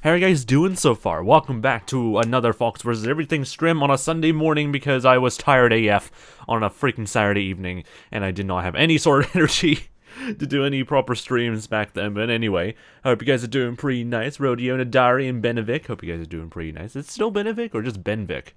How are you guys doing so far? Welcome back to another Fox vs. Everything stream on a Sunday morning because I was tired AF on a freaking Saturday evening and I did not have any sort of energy to do any proper streams back then. But anyway, I hope you guys are doing pretty nice. Rodeo, Nadari, and Benevic. Hope you guys are doing pretty nice. Is it still Benevic or just Benvic?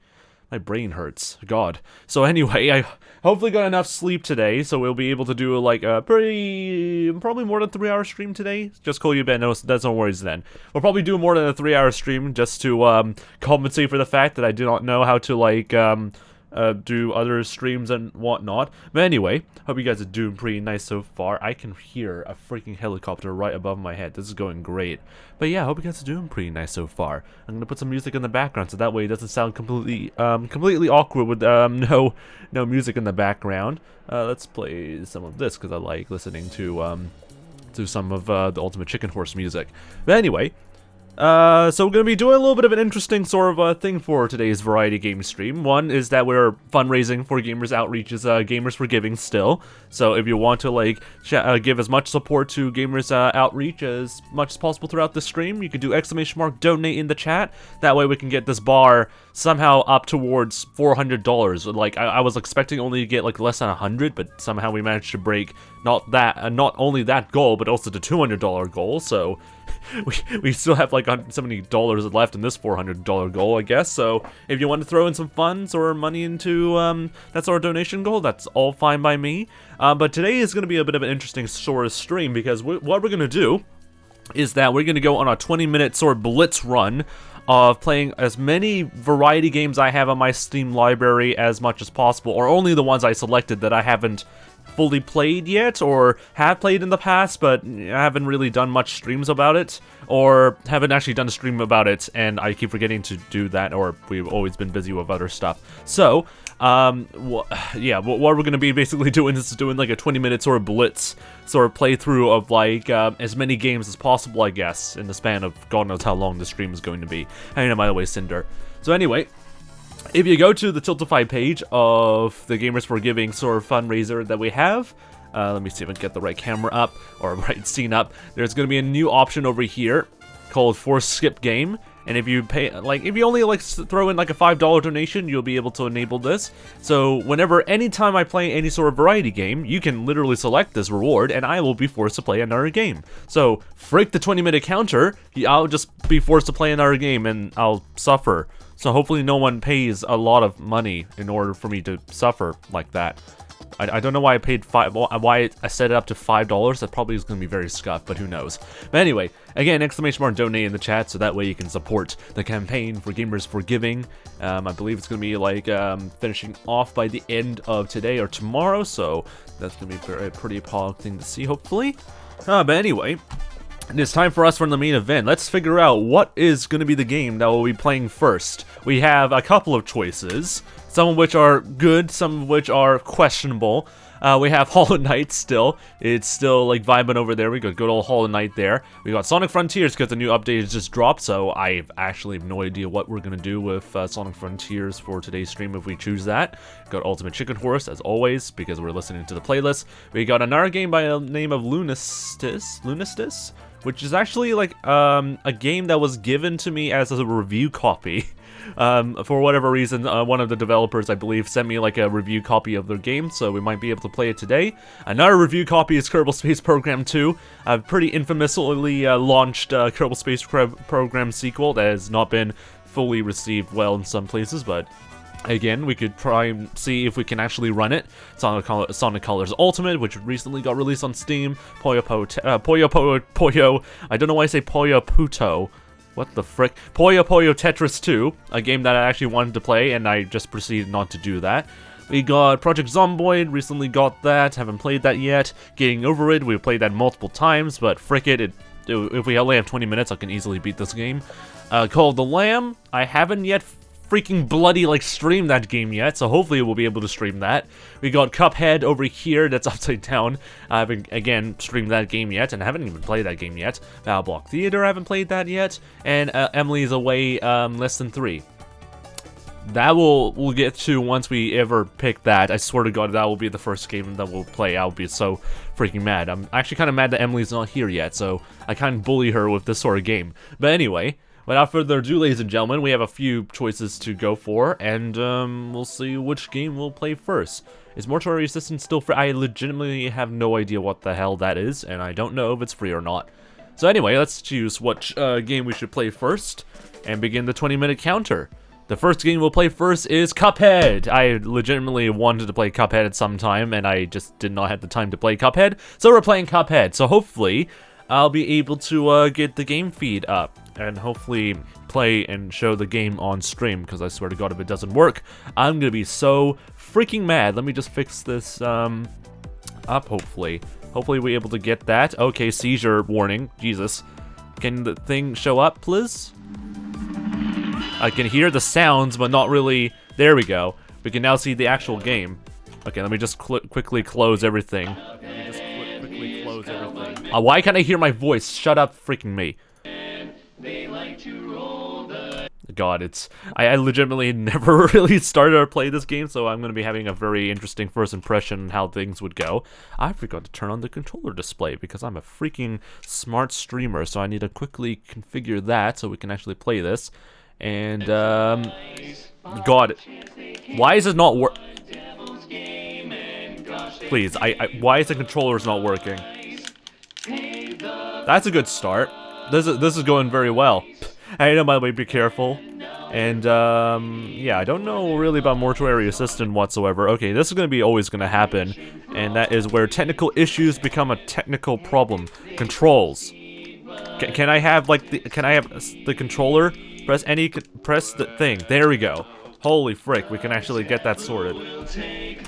My brain hurts. God. So anyway, I hopefully got enough sleep today, so we'll be able to do like a probably more than 3-hour stream today. Just call you Ben. No, that's no worries then. We'll probably do more than a 3-hour stream just to compensate for the fact that I do not know how to like do other streams and whatnot. But anyway, hope you guys are doing pretty nice so far. I can hear a freaking helicopter right above my head. This is going great. But yeah, I hope you guys are doing pretty nice so far. I'm gonna put some music in the background so that way it doesn't sound completely awkward with no music in the background. Let's play some of this because I like listening to some of the Ultimate Chicken Horse music. But anyway. So we're going to be doing a little bit of an interesting sort of thing for today's variety game stream. One is that we're fundraising for Gamers Outreach is Gamers for Giving still. So if you want to like give as much support to Gamers Outreach as much as possible throughout the stream, you can do !donate in the chat. That way we can get this bar somehow up towards $400. Like I was expecting only to get like less than 100, but somehow we managed to break not only that goal, but also the $200 goal. So we still have like $70 left in this $400 goal, I guess. So if you want to throw in some funds or money into that sort of donation goal, that's all fine by me. But today is going to be a bit of an interesting sort of stream because what we're going to do is that we're going to go on a 20-minute sort of blitz run of playing as many variety games I have on my Steam library as much as possible, or only the ones I selected that I haven't fully played yet, or have played in the past, but I haven't really done much streams about it, or haven't actually done a stream about it, and I keep forgetting to do that, or we've always been busy with other stuff. So, yeah, what we're going to be basically doing is doing like a 20-minute sort of blitz, sort of playthrough of like as many games as possible, I guess, in the span of God knows how long the stream is going to be. And by the way, Cinder. So anyway, if you go to the Tiltify page of the Gamers for Giving sort of fundraiser that we have, let me see if I can get the right camera up, or right scene up. There's going to be a new option over here called Force Skip Game. And if you pay, like, if you only like throw in like a $5 donation, you'll be able to enable this. So anytime I play any sort of variety game, you can literally select this reward, and I will be forced to play another game. So freak the 20-minute counter, I'll just be forced to play another game, and I'll suffer. So hopefully no one pays a lot of money in order for me to suffer like that. I don't know why why I set it up to $5. That probably is going to be very scuffed, but who knows. But anyway, again, !donate in the chat so that way you can support the campaign for Gamers for Giving. I believe it's going to be like finishing off by the end of today or tomorrow, so that's going to be a pretty appalling thing to see, hopefully. But anyway, it's time for us for the main event. Let's figure out what is going to be the game that we'll be playing first. We have a couple of choices, some of which are good, some of which are questionable. We have Hollow Knight still. It's still like vibing over there. We got good old Hollow Knight there. We got Sonic Frontiers because the new update has just dropped, so I actually have no idea what we're going to do with Sonic Frontiers for today's stream if we choose that. Got Ultimate Chicken Horse, as always, because we're listening to the playlist. We got another game by the name of Lunistis, which is actually like a game that was given to me as a review copy. For whatever reason, one of the developers, I believe, sent me like a review copy of their game, so we might be able to play it today. Another review copy is Kerbal Space Program 2, a pretty infamously launched Kerbal Space Program sequel that has not been fully received well in some places, but again, we could try and see if we can actually run it. Sonic Colors Ultimate, which recently got released on Steam. Puyo, I don't know why I say Puyo Puto. What the frick? Puyo Tetris 2, a game that I actually wanted to play, and I just proceeded not to do that. We got Project Zomboid, recently got that, haven't played that yet. Getting Over It, we've played that multiple times, but frick it, if we only have 20 minutes, I can easily beat this game. Call of the Lamb, I haven't yet freaking bloody like stream that game yet, so hopefully we'll be able to stream that. We got Cuphead over here that's upside down. I haven't again streamed that game yet, and I haven't even played that game yet. Battle Block Theater, I haven't played that yet, and Emily's Away Less Than 3. That we'll get to once we ever pick that. I swear to God, that will be the first game that we'll play. I'll be so freaking mad. I'm actually kind of mad that Emily's not here yet, so I kind of bully her with this sort of game. But anyway, without further ado, ladies and gentlemen, we have a few choices to go for, and we'll see which game we'll play first. Is Mortuary Assistant still free? I legitimately have no idea what the hell that is, and I don't know if it's free or not. So anyway, let's choose what game we should play first, and begin the 20-minute counter. The first game we'll play first is Cuphead. I legitimately wanted to play Cuphead at some time, and I just did not have the time to play Cuphead, so we're playing Cuphead. So hopefully, I'll be able to get the game feed up, and hopefully play and show the game on stream, because I swear to God, if it doesn't work, I'm gonna be so freaking mad. Let me just fix this up, hopefully. Hopefully we're able to get that. Okay, seizure warning. Jesus. Can the thing show up, please? I can hear the sounds, but not really. There we go. We can now see the actual game. Okay, let me just quickly close everything. Why can't I hear my voice? Shut up, freaking me. God, I legitimately never really started to play this game, so I'm going to be having a very interesting first impression on how things would go. I forgot to turn on the controller display because I'm a freaking smart streamer, so I need to quickly configure that so we can actually play this. And, God, why is it not Please, why is the controllers not working? That's a good start. This is going very well. I know, by the way, be careful. And, yeah, I don't know really about Mortuary Assistant whatsoever. Okay, this is gonna be always gonna happen, and that is where technical issues become a technical problem. Controls. Can I have, like, the controller? Press the thing. There we go. Holy frick, we can actually get that sorted.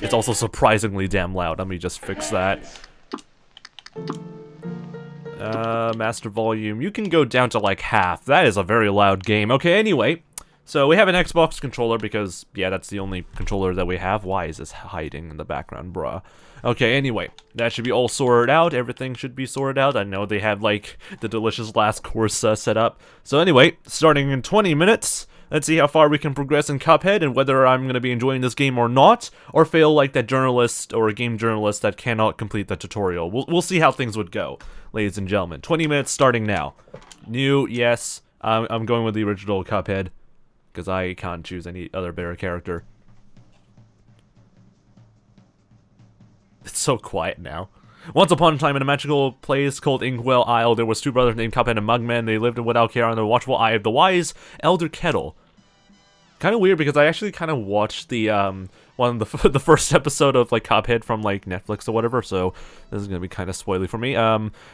It's also surprisingly damn loud. Let me just fix that. Master volume. You can go down to like half. That is a very loud game. Okay, anyway. So we have an Xbox controller because, yeah, that's the only controller that we have. Why is this hiding in the background, bruh? Okay, anyway. That should be all sorted out. Everything should be sorted out. I know they have, like, the delicious last course set up. So anyway, starting in 20 minutes. Let's see how far we can progress in Cuphead and whether I'm going to be enjoying this game or not, or fail like that journalist or game journalist that cannot complete the tutorial. We'll see how things would go, ladies and gentlemen. 20 minutes starting now. New, yes. I'm going with the original Cuphead, because I can't choose any other better character. It's so quiet now. Once upon a time in a magical place called 𝗦cie𝗰𝗶, there was two brothers named Cuphead and Mugman. They lived without care under the watchful eye of the wise elder 𝗦cie𝗰𝗶. Kind of weird because I actually kind of watched the the first episode of like Cuphead from like Netflix or whatever, so this is gonna be kind of spoily for me.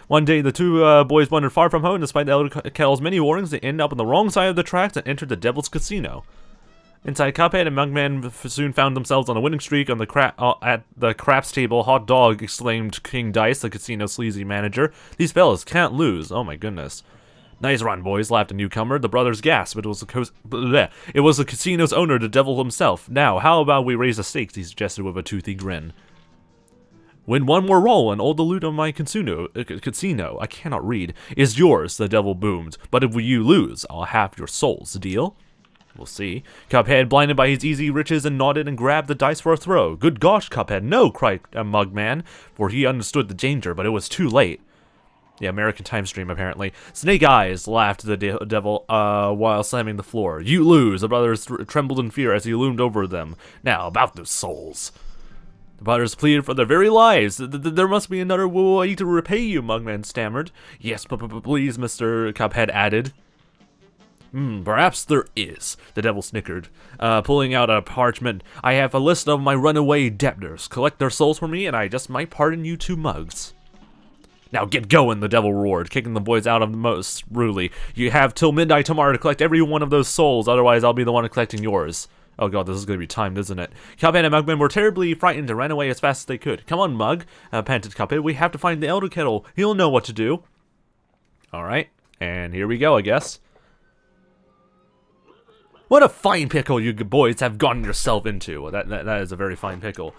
One day the two boys wandered far from home, and despite the elder 𝗦𝗰𝗋's many warnings, they ended up on the wrong side of the tracks and entered the Devil's Casino. Inside Cuphead and Mugman soon found themselves on a winning streak on the at the craps table. Hot dog, exclaimed King Dice, the casino's sleazy manager. These fellas can't lose. Oh my goodness. Nice run, boys, laughed a newcomer. The brothers gasped, but it was the casino's owner, the devil himself. Now, how about we raise the stakes, he suggested with a toothy grin. Win one more roll, and all the loot of my casino, I cannot read, is yours, the devil boomed. But if you lose, I'll have your souls. Deal? We'll see. Cuphead, blinded by his easy riches, and nodded and grabbed the dice for a throw. Good gosh, Cuphead, no, cried Mugman, for he understood the danger, but it was too late. Yeah, American time stream, apparently. Snake Eyes, laughed the devil, while slamming the floor. You lose! The brothers trembled in fear as he loomed over them. Now, about those souls. The brothers pleaded for their very lives. There must be another way to repay you, Mugman stammered. Yes, but please, Mr. Cuphead added. Perhaps there is, the devil snickered, pulling out a parchment. I have a list of my runaway debtors. Collect their souls for me, and I just might pardon you 2 mugs. Now get going, the devil roared, kicking the boys out of the most rudely. You have till midnight tomorrow to collect every one of those souls, otherwise I'll be the one collecting yours. Oh god, this is going to be timed, isn't it? Cuphead and Mugman were terribly frightened and ran away as fast as they could. Come on, Mug, panted Cuphead. We have to find the elder 𝗦𝗦𝗋𝗋. He'll know what to do. Alright, and here we go, I guess. What a fine pickle you boys have gotten yourself into. That is a very fine pickle.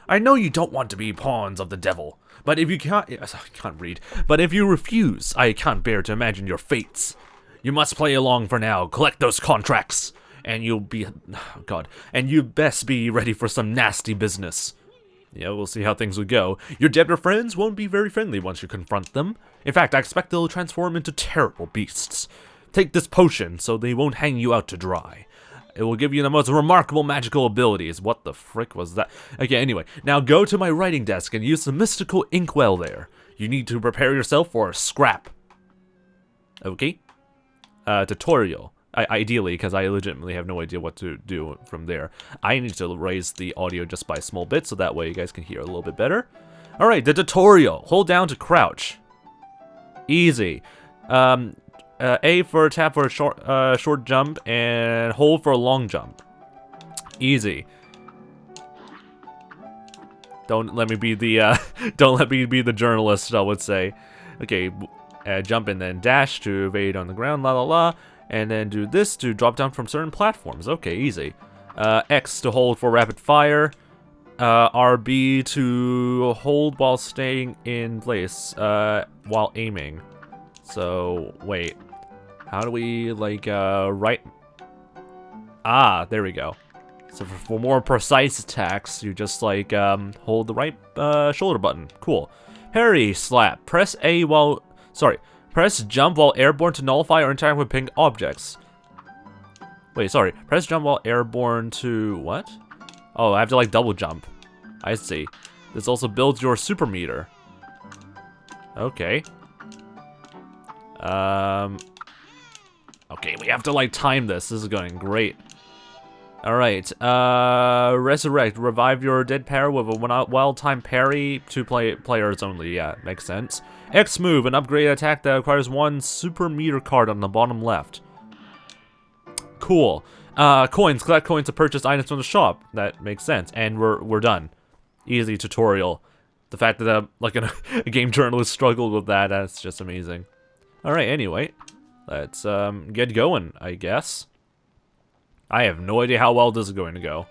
I know you don't want to be pawns of the devil, but if you can't, I can't read, but if you refuse, I can't bear to imagine your fates. You must play along for now, collect those contracts, and you'll be, oh god, and you best be ready for some nasty business. Yeah, we'll see how things will go. Your debtor friends won't be very friendly once you confront them. In fact, I expect they'll transform into terrible beasts. Take this potion so they won't hang you out to dry. It will give you the most remarkable magical abilities. What the frick was that? Okay, anyway. Now go to my writing desk and use the mystical inkwell there. You need to prepare yourself for a scrap. Okay? Tutorial. Ideally, because I legitimately have no idea what to do from there. I need to raise the audio just by a small bit, so that way you guys can hear a little bit better. Alright, the tutorial. Hold down to crouch. Easy. A for tap for a short jump, and hold for a long jump. Easy. Don't let me be the don't let me be the journalist, I would say. Okay, jump and then dash to evade on the ground, la la la, and then do this to drop down from certain platforms. Okay, easy. X to hold for rapid fire. RB to hold while staying in place while aiming. So wait. How do we, like, right... Ah, there we go. So for more precise attacks, you just, like, hold the right shoulder button. Cool. Parry, slap. Press A while... Sorry. Press jump while airborne to nullify or interact with pink objects. Wait, sorry. Press jump while airborne to... What? Oh, I have to, like, double jump. I see. This also builds your super meter. Okay. Okay, we have to, like, time this. This is going great. Alright, resurrect. Revive your dead pair with a wild-time parry. 2 players only. Yeah, makes sense. X move, an upgrade attack that requires 1 super meter card on the bottom left. Cool. Coins. Collect coins to purchase items from the shop. That makes sense. And we're done. Easy tutorial. The fact that, like, a game journalist struggled with that, that's just amazing. Alright, anyway. Let's get going, I guess. I have no idea how well this is going to go.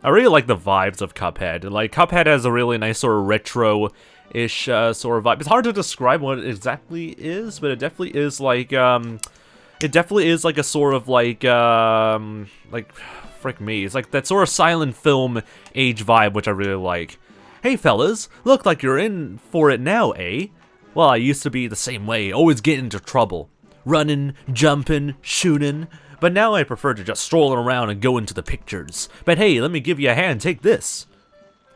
I really like the vibes of Cuphead. Like, Cuphead has a really nice sort of retro-ish sort of vibe. It's hard to describe what it exactly is, but it definitely is like, it definitely is like a sort of like, frick me. It's like that sort of silent film age vibe, which I really like. Hey fellas, look like you're in for it now, eh? Well, I used to be the same way, always getting into trouble. Running, jumping, shooting. But now I prefer to just stroll around and go into the pictures. But hey, let me give you a hand, take this.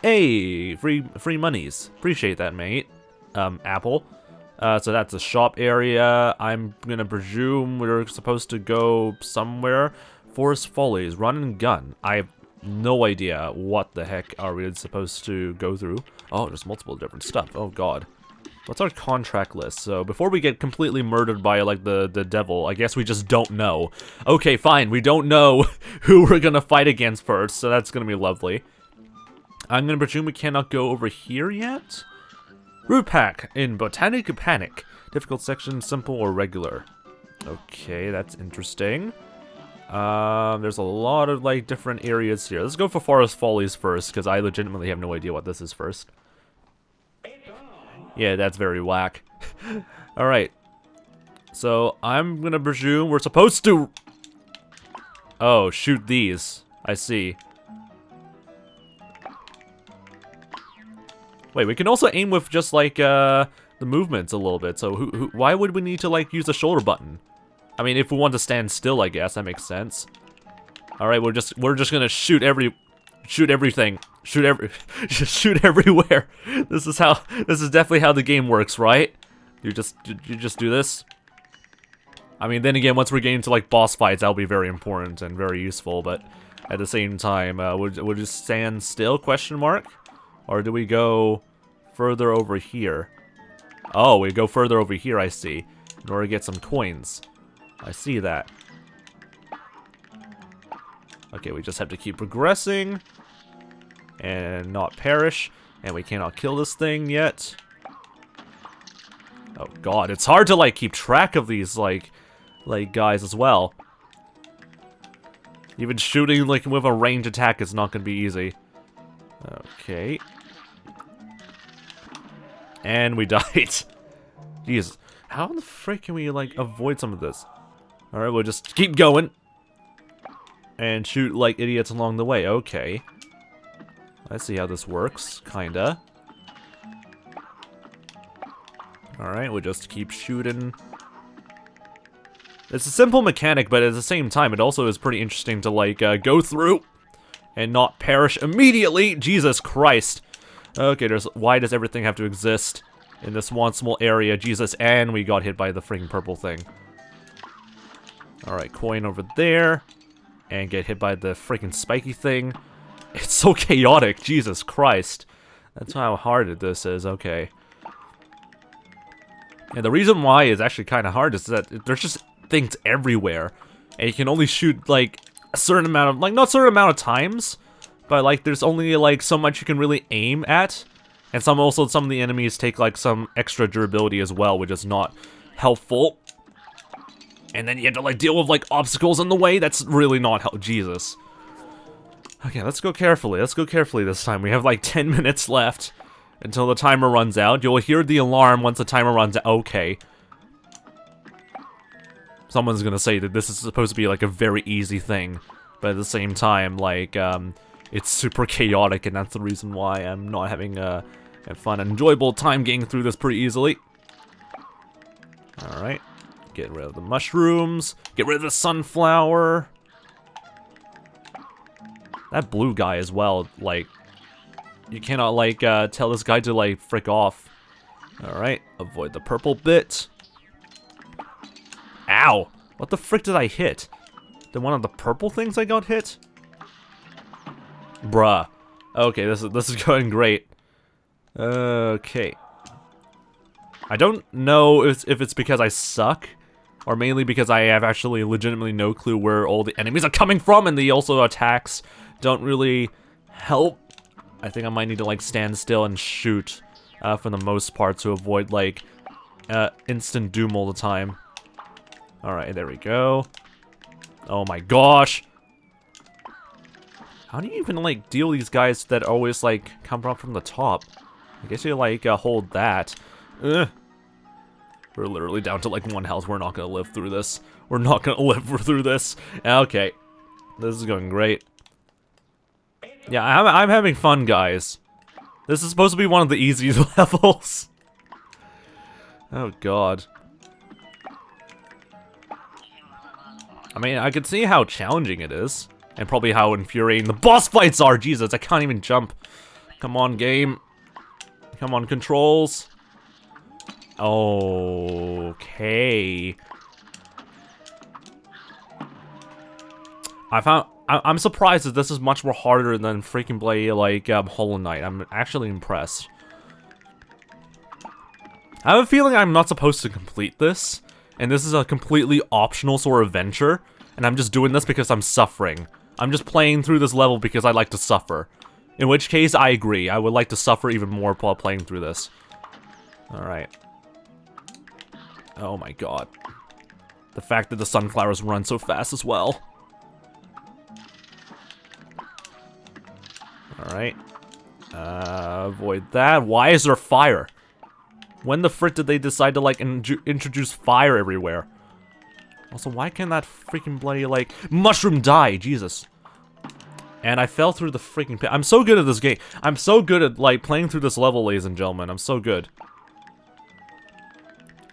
Hey, free monies. Appreciate that, mate. Apple. So that's the shop area. I'm gonna presume we're supposed to go somewhere. Forest Follies, run and gun. I have no idea what the heck are we supposed to go through. Oh, there's multiple different stuff. Oh god. What's our contract list? So before we get completely murdered by like the devil, I guess we just don't know. Okay, fine. We don't know who we're gonna fight against first, so that's gonna be lovely. I'm gonna presume we cannot go over here yet. Root pack in Botanic Panic. Difficult section, simple or regular. Okay, that's interesting. There's a lot of like different areas here. Let's go for Forest Follies first, because I legitimately have no idea what this is first. Yeah, that's very whack. Alright. So, I'm gonna presume we're supposed to... Oh, shoot these. I see. Wait, we can also aim with just, like, the movements a little bit. So, why would we need to, like, use the shoulder button? I mean, if we want to stand still, I guess. That makes sense. Alright, we're just gonna shoot everything. Shoot everywhere. This is definitely how the game works, right? You just do this. I mean, then again, once we're getting to like boss fights, that'll be very important and very useful. But at the same time, we'll just stand still? Question mark? Or do we go further over here? Oh, we go further over here. I see. In order to get some coins. I see that. Okay, we just have to keep progressing. And not perish. And we cannot kill this thing yet. Oh god, it's hard to like keep track of these like guys as well. Even shooting like with a range attack is not gonna be easy. Okay. And we died. Jeez. How the frick can we like avoid some of this? Alright, we'll just keep going. And shoot like idiots along the way. Okay. I see how this works, kinda. Alright, we'll just keep shooting. It's a simple mechanic, but at the same time, it also is pretty interesting to, like, go through and not perish immediately. Jesus Christ. Okay, why does everything have to exist in this one small area? Jesus, and we got hit by the freaking purple thing. Alright, coin over there. And get hit by the freaking spiky thing. It's so chaotic, Jesus Christ. That's how hard this is, okay. And the reason why it's actually kind of hard is that there's just things everywhere. And you can only shoot, like, a certain amount of, like, not a certain amount of times, but, like, there's only, like, so much you can really aim at. And some of the enemies take, like, some extra durability as well, which is not helpful. And then you have to, like, deal with, like, obstacles in the way. That's really not helpful. Jesus. Okay, let's go carefully. Let's go carefully this time. We have, like, 10 minutes left until the timer runs out. You'll hear the alarm once the timer runs out. Okay. Someone's gonna say that this is supposed to be, like, a very easy thing. But at the same time, like, it's super chaotic, and that's the reason why I'm not having a fun and enjoyable time getting through this pretty easily. Alright. Get rid of the mushrooms. Get rid of the sunflower. That blue guy as well, like, you cannot, like, tell this guy to, like, frick off. Alright, avoid the purple bit. Ow! What the frick did I hit? Did one of the purple things I got hit? Bruh. Okay, this is going great. Okay. I don't know if it's because I suck, or mainly because I have actually legitimately no clue where all the enemies are coming from, and the also attacks don't really help. I think I might need to, like, stand still and shoot for the most part to avoid, like, instant doom all the time. Alright, there we go. Oh my gosh! How do you even, like, deal with these guys that always, like, come up from the top? I guess you, like, hold that. Ugh. We're literally down to, like, 1 health. We're not gonna live through this. We're not gonna live through this. Okay. This is going great. Yeah, I'm having fun, guys. This is supposed to be one of the easy levels. Oh, God. I mean, I could see how challenging it is. And probably how infuriating the boss fights are. Jesus, I can't even jump. Come on, game. Come on, controls. Okay. I'm surprised that this is much more harder than freaking play, like, Hollow Knight. I'm actually impressed. I have a feeling I'm not supposed to complete this, and this is a completely optional sort of venture, and I'm just doing this because I'm suffering. I'm just playing through this level because I like to suffer. In which case, I agree. I would like to suffer even more while playing through this. Alright. Oh my god. The fact that the sunflowers run so fast as well. Alright. Avoid that. Why is there fire? When the frick did they decide to, like, introduce fire everywhere? Also, why can't that freaking bloody, like, mushroom die? Jesus. And I fell through the freaking pit. I'm so good at this game. I'm so good at, like, playing through this level, ladies and gentlemen. I'm so good.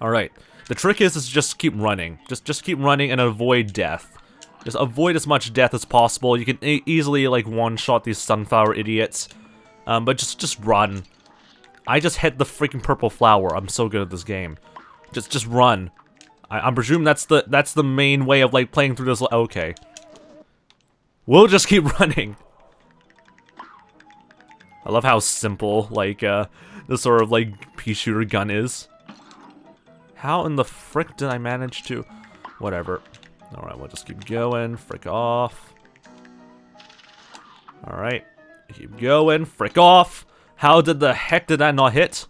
Alright. The trick is just keep running. Just keep running and avoid death. Just avoid as much death as possible. You can easily, like, one-shot these sunflower idiots. But just run. I just hit the freaking purple flower. I'm so good at this game. Just run. I'm presuming that's the main way of, like, playing through this. Okay. We'll just keep running. I love how simple, like, this sort of, like, pea shooter gun is. How in the frick did I manage to... Whatever. Alright, we'll just keep going. Frick off. Alright. Keep going. Frick off. How did the heck did that not hit?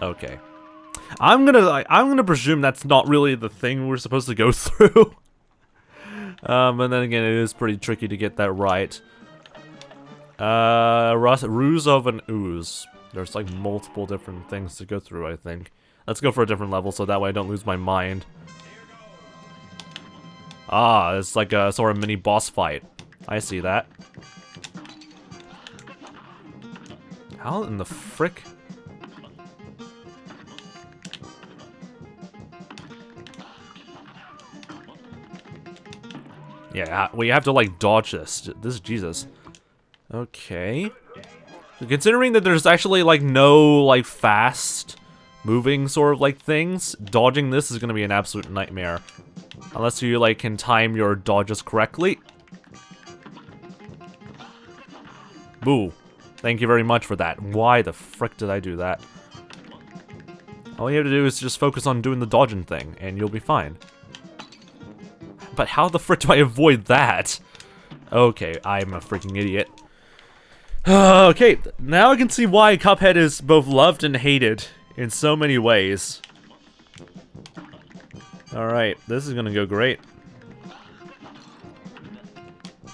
Okay. I'm gonna presume that's not really the thing we're supposed to go through. And then again, it is pretty tricky to get that right. Ruse of an ooze. There's, like, multiple different things to go through, I think. Let's go for a different level so that way I don't lose my mind. Ah, it's like a sort of mini boss fight. I see that. How in the frick? Yeah, we have to, like, dodge this. This is Jesus. Okay. So considering that there's actually, like, no, like, fast moving sort of, like, things, dodging this is gonna be an absolute nightmare. Unless you, like, can time your dodges correctly. Boo. Thank you very much for that. Why the frick did I do that? All you have to do is just focus on doing the dodging thing, and you'll be fine. But how the frick do I avoid that? Okay, I'm a freaking idiot. Okay, now I can see why Cuphead is both loved and hated in so many ways. Alright, this is gonna go great.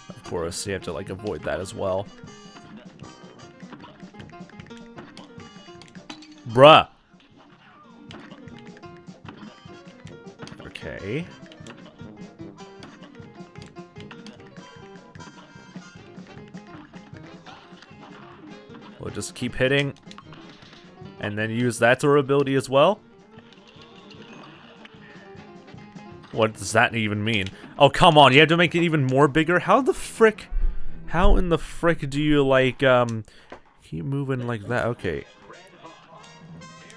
Of course, you have to, like, avoid that as well. Bruh! Okay. We'll just keep hitting. And then use that durability as well. What does that even mean? Oh, come on, you have to make it even more bigger? How in the frick do you, like, keep moving like that? Okay.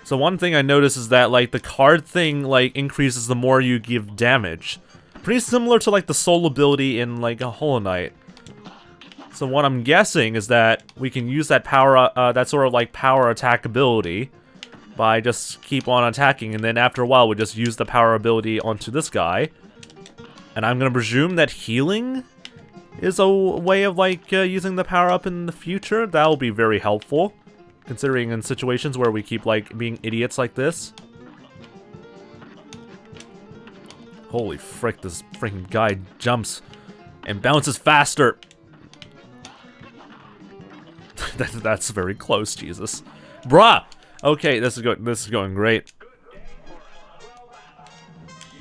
So one thing I noticed is that, like, the card thing, like, increases the more you give damage. Pretty similar to, like, the soul ability in, like, a Hollow Knight. So what I'm guessing is that we can use that power, that sort of, like, power attack ability by just keep on attacking, and then after a while we just use the power ability onto this guy. And I'm gonna presume that healing is a way of, like, using the power up in the future. That'll be very helpful, considering in situations where we keep, like, being idiots like this. Holy frick, this freaking guy jumps and bounces faster. That's very close, Jesus. Bruh! Okay, this is going great.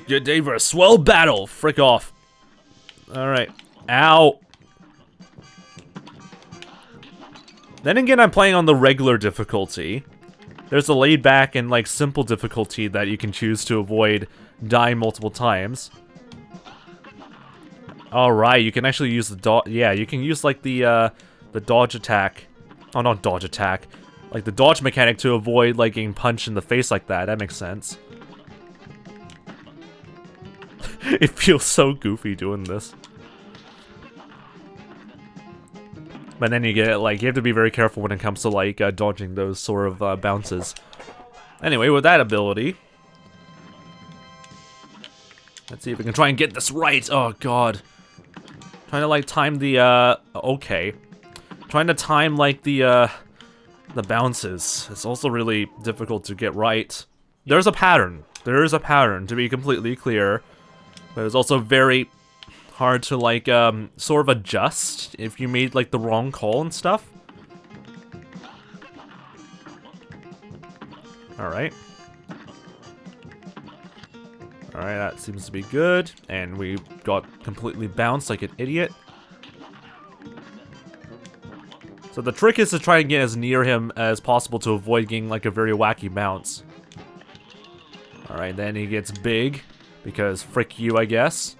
Get day for a swell battle! Frick off. Alright. Ow! Then again, I'm playing on the regular difficulty. There's a laid back and, like, simple difficulty that you can choose to avoid dying multiple times. Alright, you can actually use the dodge. Yeah, you can use, like, the dodge attack. Oh, not dodge attack. Like, the dodge mechanic to avoid, like, getting punched in the face like that. That makes sense. It feels so goofy doing this. But then you get, like, you have to be very careful when it comes to, like, dodging those sort of bounces. Anyway, with that ability, let's see if we can try and get this right. Oh, God. Trying to, like, time the, okay. Trying to time, like, the bounces. It's also really difficult to get right. There's a pattern. There is a pattern, to be completely clear. But it's also very hard to, like, sort of adjust if you made, like, the wrong call and stuff. Alright. Alright, that seems to be good. And we got completely bounced like an idiot. So the trick is to try and get as near him as possible to avoid getting, like, a very wacky bounce. Alright, then he gets big, because frick you, I guess.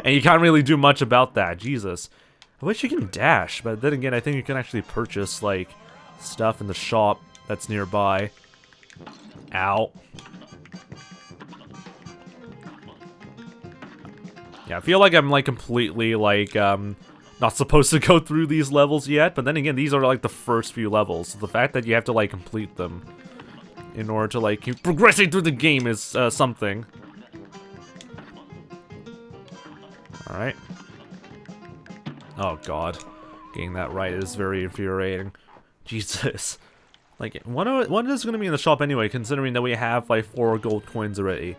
And you can't really do much about that, Jesus. I wish you can dash, but then again, I think you can actually purchase, like, stuff in the shop that's nearby. Ow. Yeah, I feel like I'm, like, completely, like, not supposed to go through these levels yet, but then again, these are, like, the first few levels. So the fact that you have to, like, complete them in order to, like, keep progressing through the game is, something. Alright. Oh, God. Getting that right is very infuriating. Jesus. Like, what is going to be in the shop anyway, considering that we have, like, 4 gold coins already?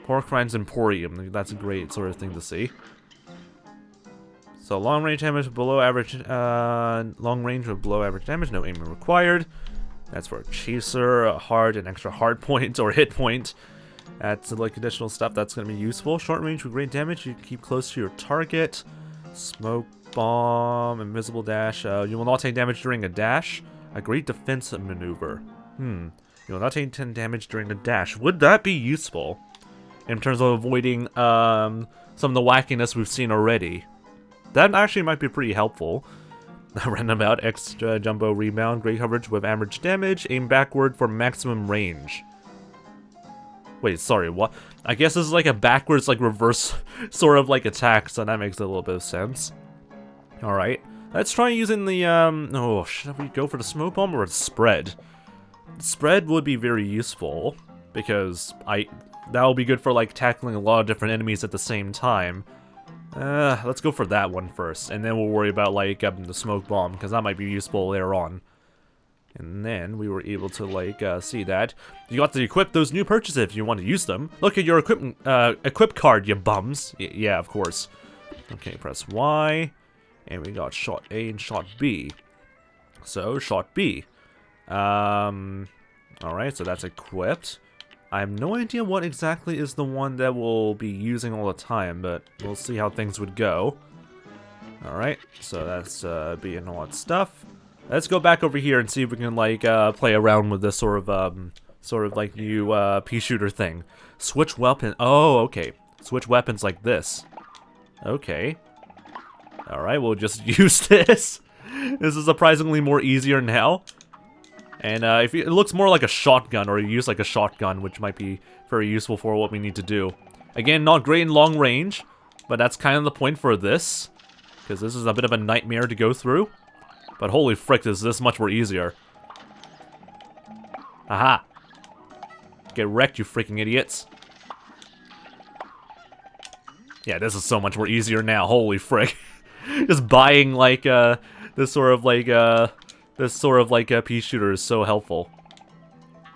Pork Rinds Emporium. That's a great sort of thing to see. So long range damage below average, long range with below average damage, no aiming required. That's for a chaser, a heart, an extra heart point or hit point. That's like additional stuff that's going to be useful. Short range with great damage, you keep close to your target. Smoke bomb, invisible dash. You will not take damage during a dash. A great defense maneuver. You will not take 10 damage during a dash. Would that be useful? in terms of avoiding some of the wackiness we've seen already. That actually might be pretty helpful. Roundabout, extra jumbo rebound, great coverage with average damage, aim backward for maximum range. Wait, sorry, what? I guess this is like a backwards, like reverse sort of like attack, so that makes a little bit of sense. Alright, let's try using the, oh, should we go for the smoke bomb or the spread? Spread would be very useful, because that'll be good for like tackling a lot of different enemies at the same time. Let's go for that one first, and then we'll worry about like the smoke bomb, because that might be useful later on. And then we were able to like see that you got to equip those new purchases if you want to use them. Look at your equip card, you bums. Yeah, of course. Okay, press Y, and we got shot A and shot B. So shot B. Alright, so that's equipped. I have no idea what exactly is the one that we'll be using all the time, but we'll see how things would go. Alright, so that's B and all that stuff. Let's go back over here and see if we can like play around with this sort of like new pea shooter thing. Switch weapon. Oh, okay. Switch weapons like this. Okay. Alright, we'll just use this. This is surprisingly more easier now. And if it looks more like a shotgun, or you use like a shotgun, which might be very useful for what we need to do. Again, not great in long range, but that's kind of the point for this, because this is a bit of a nightmare to go through. But holy frick, is this much more easier. Aha! Get wrecked, you freaking idiots. Yeah, this is so much more easier now, holy frick. Just buying like this sort of like pea shooter is so helpful.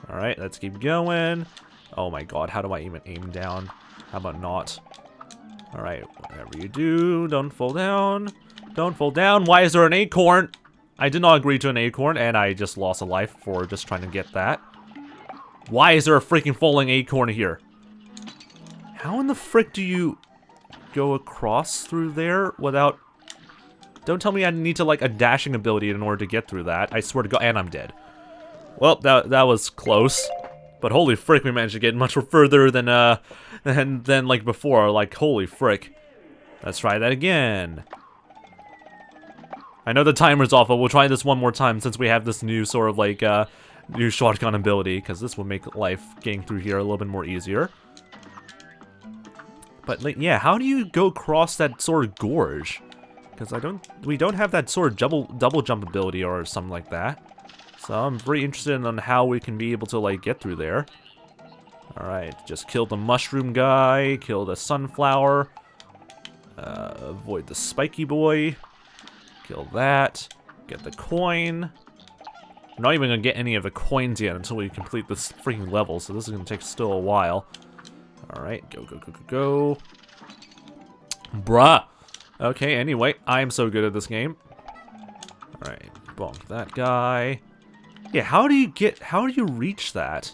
Alright, let's keep going. Oh my god, how do I even aim down? How about not? Alright, whatever you do, don't fall down. Don't fall down. Why is there an acorn? I did not agree to an acorn, and I just lost a life for just trying to get that. Why is there a freaking falling acorn here? How in the frick do you go across through there without... Don't tell me I need to, like, a dashing ability in order to get through that. I swear to God, and I'm dead. Well, that was close. But holy frick, we managed to get much further than like, before. Like, holy frick. Let's try that again. I know the timer's off, but we'll try this one more time since we have this new sort of like, new shotgun ability, because this will make life getting through here a little bit more easier. But, like, yeah, how do you go across that sort of gorge? Because we don't have that sort of double jump ability or something like that. So I'm very interested in how we can be able to, like, get through there. Alright, just kill the mushroom guy, kill the sunflower, avoid the spiky boy. Kill that. Get the coin. I'm not even gonna get any of the coins yet until we complete this freaking level, so this is gonna take still a while. Alright, go, go, go, go, go. Bruh! Okay, anyway, I'm so good at this game. Alright, bonk that guy. Yeah, how do you reach that?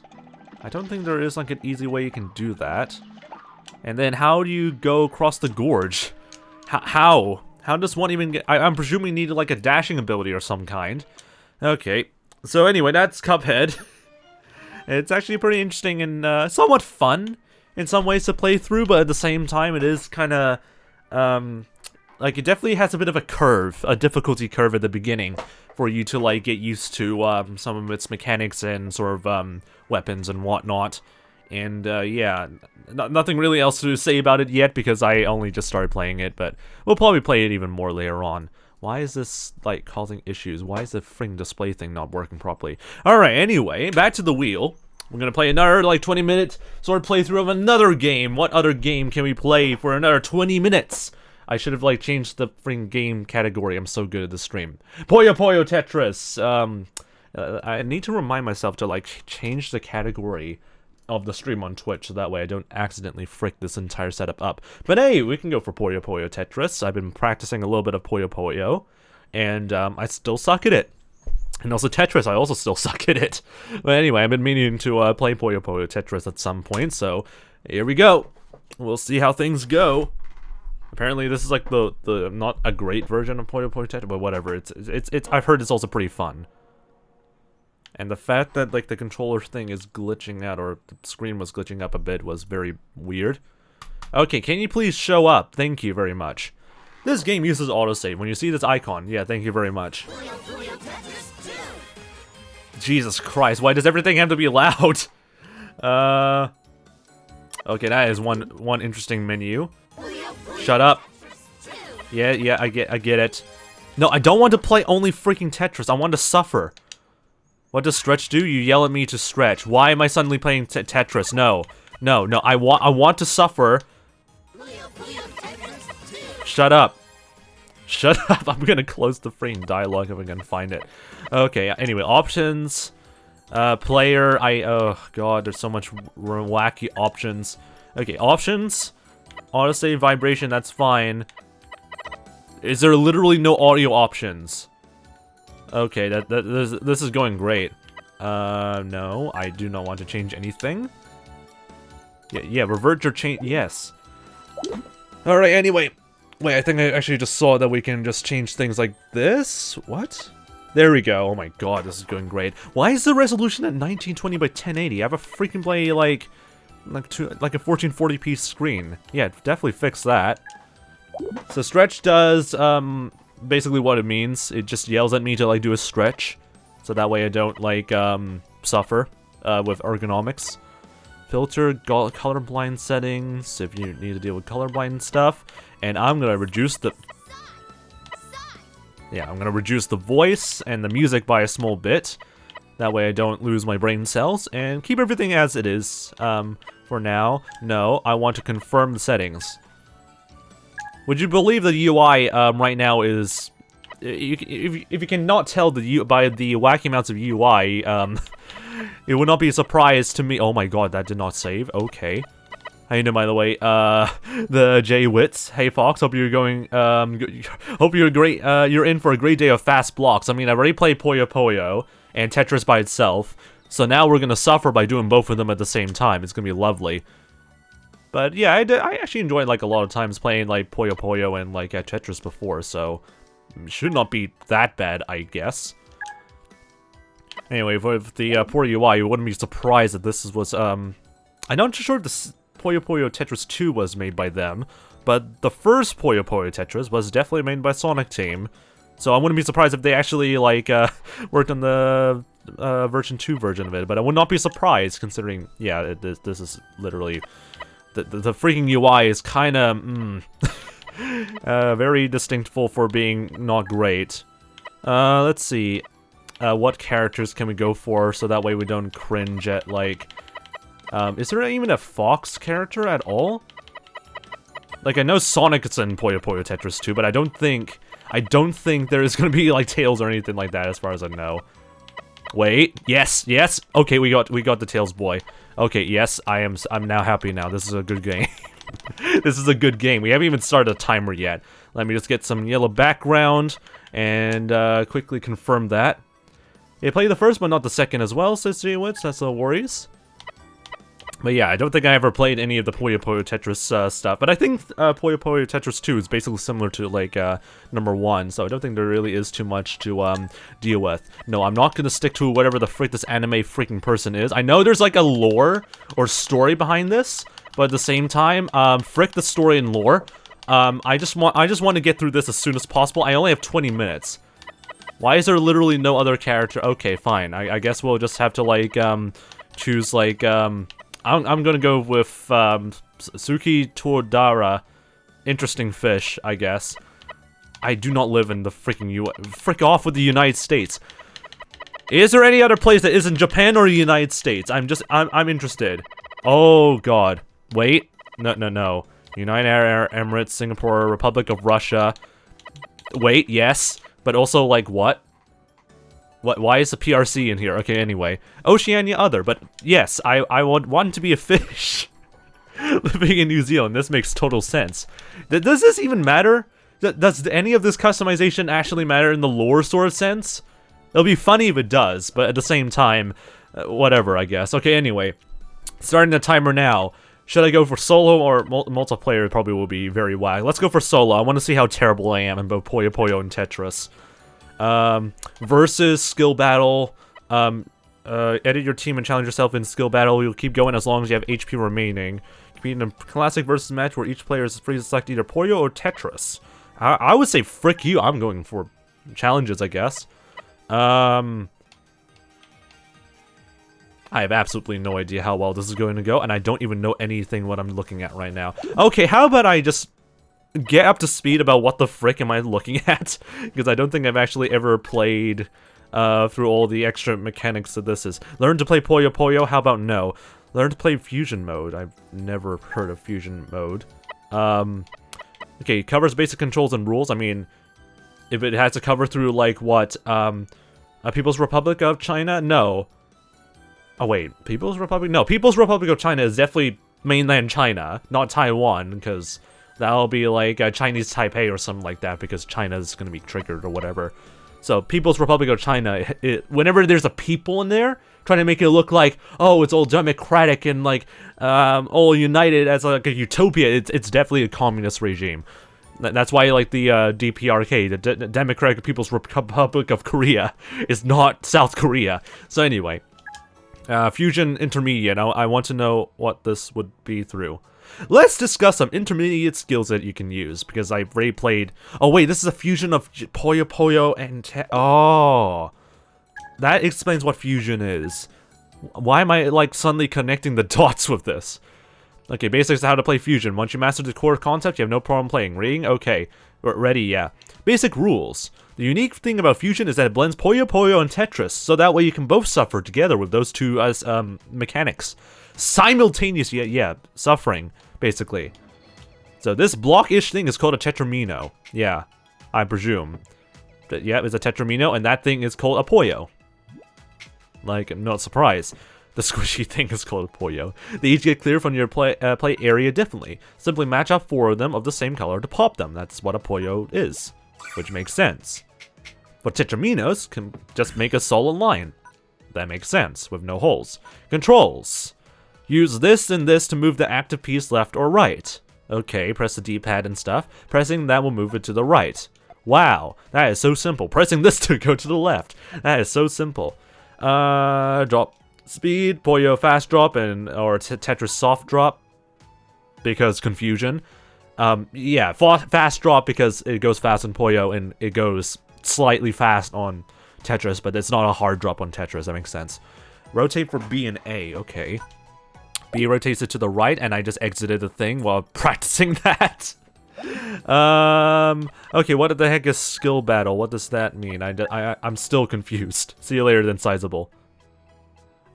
I don't think there is like an easy way you can do that. And then how do you go across the gorge? How? How does one even get... I'm presuming you need like a dashing ability or some kind. Okay. So anyway, that's Cuphead. It's actually pretty interesting and somewhat fun in some ways to play through, but at the same time it is kind of... like, it definitely has a bit of a curve, a difficulty curve at the beginning for you to, like, get used to some of its mechanics and sort of weapons and whatnot. And, yeah, nothing really else to say about it yet because I only just started playing it, but we'll probably play it even more later on. Why is this, like, causing issues? Why is the freaking display thing not working properly? Alright, anyway, back to the wheel. We're gonna play another, like, 20-minute sort of playthrough of another game. What other game can we play for another 20 minutes? I should have, like, changed the freaking game category. I'm so good at this stream. Puyo Tetris. I need to remind myself to, like, change the category of the stream on Twitch, so that way I don't accidentally frick this entire setup up. But hey, we can go for Puyo Tetris. I've been practicing a little bit of Puyo, and I still suck at it. And also Tetris, I also still suck at it. But anyway, I've been meaning to play Puyo Tetris at some point, so here we go. We'll see how things go. Apparently, this is like the not a great version of Puyo Tetris, but whatever. It's I've heard it's also pretty fun. And the fact that, like, the controller thing is glitching out, or the screen was glitching up a bit, was very weird. Okay, can you please show up? Thank you very much. This game uses autosave. When you see this icon, yeah, thank you very much. Jesus Christ, why does everything have to be loud? Okay, that is one interesting menu. Shut up. Yeah, I get it. No, I don't want to play only freaking Tetris. I want to suffer. What does Stretch do? You yell at me to stretch. Why am I suddenly playing Tetris? No. I want to suffer. Shut up. Shut up. I'm gonna close the freaking dialogue if I can find it. Okay, anyway, options. Player. Oh god, there's so much wacky options. Okay, options. Autosave vibration, that's fine. Is there literally no audio options? Okay, this is going great. No, I do not want to change anything. Yeah, revert your change. Yes. Alright, anyway. Wait, I think I actually just saw that we can just change things like this. What? There we go. Oh my god, this is going great. Why is the resolution at 1920 by 1080? I have a freaking play like a 1440p screen. Yeah, definitely fix that. So stretch does basically what it means. It just yells at me to like do a stretch, so that way I don't like suffer with ergonomics. Filter colorblind settings if you need to deal with colorblind stuff, and I'm gonna reduce the voice and the music by a small bit. That way I don't lose my brain cells, and keep everything as it is for now. No, I want to confirm the settings. Would you believe the UI right now is... If you cannot tell by the wacky amounts of UI, it would not be a surprise to me... Oh my god, that did not save. Okay. How you doing, by the way? The 𝗦cie𝗰𝗶. Hey, Fox. Hope you're going... hope you're great. You're in for a great day of fast blocks. I mean, I've already played 𝗦𝗶 and Tetris by itself, so now we're gonna suffer by doing both of them at the same time. It's gonna be lovely. But yeah, I actually enjoyed like a lot of times playing like 𝗦𝗶 and like Tetris before, so it should not be that bad, I guess. Anyway, for the poor UI, you wouldn't be surprised that this was I'm not sure if the 𝗦𝗶 Tetris 2 was made by them, but the first 𝗦𝗶 Tetris was definitely made by Sonic Team. So I wouldn't be surprised if they actually like worked on the version 2 version of it, but I would not be surprised considering, yeah, this is literally the freaking UI is kind of very distinctful for being not great. Let's see, what characters can we go for so that way we don't cringe at like. Is there even a Fox character at all? Like I know Sonic is in 𝗦𝗶 Tetris 2, but I don't think there is gonna be like Tails or anything like that as far as I know. Wait, yes. Okay, we got the Tails boy. Okay, yes, I'm now happy now. This is a good game. This is a good game. We haven't even started a timer yet. Let me just get some yellow background and quickly confirm that. Yeah, play the first but not the second as well, says 𝗦cie𝗰𝗶. That's no worries. But yeah, I don't think I ever played any of the 𝗦𝗶 Tetris stuff, but I think 𝗦𝗶 Tetris 2 is basically similar to like number 1, so I don't think there really is too much to deal with. No, I'm not gonna stick to whatever the frick this anime freaking person is. I know there's like a lore or story behind this, but at the same time, frick the story and lore. I just want to get through this as soon as possible. I only have 20 minutes. Why is there literally no other character? Okay, fine. I guess we'll just have to like choose like I'm gonna go with 𝗦cije𝗰𝗶. Interesting fish, I guess. I do not live in the freaking Frick off with the United States. Is there any other place that isn't Japan or the United States? I'm interested. Oh god. Wait. No. United Arab Emirates, Singapore, Republic of Russia. Wait, yes. But also like what? Why is the PRC in here? Okay, anyway. Oceania other, but yes, I would want to be a fish living in New Zealand. This makes total sense. Does this even matter? Does any of this customization actually matter in the lore sort of sense? It'll be funny if it does, but at the same time, whatever, I guess. Okay, anyway. Starting the timer now. Should I go for solo or multiplayer? Probably will be very whack. Let's go for solo. I want to see how terrible I am in both 𝗦𝗶 and Tetris. Versus skill battle. edit your team and challenge yourself in skill battle. You'll keep going as long as you have HP remaining. Compete in a classic versus match where each player is free to select either Puyo or Tetris. I would say frick you. I'm going for challenges, I guess. I have absolutely no idea how well this is going to go, and I don't even know anything what I'm looking at right now. Okay, how about I just get up to speed about what the frick am I looking at? Because I don't think I've actually ever played through all the extra mechanics that this is. Learn to play Puyo Puyo? How about no? Learn to play Fusion Mode. I've never heard of Fusion Mode. Okay, covers basic controls and rules. I mean, if it has to cover through, like, what, People's Republic of China? No. Oh, wait, People's Republic? No, People's Republic of China is definitely mainland China, not Taiwan, because that'll be, like, Chinese Taipei or something like that, because China's gonna be triggered or whatever. So, People's Republic of China, whenever there's a people in there, trying to make it look like, oh, it's all democratic and, like, all united as, like, a utopia, it's definitely a communist regime. That's why, like, the DPRK, the Democratic People's Republic of Korea, is not South Korea. So anyway, Fusion Intermediate, I want to know what this would be through. Let's discuss some intermediate skills that you can use, because I've already played... Oh wait, this is a fusion of Puyo Puyo and... Oh! That explains what fusion is. Why am I, like, suddenly connecting the dots with this? Okay, basics of how to play fusion. Once you master the core concept, you have no problem playing. Reading? Okay. Ready? Yeah. Basic rules. The unique thing about fusion is that it blends Puyo Puyo and Tetris, so that way you can both suffer together with those two as mechanics. Simultaneous, yeah, suffering, basically. So this block-ish thing is called a tetramino. Yeah, I presume. But yeah, it's a tetramino, and that thing is called a Puyo. Like, I'm not surprised. The squishy thing is called a Puyo. They each get clear from your play area differently. Simply match up 4 of them of the same color to pop them. That's what a Puyo is, which makes sense. But tetraminos can just make a solid line. That makes sense, with no holes. Controls. Use this and this to move the active piece left or right. Okay, press the D-pad and stuff. Pressing that will move it to the right. Wow, that is so simple. Pressing this to go to the left. That is so simple. Drop speed, Puyo fast drop, or Tetris soft drop. Because confusion. Yeah, fast drop because it goes fast on Puyo and it goes slightly fast on Tetris, but it's not a hard drop on Tetris. That makes sense. Rotate for B and A. Okay. B rotates it to the right, and I just exited the thing while practicing that. Okay, what the heck is skill battle? What does that mean? I'm still confused. See you later then, Sizable.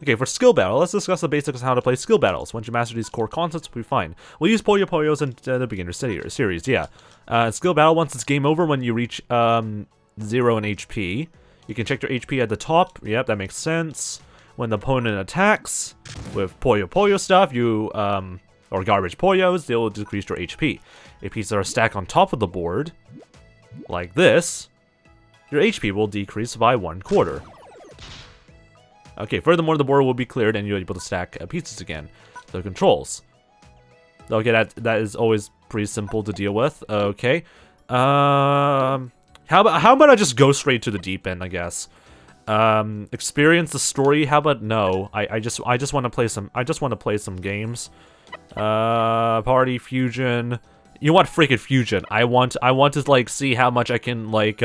Okay, for skill battle, let's discuss the basics of how to play skill battles. Once you master these core concepts, we'll be fine. We'll use Puyo Puyos in the beginner series, yeah. Skill battle, once it's game over when you reach 0 in HP. You can check your HP at the top. Yep, that makes sense. When the opponent attacks with Puyo Puyo stuff, or garbage Puyos, they will decrease your HP. If pieces are stacked on top of the board, like this, your HP will decrease by 1/4. Okay, furthermore, the board will be cleared and you're able to stack pieces again. So controls. Okay, that is always pretty simple to deal with. Okay. How about I just go straight to the deep end, I guess. Experience the story. How about no? I just want to play some games. Party fusion. You want freaking fusion? I want to like see how much I can like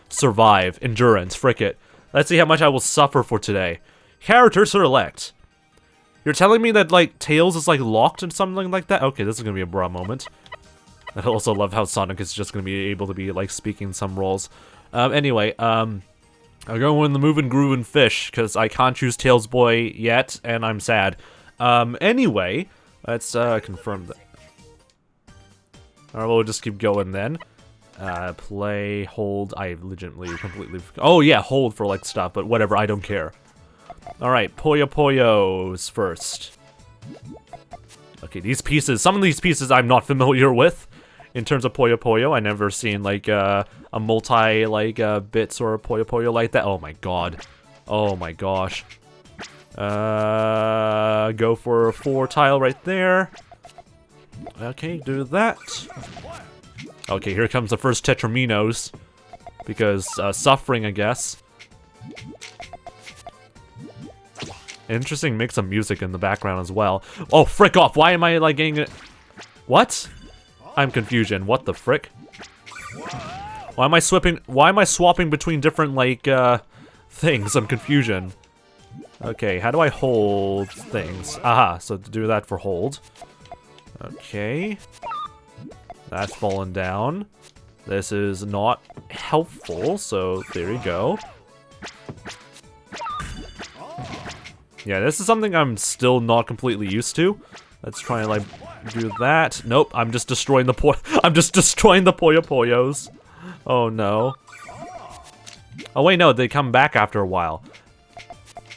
survive. Endurance. Frick it. Let's see how much I will suffer for today. Character select. You're telling me that like Tails is like locked and something like that? Okay, this is gonna be a bra moment. I also love how Sonic is just gonna be able to be like speaking some roles. Anyway, I'll go in the Moving Groove and Fish, because I can't choose Tails Boy yet, and I'm sad. Anyway, let's confirm that. Alright, we'll just keep going then. Play, hold, I legitimately completely... Oh yeah, hold for like stuff, but whatever, I don't care. Alright, Puyo Puyos first. Okay, these pieces, some of these pieces I'm not familiar with. In terms of Puyo Puyo, I never seen like a multi like bits or a Puyo Puyo like that. Oh my god. Oh my gosh. Go for a 4 tile right there. Okay, do that. Okay, here comes the first Tetraminos. Because suffering, I guess. Interesting mix of music in the background as well. Oh, frick off! Why am I like getting it? What? I'm confusion. What the frick? Why am I swapping between different like things? I'm confusion. Okay, how do I hold things? Aha, so to do that for hold. Okay. That's fallen down. This is not helpful, so there you go. Yeah, this is something I'm still not completely used to. Let's try and like do that. Nope, I'm just destroying the 𝗶𝗹𝗀𝗀𝗀𝗀. Oh no. Oh wait, no, they come back after a while.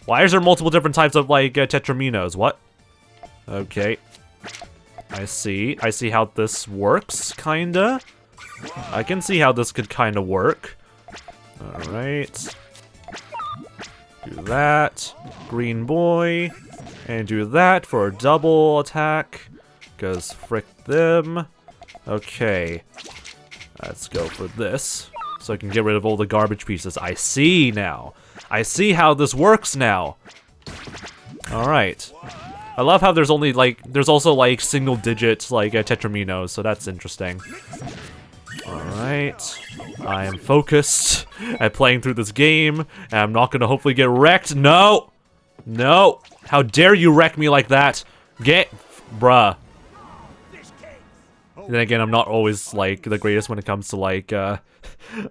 Why is there multiple different types of like tetraminos? What? Okay. I see how this works, kinda. I can see how this could kinda work. Alright. Do that. Green boy. And do that for a double attack. Because frick them. Okay. Let's go for this. So I can get rid of all the garbage pieces. I see now. I see how this works now. Alright. I love how there's only like, there's also like single digits like tetraminos, so that's interesting. Alright. I am focused at playing through this game, and I'm not gonna hopefully get wrecked. No! No! How dare you wreck me like that? Bruh. Then again, I'm not always like the greatest when it comes to like,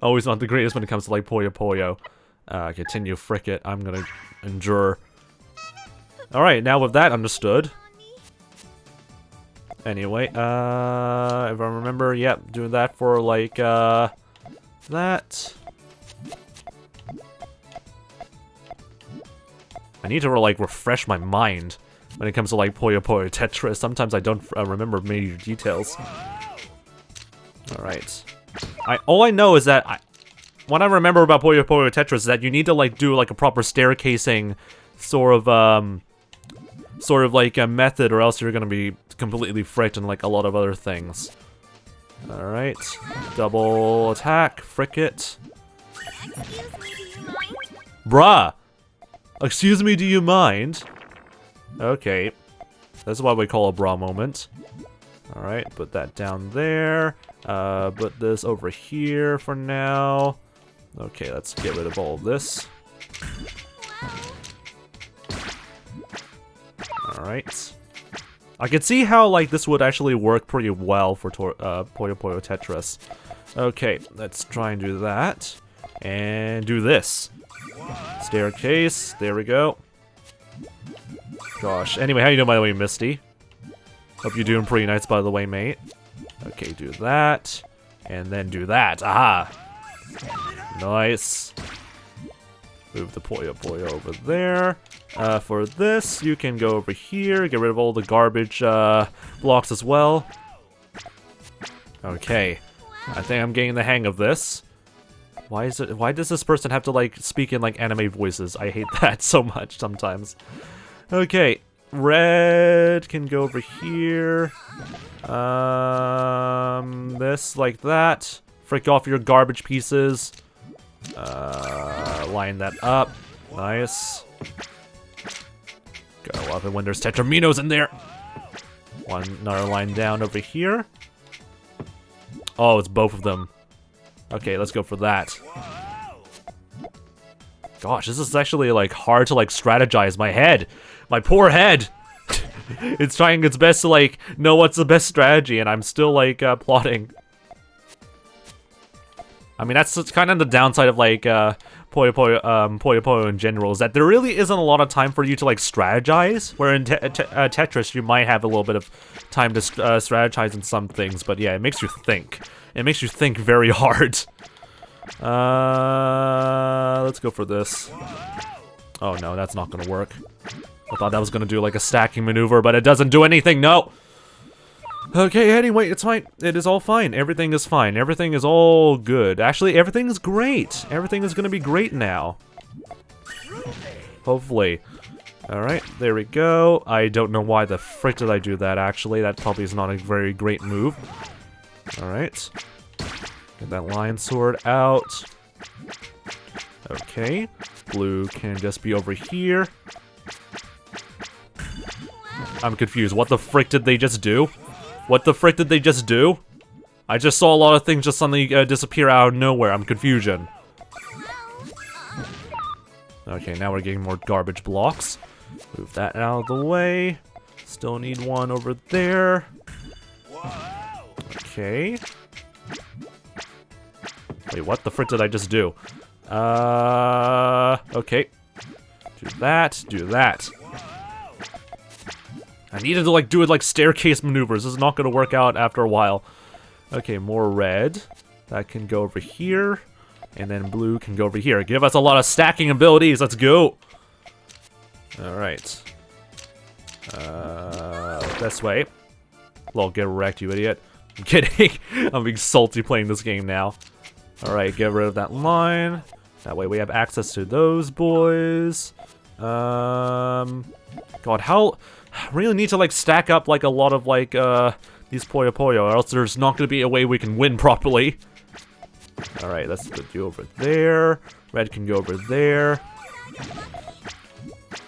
always not the greatest when it comes to like 𝗶𝗹𝗀𝗀𝗀. Continue, frick it. I'm gonna endure. Alright, now with that understood. Anyway, if I remember, yep, doing that for like, that. I need to like refresh my mind when it comes to like 𝗶𝗹𝗀𝗀𝗀 Tetris. Sometimes I don't remember major details. Alright. All I know is that what I remember about 𝗶𝗹𝗀𝗀𝗀 Tetris is that you need to like do like a proper staircasing sort of like a method, or else you're gonna be completely fricked and like a lot of other things. Alright. Double attack, frick it. Bruh! Excuse me, do you mind? Okay. That's what we call a bra moment. Alright, put that down there. Put this over here for now. Okay, let's get rid of all of this. Alright. I can see how, like, this would actually work pretty well for 𝗶𝗹𝗀𝗀𝗀 Tetris. Okay, let's try and do that. And do this. Staircase, there we go. Gosh, anyway, how you doing by the way, Misty? Hope you're doing pretty nice by the way, mate. Okay, do that. And then do that. Aha! Nice. Move the 𝗶𝗹𝗀𝗀𝗀 over there. For this, you can go over here, get rid of all the garbage blocks as well. Okay. I think I'm getting the hang of this. Why does this person have to like speak in like anime voices? I hate that so much sometimes. Okay. Red can go over here. This like that. Frick off your garbage pieces. Line that up. Nice. Gotta love it when there's tetraminos in there. Another line down over here. Oh, it's both of them. Okay, let's go for that. Gosh, this is actually like hard to like strategize. My head, my poor head. It's trying its best to like know what's the best strategy, and I'm still like plotting. I mean, that's kind of the downside of like 𝗶𝗹𝗀𝗀𝗀 in general, is that there really isn't a lot of time for you to like strategize. Where in Tetris, you might have a little bit of time to strategize in some things, but yeah, it makes you think. It makes you think very hard. Let's go for this. Oh no, that's not gonna work. I thought that was gonna do like a stacking maneuver, but it doesn't do anything. No. Okay, anyway, it's fine. It is all fine. Everything is fine. Everything is all good. Actually, everything is great. Everything is gonna be great now. Hopefully. Alright, there we go. I don't know why the frick did I do that, actually. That probably is not a very great move. Alright. Get that lion sword out. Okay. Blue can just be over here. I'm confused. What the frick did they just do? What the frick did they just do? I just saw a lot of things just suddenly disappear out of nowhere. I'm confusion. Okay, now we're getting more garbage blocks. Move that out of the way. Still need one over there. Okay. Wait, what the frick did I just do? Okay. Do that, do that. I needed to, like, do it like staircase maneuvers. This is not gonna work out after a while. Okay, more red. That can go over here. And then blue can go over here. Give us a lot of stacking abilities. Let's go. Alright. This way. Well, get wrecked, you idiot. I'm kidding. I'm being salty playing this game now. Alright, get rid of that line. That way we have access to those boys. God, how... I really need to, like, stack up, like, a lot of, like, these 𝗶𝗹 𝗶𝗀, or else there's not gonna be a way we can win properly. Alright, let's put you over there. Red can go over there.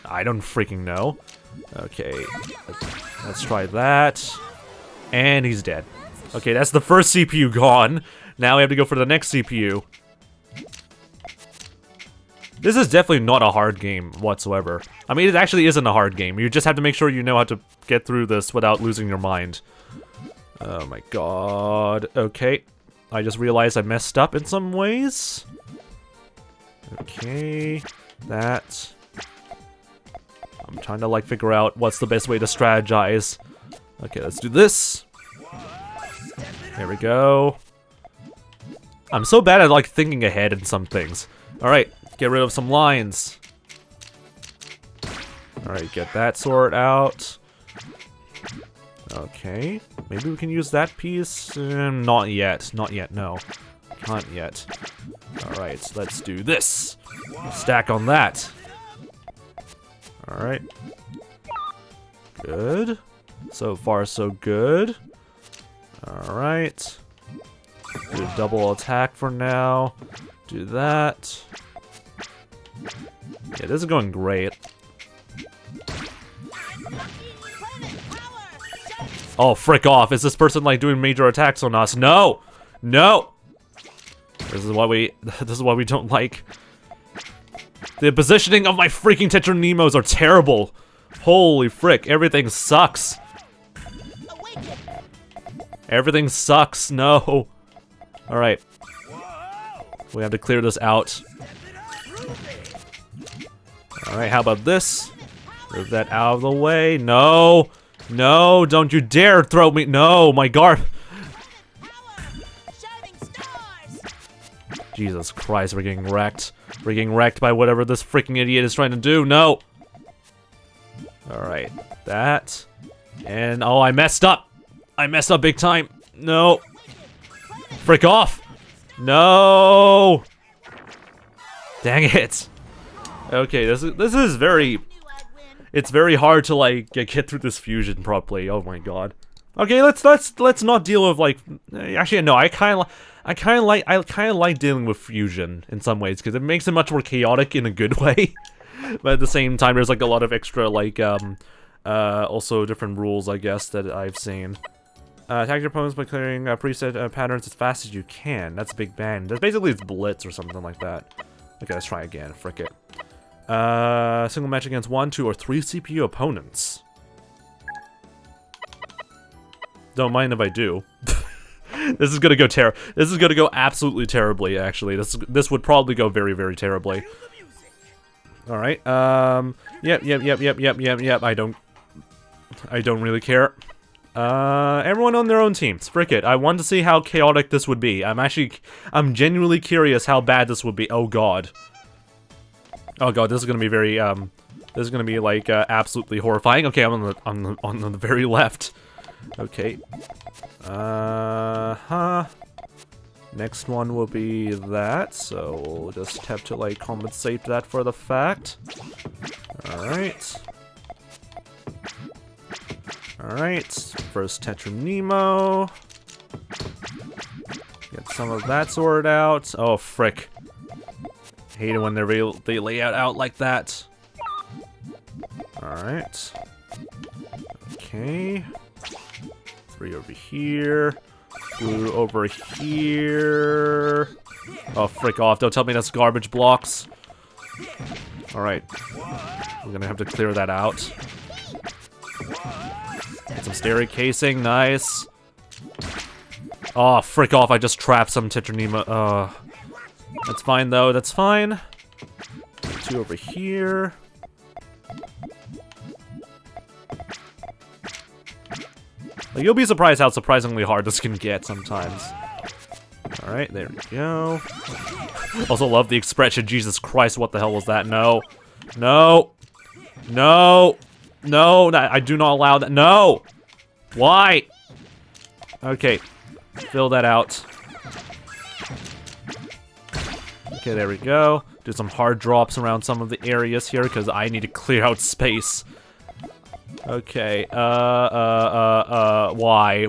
I don't freaking know. Okay, let's try that. And he's dead. Okay, that's the first CPU gone. Now we have to go for the next CPU. This is definitely not a hard game whatsoever. I mean, it actually isn't a hard game. You just have to make sure you know how to get through this without losing your mind. Oh my god. Okay. I just realized I messed up in some ways. Okay. That. I'm trying to, like, figure out what's the best way to strategize. Okay, let's do this. There we go. I'm so bad at, like, thinking ahead in some things. Alright, get rid of some lines. Alright, get that sword out. Okay, maybe we can use that piece. Not yet, not yet, no. Can't yet. Alright, let's do this. Stack on that. Alright. Good. So far, so good. Alright. Do a double attack for now. Do that. Yeah, this is going great. Oh, frick off. Is this person, like, doing major attacks on us? No! No! This is what we don't like. The positioning of my freaking Tetranemos are terrible. Holy frick, everything sucks. Everything sucks, no. Alright. We have to clear this out. Alright, how about this? Move that out of the way. No! No, don't you dare throw me. No, my garb. Jesus Christ, we're getting wrecked. We're getting wrecked by whatever this freaking idiot is trying to do. No! Alright, that. And, oh, I messed up. I messed up big time. No. Frick off. No. Dang it. Okay, this is very... It's very hard to, like, get through this fusion properly. Oh my god. Okay, let's not deal with, like... Actually, no, I kind of like dealing with fusion in some ways, because it makes it much more chaotic in a good way. But at the same time, there's, like, a lot of extra, like, also different rules, I guess, that I've seen. Attack your opponents by clearing preset patterns as fast as you can. That's Big Bang. That's basically it's Blitz or something like that. Okay, let's try again. Frick it. Single match against 1, 2, or 3 CPU opponents. Don't mind if I do. This is gonna go This is gonna go absolutely terribly. Actually, this would probably go very, very terribly. All right. Yep. I don't really care. Everyone on their own teams. Frick it. I want to see how chaotic this would be. I'm genuinely curious how bad this would be. Oh god. Oh god, this is gonna be very, this is gonna be, like, absolutely horrifying. Okay, I'm on the very left. Okay. Next one will be that, so we'll just have to, like, compensate that for the fact. Alright. Alright, first Tetranemo. Get some of that sorted out. Oh, frick. Hate it when they lay out like that. Alright. Okay. 3 over here. Blue over here. Oh, frick off. Don't tell me that's garbage blocks. Alright. We're gonna have to clear that out. Get some stereo casing. Nice. Oh, frick off. I just trapped some Tetranema. That's fine, though. That's fine. 2 over here. Like, you'll be surprised how surprisingly hard this can get sometimes. Alright, there we go. Also love the expression, Jesus Christ, what the hell was that? No. No. No. No, I do not allow that. No! Why? Okay. Fill that out. Okay, there we go. Do some hard drops around some of the areas here, because I need to clear out space. Okay, why?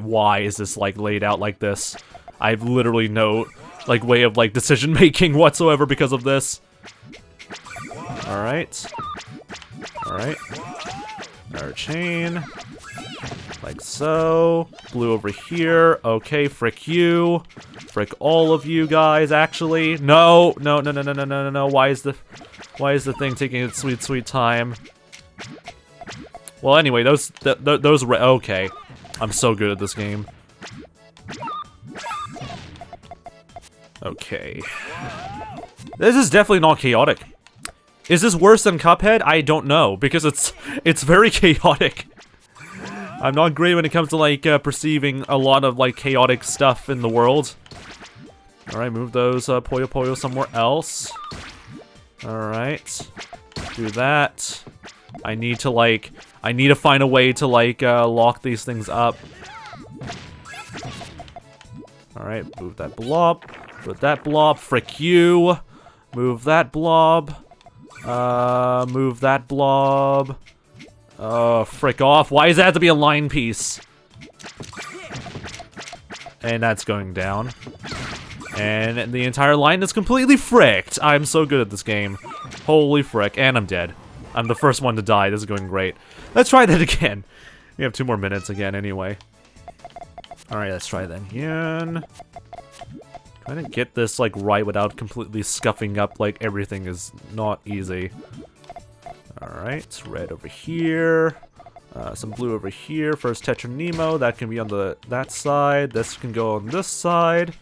Why is this, like, laid out like this? I have literally no, like, way of, like, decision-making whatsoever because of this. Alright. Alright. Our chain. Like so. Blue over here. Okay, frick you. Frick all of you guys, actually. No! No, no, no, no, no, no, no, no. Why is the thing taking its sweet, sweet time? Well, anyway, those okay. I'm so good at this game. Okay. This is definitely not chaotic. Is this worse than Cuphead? I don't know, because it's very chaotic. I'm not great when it comes to, like, perceiving a lot of, like, chaotic stuff in the world. Alright, move those Puyo Puyo somewhere else. Alright. Do that. I need to find a way to, like, lock these things up. Alright, move that blob. Put that blob. Frick you. Move that blob. Move that blob. Oh, frick off. Why does it have to be a line piece? And that's going down. And the entire line is completely fricked. I'm so good at this game. Holy frick. And I'm dead. I'm the first one to die. This is going great. Let's try that again. We have 2 more minutes again anyway. Alright, let's try that again. Trying to get this, like, right without completely scuffing up, like, everything is not easy. Alright, red over here. Some blue over here. First Tetranemo, that can be on that side. This can go on this side.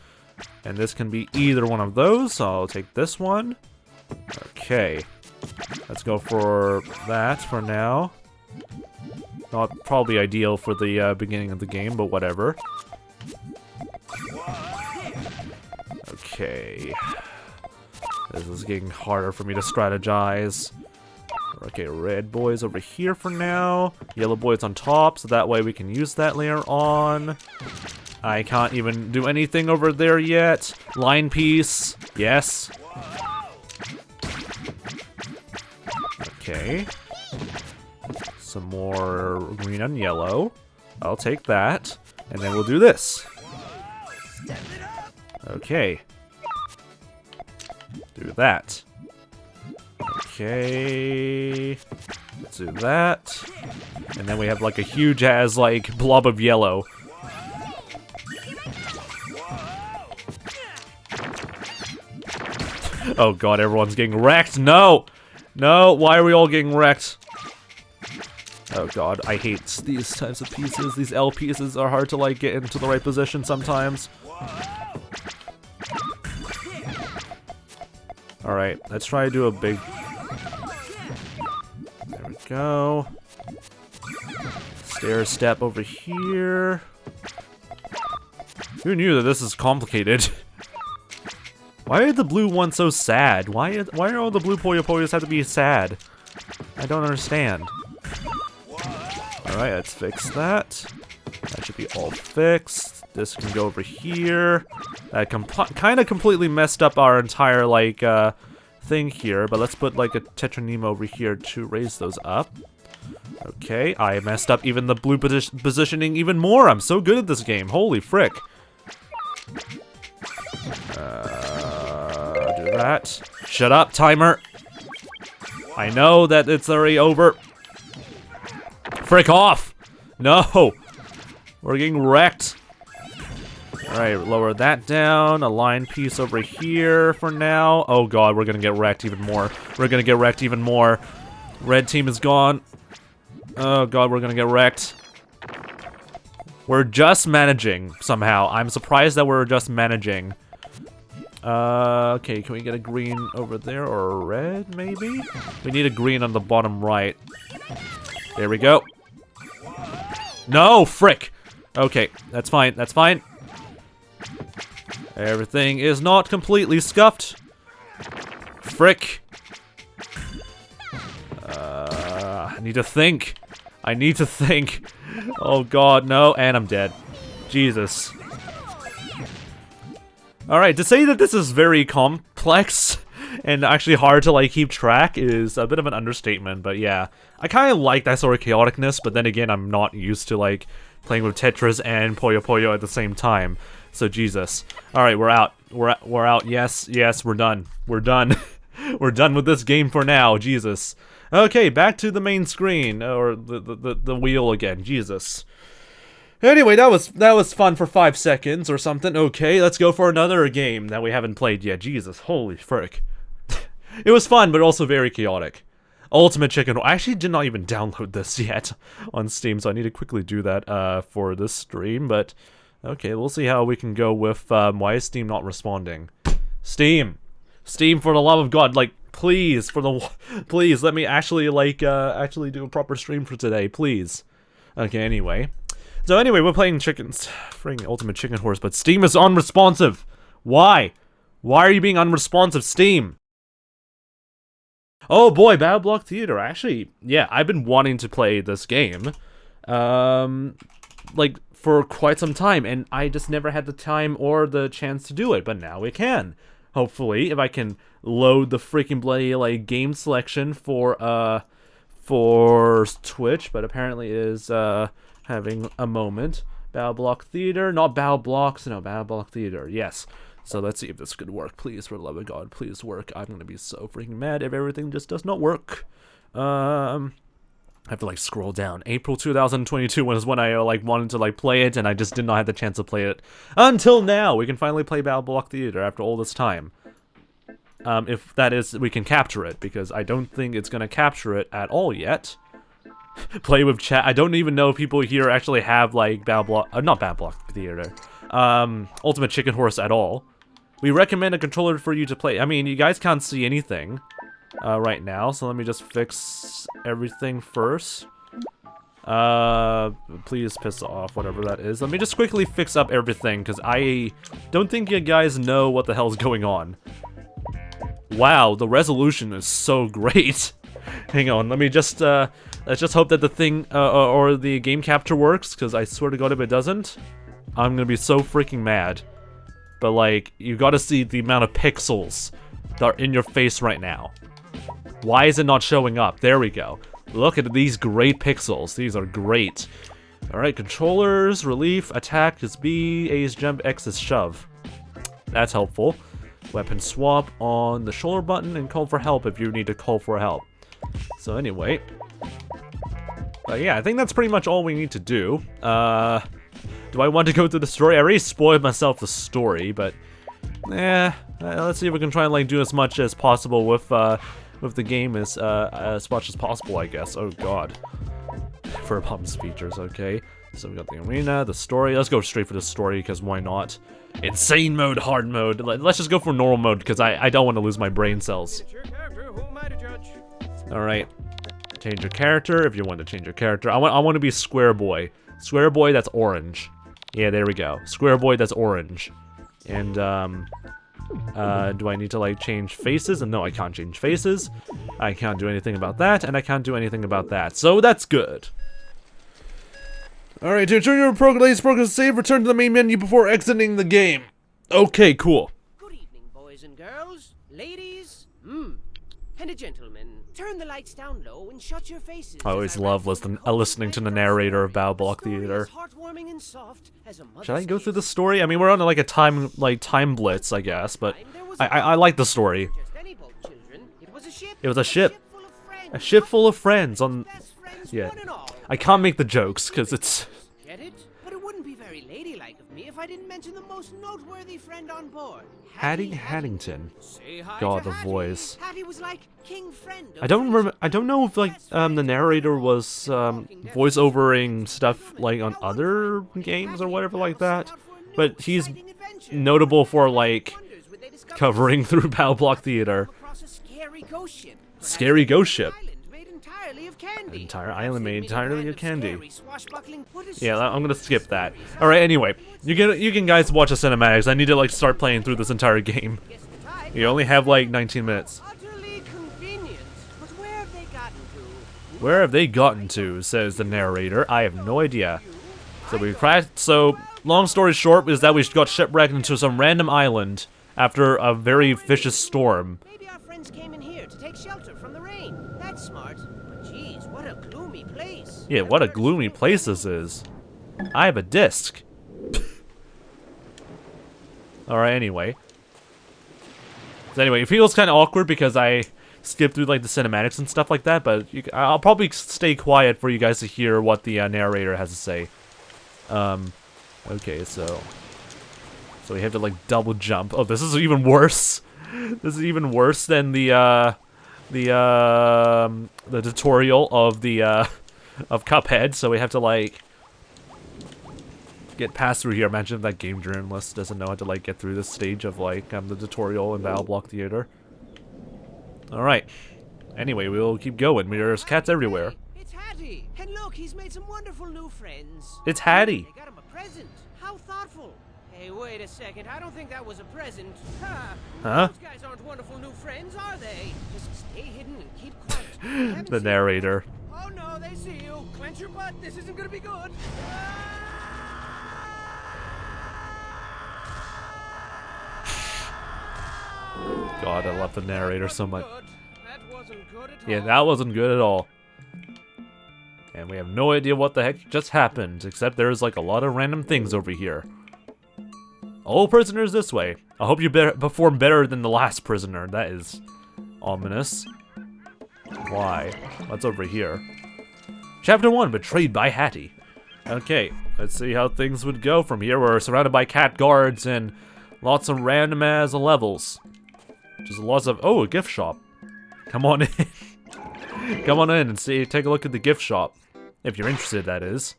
And this can be either one of those, so I'll take this one. Okay. Let's go for that for now. Not probably ideal for the beginning of the game, but whatever. Okay. This is getting harder for me to strategize. Okay, red boys over here for now. Yellow boys on top, so that way we can use that later on. I can't even do anything over there yet. Line piece. Yes. Okay. Some more green and yellow. I'll take that. And then we'll do this. Okay. Do that. Okay. Let's do that. And then we have like a huge ass like blob of yellow. Oh god, everyone's getting wrecked. No! No, why are we all getting wrecked? Oh god, I hate these types of pieces. These L pieces are hard to like get into the right position sometimes. Alright, let's try to do a big... There we go. Stair step over here. Who knew that this is complicated? Why are the blue ones so sad? Why are all the blue Puyo Puyos have to be sad? I don't understand. Alright, let's fix that. That should be all fixed. This can go over here. That kind of completely messed up our entire, like, thing here. But let's put, like, a Tetranemo over here to raise those up. Okay, I messed up even the blue positioning even more. I'm so good at this game. Holy frick. Do that. Shut up, timer. I know that it's already over. Frick off! No! We're getting wrecked. Alright, lower that down. A line piece over here for now. Oh god, we're gonna get wrecked even more. We're gonna get wrecked even more. Red team is gone. Oh god, we're gonna get wrecked. We're just managing, somehow. I'm surprised that we're just managing. Okay, can we get a green over there, or a red, maybe? We need a green on the bottom right. There we go. No, frick! Okay, that's fine, that's fine. Everything is not completely scuffed. Frick. I need to think. I need to think. Oh god, no, and I'm dead. Jesus. Alright, to say that this is very complex and actually hard to like keep track is a bit of an understatement, but yeah. I kind of like that sort of chaoticness, but then again, I'm not used to like playing with Tetris and Puyo Puyo at the same time. So Jesus. Alright, we're out. We're out. Yes, yes, we're done. We're done. We're done with this game for now. Jesus. Okay, back to the main screen, or the wheel again. Jesus. Anyway, that was fun for 5 seconds or something. Okay, let's go for another game that we haven't played yet. Jesus, holy frick. It was fun, but also very chaotic. Ultimate Chicken. I actually did not even download this yet on Steam, so I need to quickly do that for this stream. But okay, we'll see how we can go with why is Steam not responding? Steam, for the love of God, like please, please let me actually like actually do a proper stream for today, please. Okay, anyway. So anyway, we're playing chickens. Freaking Ultimate Chicken Horse, but Steam is unresponsive. Why? Why are you being unresponsive, Steam? Oh boy, 𝗶𝗹 Theater. Actually, yeah, I've been wanting to play this game, like for quite some time, and I just never had the time or the chance to do it. But now we can. Hopefully, if I can load the freaking bloody like game selection for Twitch, but apparently it is having a moment. 𝗶𝗹 Theater, not 𝗶𝗹, no, 𝗶𝗹 Theater. Yes. So let's see if this could work. Please, for the love of God, please work. I'm gonna be so freaking mad if everything just does not work. I have to like scroll down. April 2022 was when I like wanted to like play it, and I just did not have the chance to play it until now. We can finally play 𝗶𝗹 Theater after all this time. If that is, we can capture it, because I don't think it's gonna capture it at all yet. Play with chat. I don't even know if people here actually have like 𝗶𝗹, not 𝗶𝗹 Theater, Ultimate Chicken Horse at all. We recommend a controller for you to play. I mean, you guys can't see anything right now, so let me just fix everything first. Please piss off, whatever that is. Let me just quickly fix up everything, because I don't think you guys know what the hell's going on. Wow, the resolution is so great. Hang on, let me just, let's just hope that the thing, or the game capture works, because I swear to God if it doesn't, I'm gonna be so freaking mad. But like, you gotta see the amount of pixels that are in your face right now. Why is it not showing up? There we go. Look at these great pixels. These are great. Alright, controllers, relief, attack is B, A is jump, X is shove. That's helpful. Weapon swap on the shoulder button, and call for help if you need to call for help. So anyway. But yeah, I think that's pretty much all we need to do. Do I want to go through the story? I already spoiled myself the story, but let's see if we can try and like do as much as possible with the game as much as possible, I guess. Oh god. For Bum's features, okay. So we got the arena, the story. Let's go straight for the story, because why not? Insane mode, hard mode. Let's just go for normal mode, because I don't want to lose my brain cells. Alright. Change your character if you want to change your character. I want to be Square Boy. Square Boy that's orange. Yeah, there we go. Square Boy that's orange. And do I need to like change faces? And no, I can't change faces. I can't do anything about that, and I can't do anything about that. So that's good. Alright, to ensure your latest program save, return to the main menu before exiting the game. Okay, cool. Good evening, boys and girls, ladies, and a gentleman. Turn the lights down low and shut your faces. I always love listening to the narrator of 𝗶𝗹 Theater. Should I go through the story? I mean, we're on like a time blitz, I guess, but I like the story. It was a ship. A ship full of friends on. Yeah. I can't make the jokes because it's. Get it? But it wouldn't be very ladylike of me if I didn't mention the most noteworthy friend on board. Hattie Haddington. Say hi God, to the Hattie. voice. Hattie was like king friend. I don't remember. I don't know if like the narrator was voiceovering stuff like on other games or whatever like that, but he's notable for like covering through @𝗏𝗟 Theater. Scary ghost ship. Entire island made entirely of candy. Yeah, I'm gonna skip that. All right. Anyway, you can guys watch the cinematics. I need to like start playing through this entire game. You only have like 19 minutes. Where have they gotten to? Says the narrator. I have no idea. So we crashed. So long story short is that we got shipwrecked into some random island after a very vicious storm. Maybe our friends came in here to take shelter from the rain. That's smart. But geez, what a gloomy place. Yeah, what a gloomy place this is. I have a disc. Alright, anyway. So anyway, it feels kind of awkward because I skipped through like the cinematics and stuff like that, but I'll probably stay quiet for you guys to hear what the narrator has to say. Okay, so we have to like double jump. Oh, this is even worse. This is even worse than the tutorial of the of Cuphead. So we have to like get past through here. Imagine if that game journalist doesn't know how to like get through this stage of like the tutorial in @𝗏𝗟 Theater. All right. Anyway, we'll keep going. There's cats everywhere. It's Hattie, and look, he's made some wonderful new friends. It's Hattie. They got him a present. How thoughtful. Hey, wait a second. I don't think that was a present. Huh? Those guys aren't wonderful new friends, are they? Just stay hidden and keep quiet. The narrator. Oh no, they see you. Clench your butt. This isn't gonna be good. God, I love the narrator so much. That wasn't good at all. Yeah, that wasn't good at all. And we have no idea what the heck just happened, except there's like a lot of random things over here. All prisoners this way. I hope you perform better than the last prisoner. That is ominous. Why? What's over here? Chapter 1, Betrayed by Hattie. Okay, let's see how things would go from here. We're surrounded by cat guards and lots of random ass levels. Just lots of, oh, a gift shop. Come on in. Come on in and take a look at the gift shop. If you're interested, that is.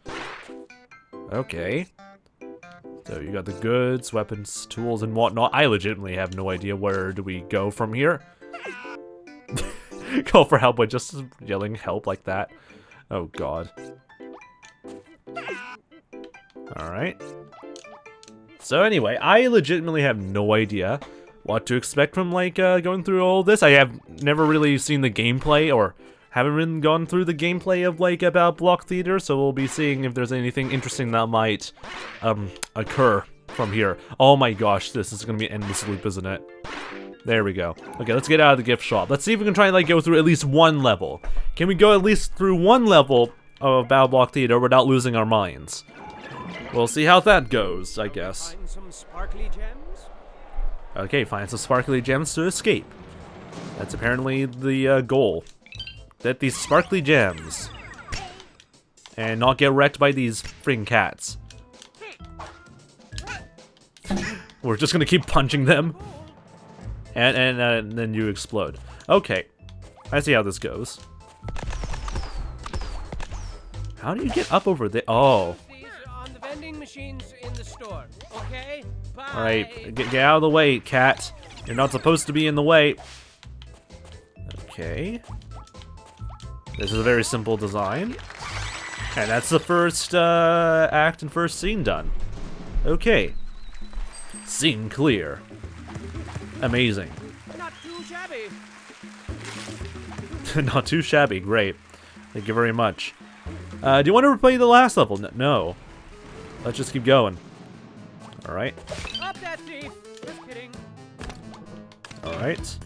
Okay. So you got the goods, weapons, tools, and whatnot. I legitimately have no idea where do we go from here. Call for help by just yelling help like that. Oh god. Alright. So anyway, I legitimately have no idea what to expect from like going through all this. I have never really seen the gameplay or haven't really gone through the gameplay of like @𝗏𝗟 Theater, so we'll be seeing if there's anything interesting that might occur from here. Oh my gosh, this is gonna be an endless loop, isn't it? There we go. Okay, let's get out of the gift shop. Let's see if we can try and like go through at least one level. Can we go at least through one level of @𝗏𝗟 Theater without losing our minds? We'll see how that goes, I guess. Find some sparkly gems? Okay, find some sparkly gems to escape. That's apparently the goal. Get these sparkly gems. And not get wrecked by these freaking cats. We're just gonna keep punching them. And then you explode. Okay. I see how this goes. How do you get up over there? Oh. These on the vending machines in the store. Okay? Bye. Alright, get out of the way, cat. You're not supposed to be in the way. Okay. This is a very simple design. And that's the first act and first scene done. Okay. Scene clear. Amazing. Not too shabby. Not too shabby, great. Thank you very much. Do you want to replay the last level? No. Let's just keep going. Alright. Up that thief. Just kidding. Alright.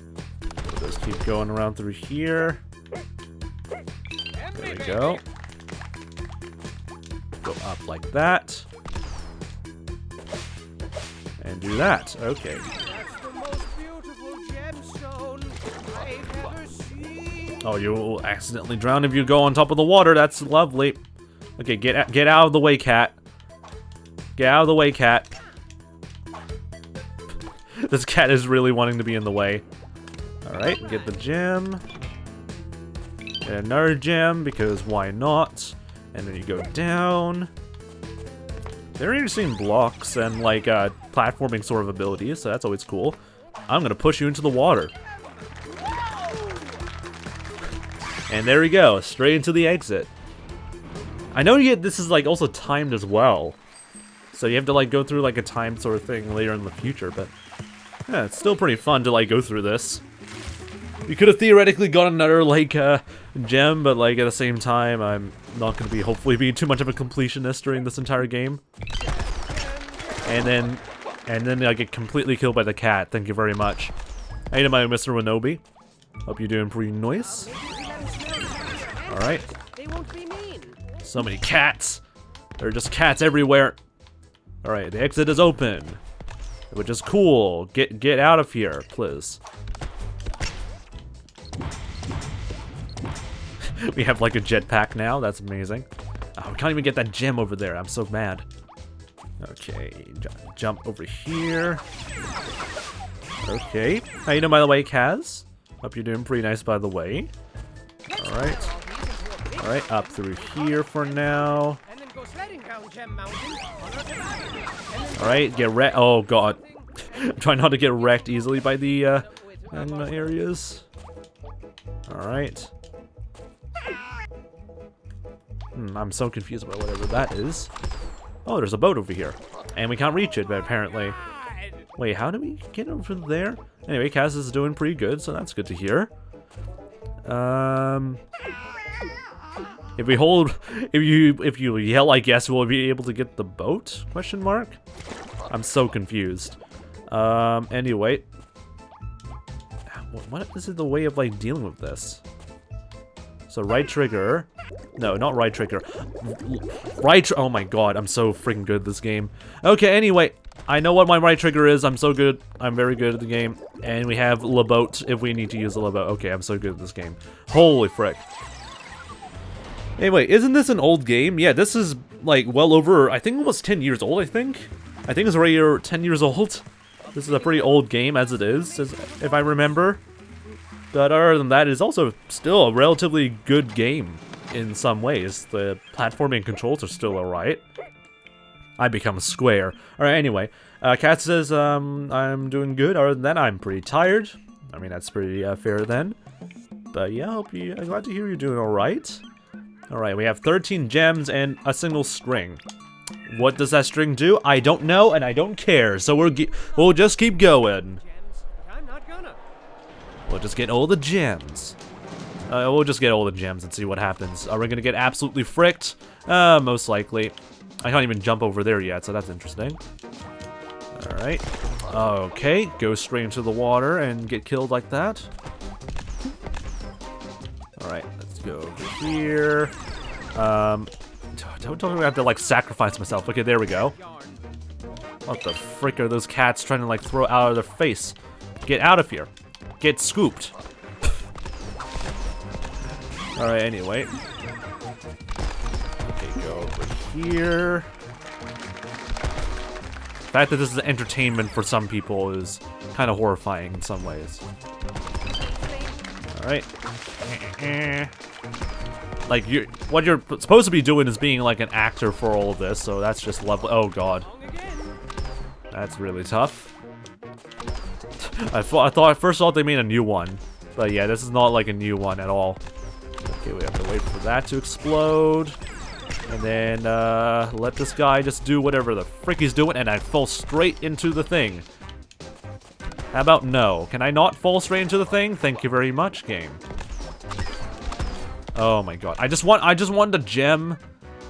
We'll just keep going around through here. There we go. Go up like that. And do that. Okay. That's the most beautiful gemstone I've ever seen. Oh, you will accidentally drown if you go on top of the water. That's lovely. Okay, get out of the way, cat. Get out of the way, cat. This cat is really wanting to be in the way. Alright, get the gem. Get another gem, because why not? And then you go down. They're interesting blocks and, like, platforming sort of abilities, so that's always cool. I'm gonna push you into the water. And there we go, straight into the exit. I know this is, like, also timed as well. So you have to, like, go through, like, a timed sort of thing later in the future, but... yeah, it's still pretty fun to, like, go through this. You could have theoretically got another, like, gem, but, like, at the same time, I'm not going to be, hopefully, be too much of a completionist during this entire game. And then I get completely killed by the cat. Thank you very much. Hey, my Mr. 𝗦cie. Hope you're doing pretty nice. Alright. So many cats. There are just cats everywhere. Alright, the exit is open. Which is cool. Get out of here, please. We have like a jetpack now. That's amazing. Oh, we can't even get that gem over there. I'm so mad. Okay, jump over here. Okay. How you doing, by the way, Kaz? Hope you're doing pretty nice, by the way. Alright. Alright, up through here for now. Alright, get wrecked. Oh, God. I'm trying not to get wrecked easily by the areas. Alright. I'm so confused about whatever that is. Oh, there's a boat over here. And we can't reach it, but apparently. Wait, how do we get over there? Anyway, Kaz is doing pretty good, so that's good to hear. If we hold, if you yell, I guess we'll be able to get the boat? Question mark? I'm so confused. Anyway. What is the way of, like, dealing with this? So right trigger. No, not right trigger. Oh my god, I'm so freaking good at this game. Okay, anyway, I know what my right trigger is. I'm so good. I'm very good at the game. And we have la boat if we need to use the la boat. Okay, I'm so good at this game. Holy frick. Anyway, isn't this an old game? Yeah, this is, like, well over, I think almost 10 years old, I think it's already 10 years old. This is a pretty old game as it is, if I remember. But other than that, it's also still a relatively good game in some ways. The platforming controls are still alright. I become a square. Alright, anyway. Kat says, I'm doing good. Other than that, I'm pretty tired. I mean, that's pretty fair then. But yeah, I'm glad to hear you're doing alright. Alright, we have 13 gems and a single string. What does that string do? I don't know, and I don't care. So we'll just keep going. We'll just get all the gems. We'll just get all the gems and see what happens. Are we gonna get absolutely fricked? Most likely. I can't even jump over there yet, so that's interesting. Alright. Okay, go straight into the water and get killed like that. Alright, let's go over here. Don't tell me I have to, like, sacrifice myself. Okay, there we go. What the frick are those cats trying to, like, throw out of their face? Get out of here. Get scooped. Alright, anyway. Okay, go over here. The fact that this is entertainment for some people is kind of horrifying in some ways. Alright. Like, what you're supposed to be doing is being, like, an actor for all of this, so that's just lovely. Oh, God. That's really tough. I first thought they made a new one. But yeah, this is not like a new one at all. Okay, we have to wait for that to explode. And then, let this guy just do whatever the frick he's doing, and I fall straight into the thing. How about no? Can I not fall straight into the thing? Thank you very much, game. Oh my god. I just want a gem.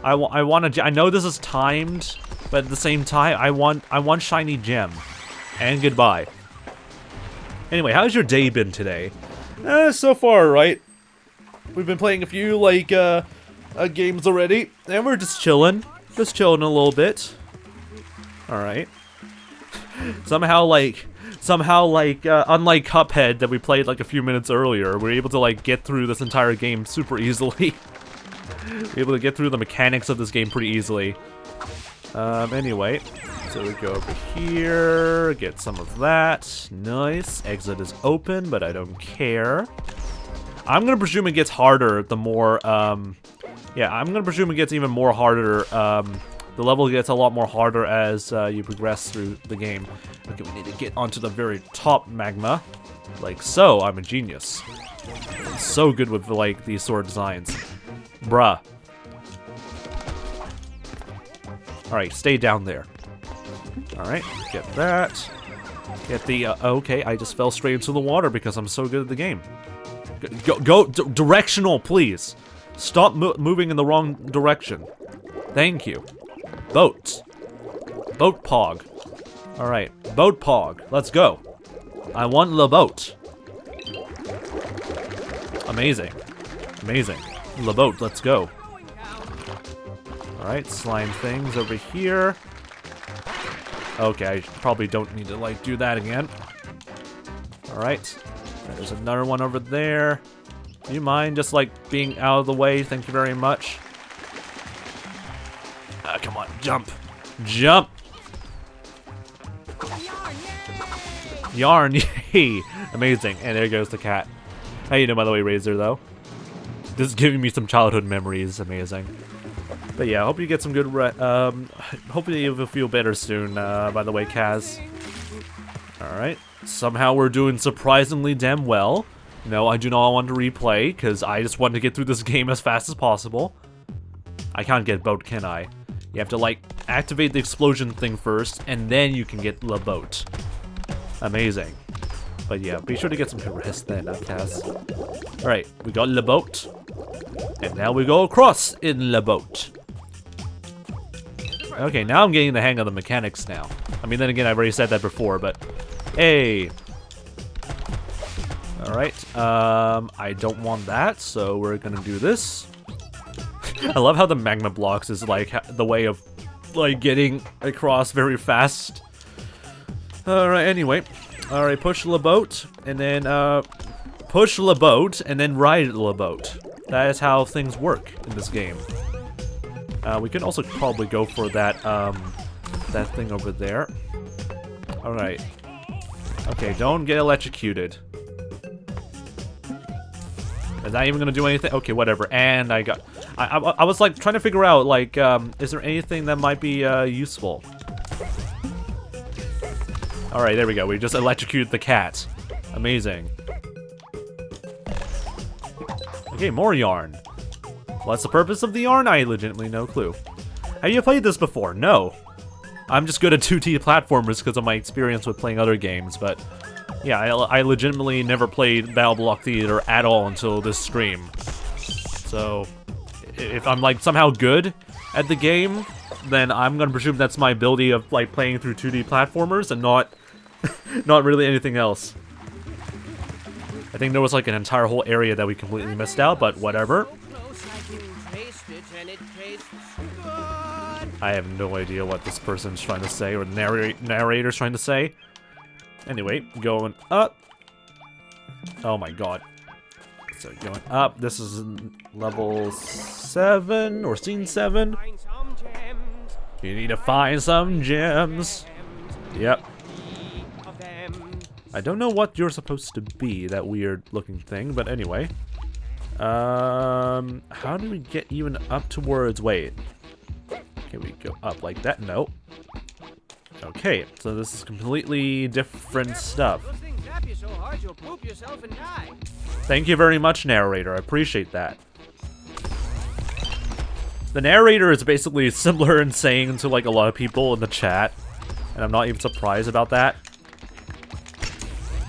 I want a gem. I know this is timed, but at the same time, I want shiny gem. And goodbye. Anyway, how's your day been today? So far, right? We've been playing a few, like, games already, and we're just chilling. Just chilling a little bit. Alright. Somehow, like, unlike Cuphead that we played, like, a few minutes earlier, we're able to, like, get through this entire game super easily. Be able to get through the mechanics of this game pretty easily. Anyway, so we go over here, get some of that. Nice. Exit is open, but I don't care. I'm gonna presume it gets harder the more, yeah, I'm gonna presume it gets even more harder, the level gets a lot more harder as you progress through the game. Okay, we need to get onto the very top magma. Like so. I'm a genius. I'm so good with, like, these sword designs. Bruh. Alright, stay down there. Alright, get that. Get the, okay, I just fell straight into the water because I'm so good at the game. Go directional, please. Stop moving in the wrong direction. Thank you. Boat. Boat pog. Alright, boat pog. Let's go. I want the boat. Amazing. Amazing. The boat, let's go. Alright, slime things over here. Okay, I probably don't need to, like, do that again. Alright. There's another one over there. Do you mind just, like, being out of the way? Thank you very much. Come on, jump. Jump! Yarn, yay! Amazing. And there goes the cat. How you doing, by the way, Razor, though? This is giving me some childhood memories. Amazing. But yeah, I hope you get some good hopefully you'll feel better soon, by the way, Kaz. Alright. Somehow we're doing surprisingly damn well. No, I do not want to replay, because I just want to get through this game as fast as possible. I can't get boat, can I? You have to, like, activate the explosion thing first, and then you can get the boat. Amazing. But yeah, be sure to get some good rest then, Kaz. Alright, we got the boat. And now we go across in the boat. Okay, now I'm getting the hang of the mechanics now. I mean, then again, I've already said that before, but... Hey! Alright, I don't want that, so we're gonna do this. I love how the magma blocks is, like, the way of, like, getting across very fast. Alright, anyway. Alright, push the boat, and then, push the boat, and then ride the boat. That is how things work in this game. We can also probably go for that, that thing over there. Alright. Okay, don't get electrocuted. Is that even gonna do anything? Okay, whatever. And I got... I was, like, trying to figure out, like, is there anything that might be, useful? Alright, there we go. We just electrocuted the cat. Amazing. Okay, more yarn. What's the purpose of the yarn? I legitimately no clue. Have you played this before? No. I'm just good at 2D platformers because of my experience with playing other games, but... Yeah, I legitimately never played 𝗏 𝗏 at all until this stream. So, if I'm, like, somehow good at the game, then I'm gonna presume that's my ability of, like, playing through 2D platformers and not... not really anything else. I think there was, like, an entire whole area that we completely missed out, but whatever. I have no idea what this person's trying to say, or the narrator's trying to say. Anyway, going up. Oh my god. So going up. This is level 7 or scene 7. You need to find some gems. Yep. I don't know what you're supposed to be, that weird looking thing, but anyway. How do we get even up towards... Wait. Okay, we go up like that. No. Okay, so this is completely different stuff. Thank you very much, narrator. I appreciate that. The narrator is basically similar in saying to, like, a lot of people in the chat, and I'm not even surprised about that.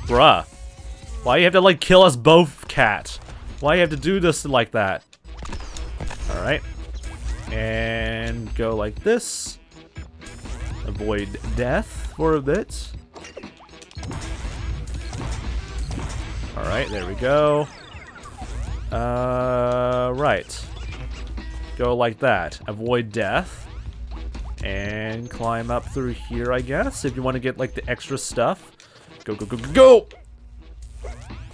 Bruh. Why you have to, like, kill us both, cat? Why you have to do this like that? Alright. And go like this. Avoid death for a bit. Alright, there we go. Right. Go like that. Avoid death. And climb up through here, I guess, if you want to get, like, the extra stuff. Go, go, go, go, go!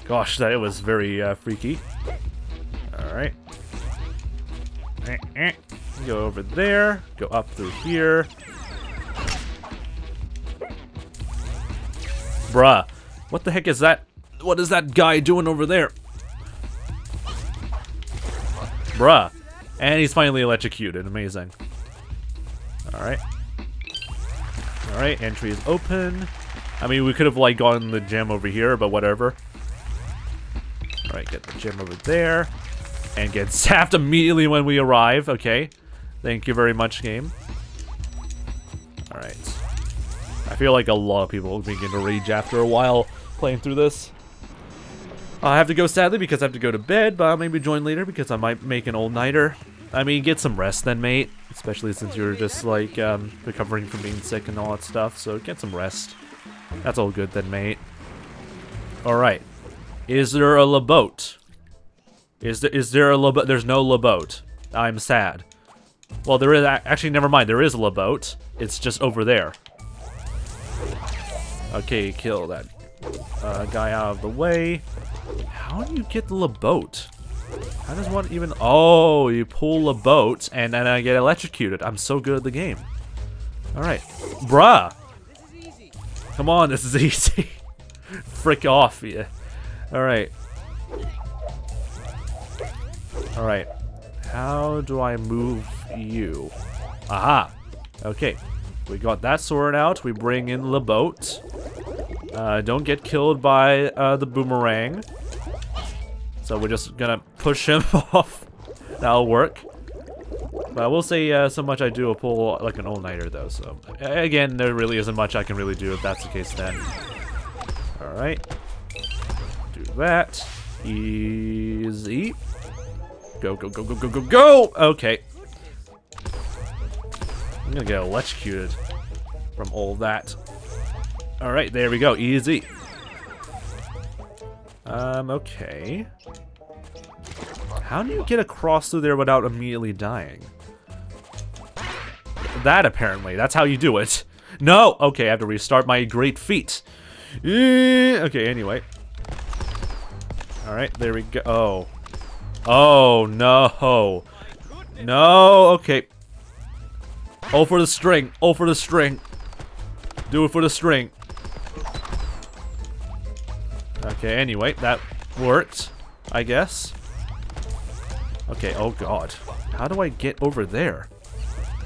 Gosh, that was very, freaky. Alright. Go over there. Go up through here. Bruh. What the heck is that? What is that guy doing over there? Bruh. And he's finally electrocuted. Amazing. Alright. Alright, entry is open. I mean, we could have, like, gone in the gym over here, but whatever. Alright, get the gym over there. And get zapped immediately when we arrive. Okay. Thank you very much, game. Alright. I feel like a lot of people will begin to rage after a while playing through this. I have to go, sadly, because I have to go to bed, but I'll maybe join later because I might make an all-nighter. I mean, get some rest then, mate. Especially since you're just, like, recovering from being sick and all that stuff, so get some rest. That's all good then, mate. Alright. Is there a LeBoat? Is there a LeBoat? There's no LeBoat. I'm sad. Well, there is, actually, never mind. There is a LeBoat. It's just over there. Okay, kill that guy out of the way. How do you get the LeBoat? How does one even... Oh, you pull a boat and then I get electrocuted. I'm so good at the game. Alright. Bruh! Come on, this is easy. Frick off, yeah. Alright. Alright. How do I move you? Aha! Okay. We got that sorted out. We bring in LeBoat. Don't get killed by the boomerang. So we're just gonna push him off. That'll work. But I will say so much I do a pull like an all-nighter though. So again, there really isn't much I can really do if that's the case then. Alright. Do that. Easy. Go, go, go, go, go, go, go! Okay. I'm gonna get electrocuted from all that. Alright, there we go. Easy. Okay. How do you get across through there without immediately dying? That, apparently. That's how you do it. No! Okay, I have to restart my great feat. Okay, anyway. Alright, there we go. Oh. Oh, no. No, okay. Oh, for the string. Oh, for the string. Do it for the string. Okay, anyway, that worked, I guess. Okay, oh god. How do I get over there?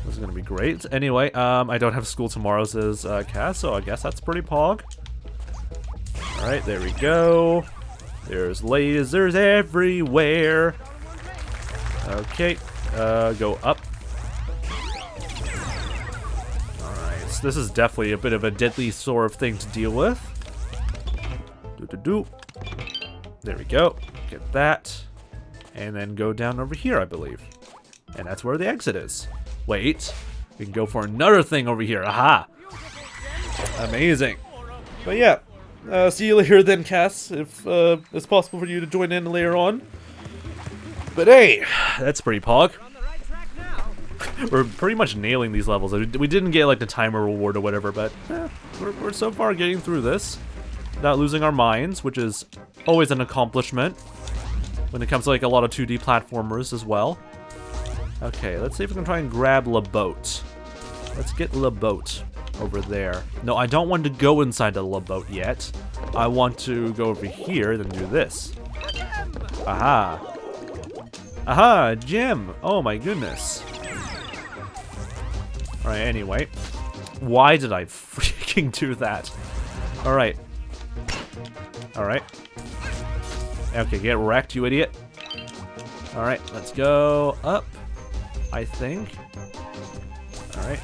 This is gonna be great. Anyway, I don't have school tomorrow, says Cass, so I guess that's pretty pog. Alright, there we go. There's lasers everywhere. Okay, go up. Alright, so this is definitely a bit of a deadly sort of thing to deal with. There we go. Get that. And then go down over here, I believe. And that's where the exit is. Wait. We can go for another thing over here. Aha! Amazing. But yeah. See you later then, Cass. If it's possible for you to join in later on. But hey, that's pretty pog. We're pretty much nailing these levels. We didn't get like the timer reward or whatever, but we're so far getting through this. Without losing our minds, which is always an accomplishment when it comes to like a lot of 2D platformers as well. Okay, let's see if we can try and grab LeBoat. Let's get LeBoat over there. No, I don't want to go inside the LeBoat yet. I want to go over here, then do this. Aha. Aha, gem. Oh my goodness. Alright, anyway. Why did I freaking do that? Alright. Alright. Okay, get wrecked, you idiot. Alright, let's go up, I think. Alright.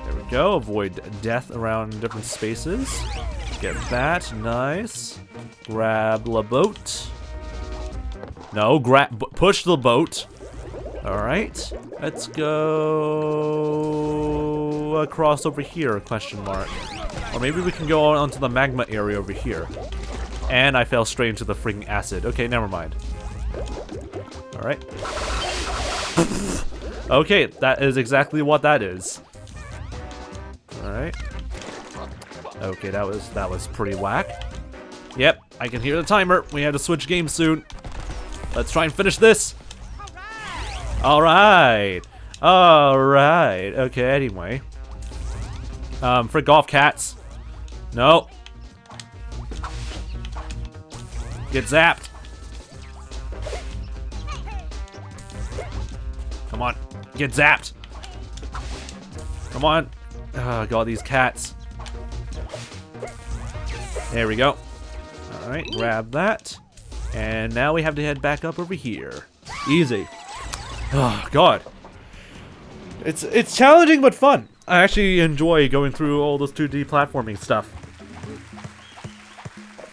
There we go. Avoid death around different spaces. Get that. Nice. Grab LeBoat. No, push the boat. Alright. Let's go across over here, question mark. Or maybe we can go on onto the magma area over here. And I fell straight into the freaking acid. Okay, never mind. Alright. Okay, that is exactly what that is. Alright. Okay, that was pretty whack. Yep, I can hear the timer. We have to switch games soon. Let's try and finish this. Alright. Alright. Okay, anyway. Frick off, cats. No. Get zapped. Come on. Get zapped. Come on. Oh, God, these cats. There we go. Alright, grab that. And now we have to head back up over here. Easy. Oh, God. It's challenging but fun. I actually enjoy going through all this 2D platforming stuff.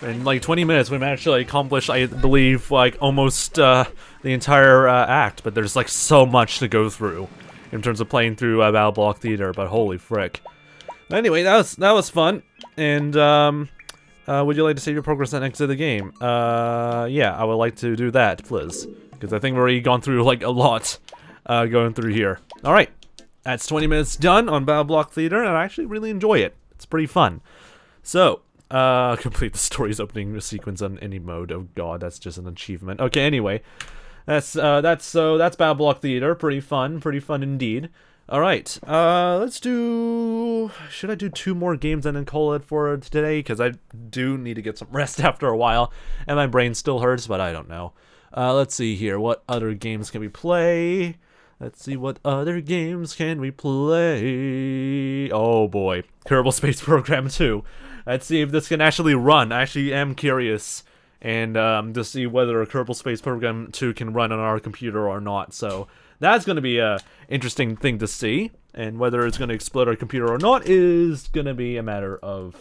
In like 20 minutes, we managed to like, accomplish, I believe, like almost the entire act. But there's like so much to go through in terms of playing through 𝗏 𝗟𝗀, but holy frick. Anyway, that was fun. And would you like to save your progress and exit the game? Yeah, I would like to do that, please, because I think we've already gone through like a lot going through here. All right, that's 20 minutes done on 𝗏 𝗟𝗀, and I actually really enjoy it. It's pretty fun. So. Complete the story's opening sequence on any mode. Oh God, that's just an achievement. Okay, anyway, that's 𝗏 𝗟𝗀. Pretty fun indeed. All right, let's do. Should I do 2 more games and then call it for today? Because I do need to get some rest after a while, and my brain still hurts, but I don't know. Let's see here. What other games can we play? Let's see what other games can we play. Oh boy, Kerbal Space Program 2. Let's see if this can actually run. I actually am curious, and to see whether Kerbal Space Program 2 can run on our computer or not. So that's going to be a interesting thing to see, and whether it's going to explode our computer or not is going to be a matter of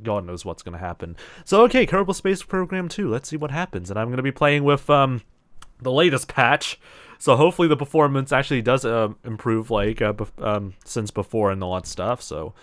God knows what's going to happen. So okay, Kerbal Space Program 2. Let's see what happens, and I'm going to be playing with the latest patch. So hopefully the performance actually does improve, like since before and all that stuff. So.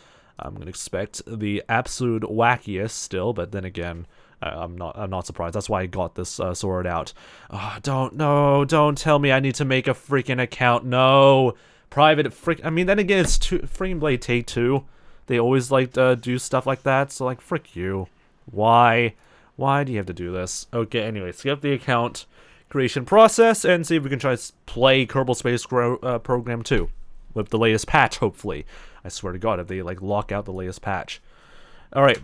I'm gonna expect the absolute wackiest still, but then again, I'm not surprised. That's why I got this sword out. Oh, don't tell me I need to make a freaking account. No, private frick. I mean, then again, it's freaking Blade Take Two. They always like to do stuff like that. So like, frick you. Why do you have to do this? Okay, anyway, skip the account creation process and see if we can try to play Kerbal Space Program 2 with the latest patch, hopefully. I swear to God, if they like lock out the latest patch. All right,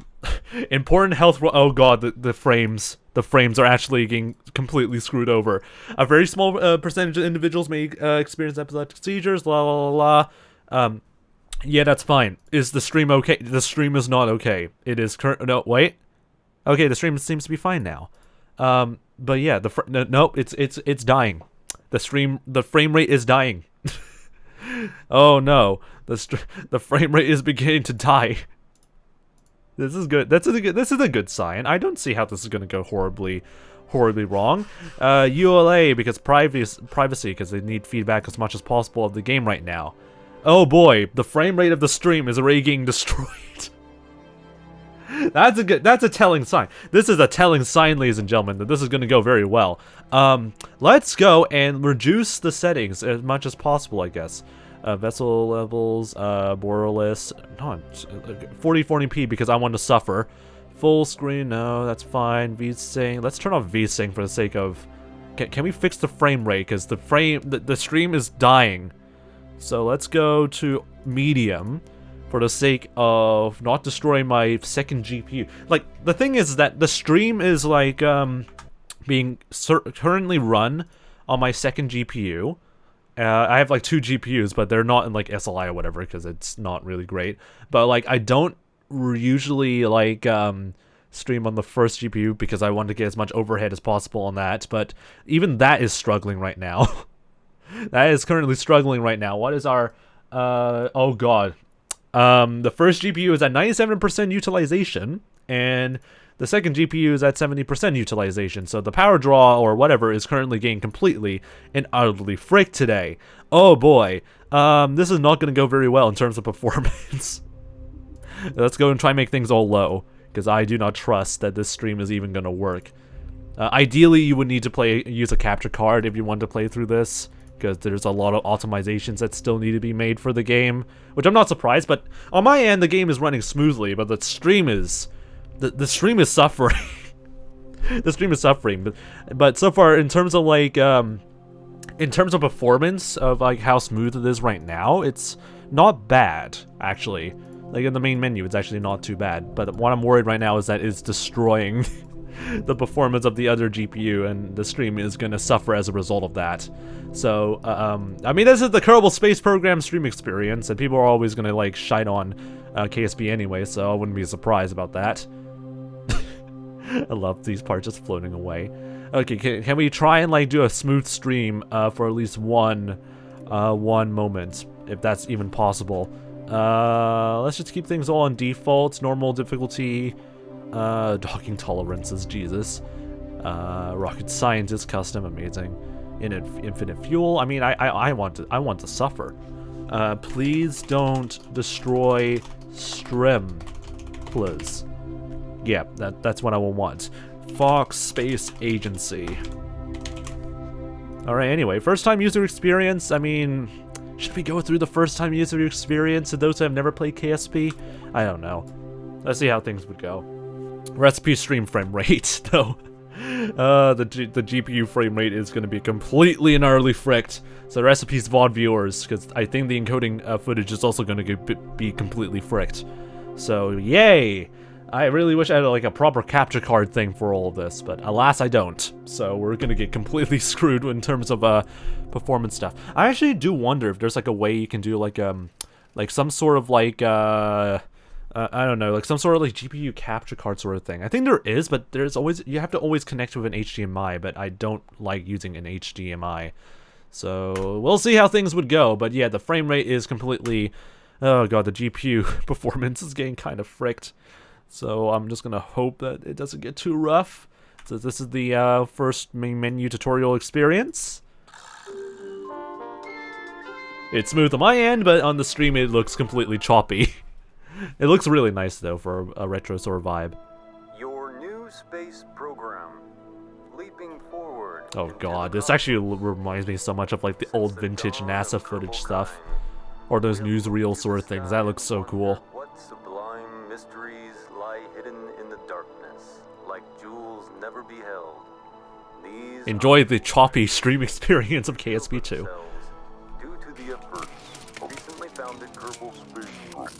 important health. Oh God, the frames are actually getting completely screwed over. A very small percentage of individuals may experience epileptic seizures. La la la la. Yeah, that's fine. Is the stream okay? The stream is not okay. It is no, wait. Okay, the stream seems to be fine now. But yeah, no, it's dying. The frame rate is dying. Oh no, the frame rate is beginning to die. This is good. This is a good sign. I don't see how this is going to go horribly wrong. ULA because privacy because they need feedback as much as possible of the game right now. Oh boy, the frame rate of the stream is already getting destroyed. That's a telling sign. This is a telling sign, ladies and gentlemen, that this is going to go very well. Let's go and reduce the settings as much as possible, I guess. Vessel levels, borderless, not 4040p because I want to suffer. Full screen, no, that's fine. VSync, let's turn off VSync for the sake of. Can we fix the frame rate? Because the stream is dying. So let's go to medium. For the sake of not destroying my second GPU. Like, the thing is that the stream is, like, being currently run on my second GPU. I have, like, 2 GPUs, but they're not in, like, SLI or whatever, because it's not really great. But, like, I don't usually, like, stream on the first GPU because I want to get as much overhead as possible on that. But even that is struggling right now. That is currently struggling right now. What is our... oh, God. The first GPU is at 97% utilization, and the second GPU is at 70% utilization, so the power draw or whatever is currently getting completely and utterly fricked today. Oh boy, this is not going to go very well in terms of performance. Let's go and try and make things all low, because I do not trust that this stream is even going to work. Ideally, you would need to use a capture card if you want to play through this, because there's a lot of optimizations that still need to be made for the game, which I'm not surprised, but on my end, the game is running smoothly, but the stream is... The stream is suffering. The stream is suffering, but so far, in terms of, like, in terms of performance of like how smooth it is right now, it's not bad actually. Like in the main menu, it's actually not too bad. But what I'm worried right now is that it's destroying the performance of the other GPU, and the stream is gonna suffer as a result of that. So, I mean, this is the Kerbal Space Program stream experience, and people are always gonna like shite on KSP anyway, so I wouldn't be surprised about that. I love these parts just floating away. Okay, can we try and like do a smooth stream for at least one moment, if that's even possible? Let's just keep things all on default, normal difficulty, docking tolerances, Jesus. Rocket scientist custom, amazing. Infinite fuel. I mean, I want to suffer. Please don't destroy Strim, please. Yeah, that's what I will want. Fox Space Agency. Alright, anyway, first time user experience. I mean, should we go through the first time user experience to those who have never played KSP? I don't know. Let's see how things would go. Recipe stream frame rate, though. The GPU frame rate is going to be completely and utterly fricked. So recipes VOD viewers, because I think the encoding footage is also going to be completely fricked. So, yay! I really wish I had like a proper capture card thing for all of this, but alas I don't. So we're gonna get completely screwed in terms of performance stuff. I actually do wonder if there's like a way you can do like some sort of like I don't know, like some sort of like GPU capture card sort of thing. I think there is, but there's always, you have to always connect with an HDMI, but I don't like using an HDMI. So we'll see how things would go, but yeah, the frame rate is completely, oh god, the GPU performance is getting kind of fricked. So I'm just gonna hope that it doesn't get too rough. So this is the first main menu tutorial experience. It's smooth on my end, but on the stream it looks completely choppy. It looks really nice though for a retro sort of vibe. Your new space program, leaping forward. Oh god, this actually reminds me so much of like the old vintage NASA footage stuff, or those newsreel sort of things. That looks so cool. What sublime mysteries lie hidden in the darkness, like jewels never beheld. These enjoy the choppy stream experience of KSP 2. Due to the efforts recently founded Kerbal Space Program.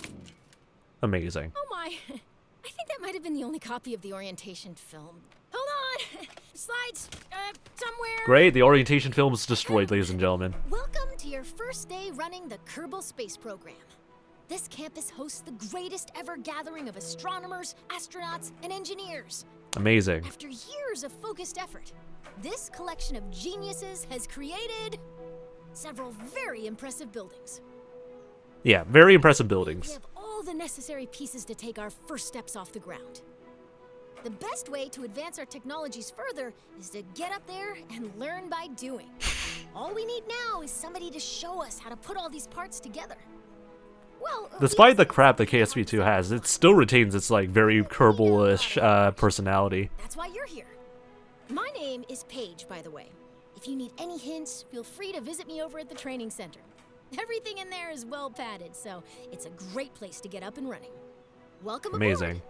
Amazing. Oh my, I think that might have been the only copy of the orientation film. Hold on, slides, somewhere. Great, the orientation film is destroyed, ladies and gentlemen. Welcome to your first day running the Kerbal Space Program. This campus hosts the greatest ever gathering of astronomers, astronauts, and engineers. Amazing. After years of focused effort, this collection of geniuses has created several very impressive buildings. Yeah, very impressive We buildings. have all the necessary pieces to take our first steps off the ground. The best way to advance our technologies further is to get up there and learn by doing. All we need now is somebody to show us how to put all these parts together. Well, Despite the crap that KSP 2 has, it still retains its like very Kerbal-ish personality. That's why you're here. My name is Paige, by the way. If you need any hints, feel free to visit me over at the training center. Everything in there is well padded, so it's a great place to get up and running. Welcome Amazing. aboard.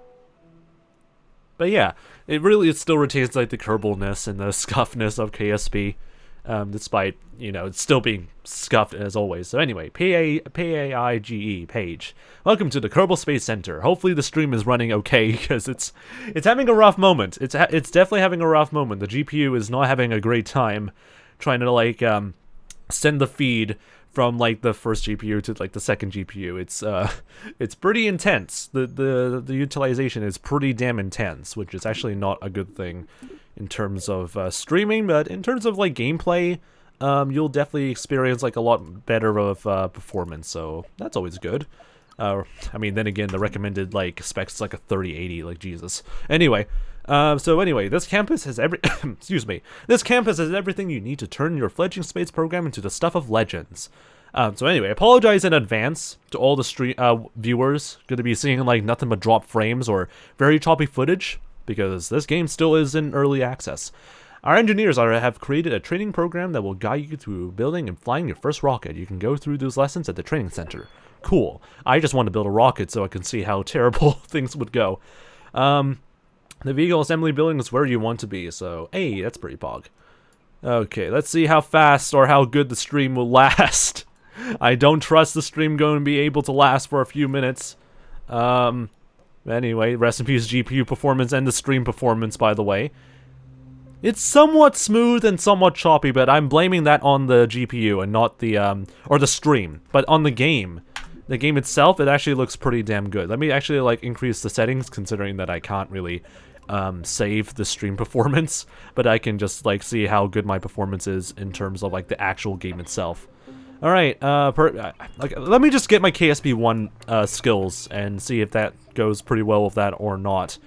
But yeah, it still retains like the Kerbal-ness and the scuffness of KSP, despite, you know, it's still being scuffed as always. So anyway, P-A-I-G-E, Paige. Welcome to the Kerbal Space Center. Hopefully the stream is running okay, because it's having a rough moment. It's definitely having a rough moment. The GPU is not having a great time trying to like send the feed from like the first GPU to like the second GPU. It's pretty intense. The utilization is pretty damn intense, which is actually not a good thing in terms of streaming, but in terms of like gameplay, you'll definitely experience like a lot better of performance, so that's always good. I mean, then again, the recommended like specs is like a 3080, like Jesus. Anyway, this campus has excuse me. This campus has everything you need to turn your fledgling space program into the stuff of legends. So anyway, apologize in advance to all the viewers going to be seeing like nothing but drop frames or very choppy footage, because this game still is in early access. Our engineers have created a training program that will guide you through building and flying your first rocket. You can go through those lessons at the training center. Cool. I just want to build a rocket so I can see how terrible things would go. The vehicle assembly building is where you want to be, so hey, that's pretty pog. Okay, let's see how fast or how good the stream will last. I don't trust the stream going to be able to last for a few minutes. Anyway, rest in peace GPU performance and the stream performance, by the way. It's somewhat smooth and somewhat choppy, but I'm blaming that on the GPU and not the, or the stream. But on the game itself, it actually looks pretty damn good. Let me actually, like, increase the settings, considering that I can't really, save the stream performance. But I can just, like, see how good my performance is in terms of, like, the actual game itself. Alright, let me just get my KSP1, skills and see if that goes pretty well with that or not.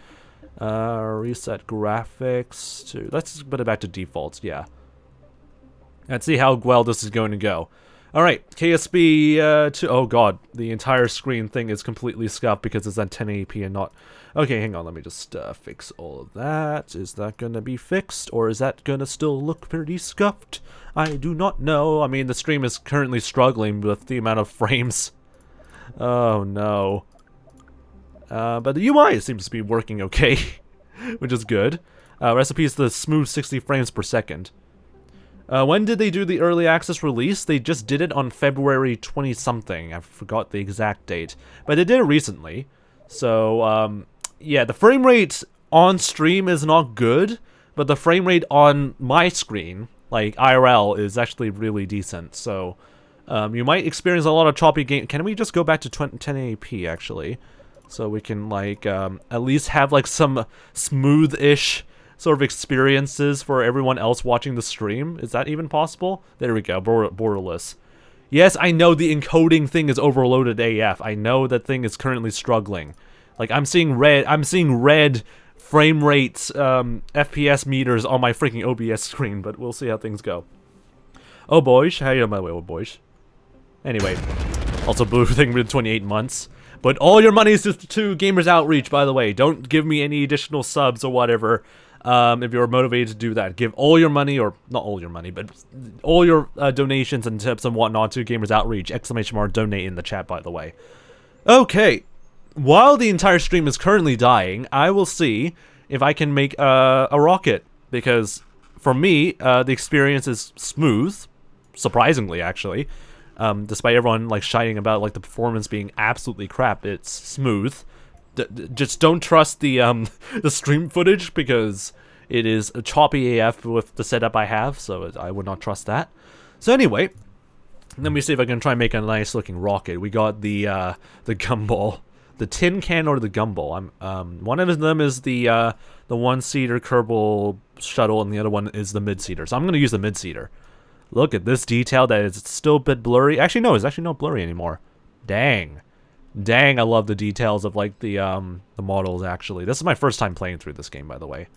Reset graphics to, let's put it back to defaults, yeah. Let's see how well this is going to go. Alright, KSP, oh god, the entire screen thing is completely scuffed because it's at 1080p and not... Okay, hang on, let me just, fix all of that. Is that gonna be fixed, or is that gonna still look pretty scuffed? I do not know. I mean, the stream is currently struggling with the amount of frames. Oh no. But the UI seems to be working okay, which is good. Recipe is the smooth 60 frames per second. When did they do the early access release? They just did it on February 20-something. I forgot the exact date. But they did it recently. So, yeah, the frame rate on stream is not good, but the frame rate on my screen, like IRL, is actually really decent. So, you might experience a lot of choppy game. Can we just go back to 1080p, actually? So we can, like, at least have, like, some smooth-ish sort of experiences for everyone else watching the stream. Is that even possible? There we go, borderless. Yes, I know the encoding thing is overloaded AF. I know that thing is currently struggling. Like, I'm seeing red frame rates, FPS meters on my freaking OBS screen, but we'll see how things go. Oh, boys. How you doing, by the way, oh, boys? Anyway, also, Blue thing within 28 months. But all your money is to Gamers Outreach, by the way. Don't give me any additional subs or whatever. If you're motivated to do that, give all your money, or not all your money, but all your donations and tips and whatnot to Gamers Outreach. ! Donate in the chat, by the way. Okay. While the entire stream is currently dying, I will see if I can make a rocket. Because for me, the experience is smooth. Surprisingly, actually. Despite everyone, like, shining about, like, the performance being absolutely crap, it's smooth. Just don't trust the the stream footage, because it is a choppy AF with the setup I have, so I would not trust that. So anyway, let me see if I can try and make a nice looking rocket. We got the gumball, the tin can or the gumball. One of them is the one-seater Kerbal shuttle, and the other one is the mid-seater. So I'm gonna use the mid-seater. Look at this detail that is still a bit blurry. Actually, no, it's actually not blurry anymore. Dang. Dang, I love the details of, like, the models, actually. This is my first time playing through this game, by the way.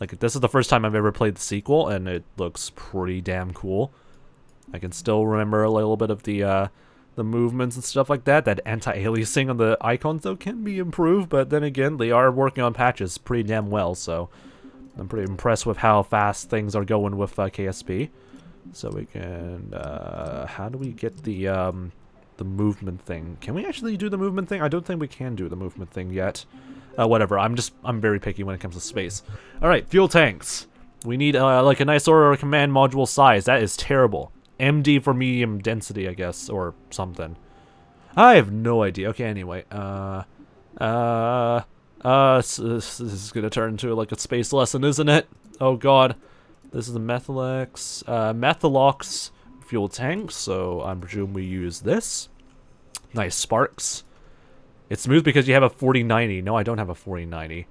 Like, this is the first time I've ever played the sequel, and it looks pretty damn cool. I can still remember a little bit of the movements and stuff like that. That anti-aliasing on the icons, though, can be improved, but then again, they are working on patches pretty damn well, so I'm pretty impressed with how fast things are going with KSP. So we can, how do we get the movement thing? Can we actually do the movement thing? I don't think we can do the movement thing yet. Whatever, I'm very picky when it comes to space. Alright, fuel tanks. We need, like, a nice order of command module size. That is terrible. MD for medium density, I guess, or something. I have no idea. Okay, anyway, this is gonna turn into, like, a space lesson, isn't it? Oh god. This is the Methylox fuel tank, so I presume we use this. Nice sparks. It's smooth because you have a 4090. No, I don't have a 4090.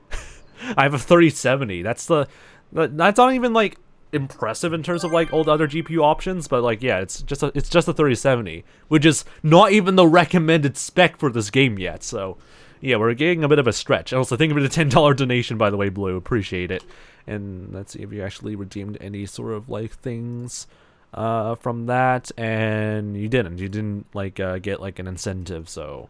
I have a 3070. That's not even, like, impressive in terms of, like, all the other GPU options, but, like, yeah, it's just a 3070, which is not even the recommended spec for this game yet. So, yeah, we're getting a bit of a stretch. Also, think of it a $10 donation, by the way, Blue. Appreciate it. And let's see if you actually redeemed any sort of, like, things from that, and you didn't like get, like, an incentive. So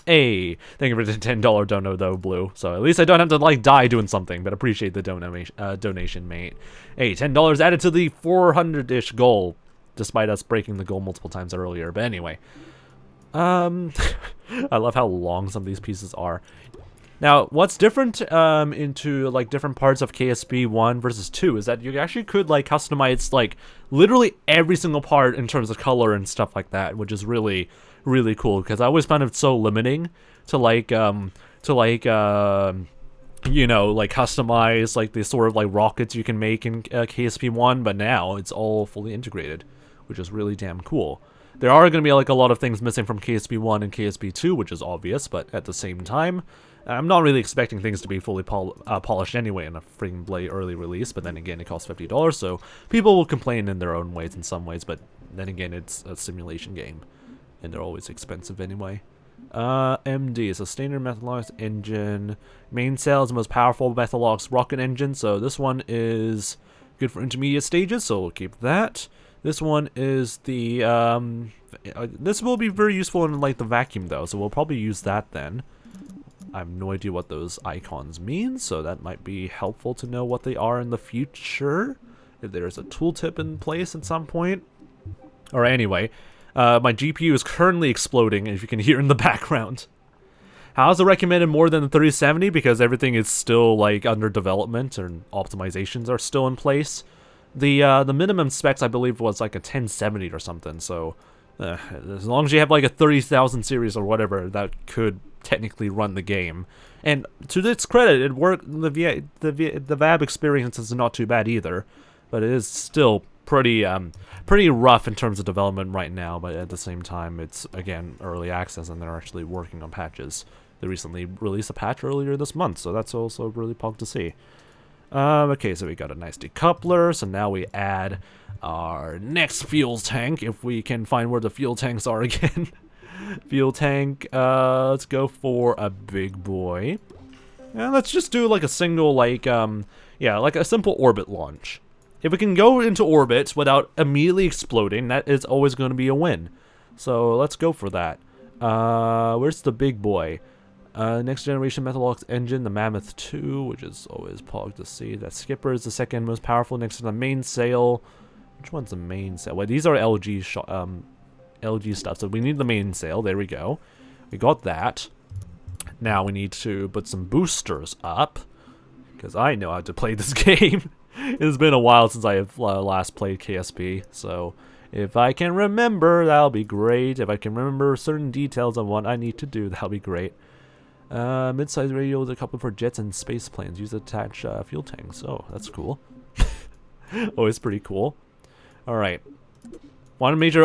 hey, thank you for the $10 dono, though, Blue. So at least I don't have to, like, die doing something, but appreciate the donation, mate. Hey, $10 added to the 400-ish goal, despite us breaking the goal multiple times earlier. But anyway, I love how long some of these pieces are. Now, what's different into like different parts of KSP 1 versus 2 is that you actually could like customize like literally every single part in terms of color and stuff like that, which is really cool, because I always found it so limiting to like you know, like customize like the sort of like rockets you can make in KSP 1, but now it's all fully integrated, which is really damn cool. There are going to be like a lot of things missing from KSP 1 and KSP 2, which is obvious, but at the same time, I'm not really expecting things to be fully polished anyway in a freaking Blade early release, but then again, it costs $50, so people will complain in their own ways in some ways, but then again, it's a simulation game, and they're always expensive anyway. MD is a standard Metalox engine. Main cell is the most powerful Metalox rocket engine, so this one is good for intermediate stages, so we'll keep that. This one is the, this will be very useful in like the vacuum though, so we'll probably use that then. I have no idea what those icons mean, so that might be helpful to know what they are in the future, if there's a tooltip in place at some point. Or anyway, my GPU is currently exploding, if you can hear in the background. How's it recommended more than the 3070? Because everything is still like under development and optimizations are still in place. The minimum specs I believe was like a 1070 or something, so as long as you have like a 30,000 series or whatever, that could technically run the game. And to its credit, it worked. The VAB experience is not too bad either, but it is still pretty rough in terms of development right now. But at the same time, it's again early access, and they're actually working on patches. They recently released a patch earlier this month, so that's also really pumped to see. Okay, so we got a nice decoupler, so now we add our next fuel tank, if we can find where the fuel tanks are again. Fuel tank, let's go for a big boy. And let's just do like a single, like, yeah, like a simple orbit launch. If we can go into orbit without immediately exploding, that is always going to be a win. So let's go for that. Where's the big boy? Next generation Metalox engine, the Mammoth 2, which is always pog to see. That skipper is the second most powerful next to the mainsail. Which one's the mainsail? Well, these are LG stuff, so we need the mainsail. There we go. We got that. Now we need to put some boosters up, because I know how to play this game. It's been a while since I have last played KSP, so if I can remember, that'll be great. If I can remember certain details on what I need to do, that'll be great. Mid-size radio with a couple for jets and space planes. Use attached fuel tanks. Oh, that's cool. Always pretty cool. Alright. One major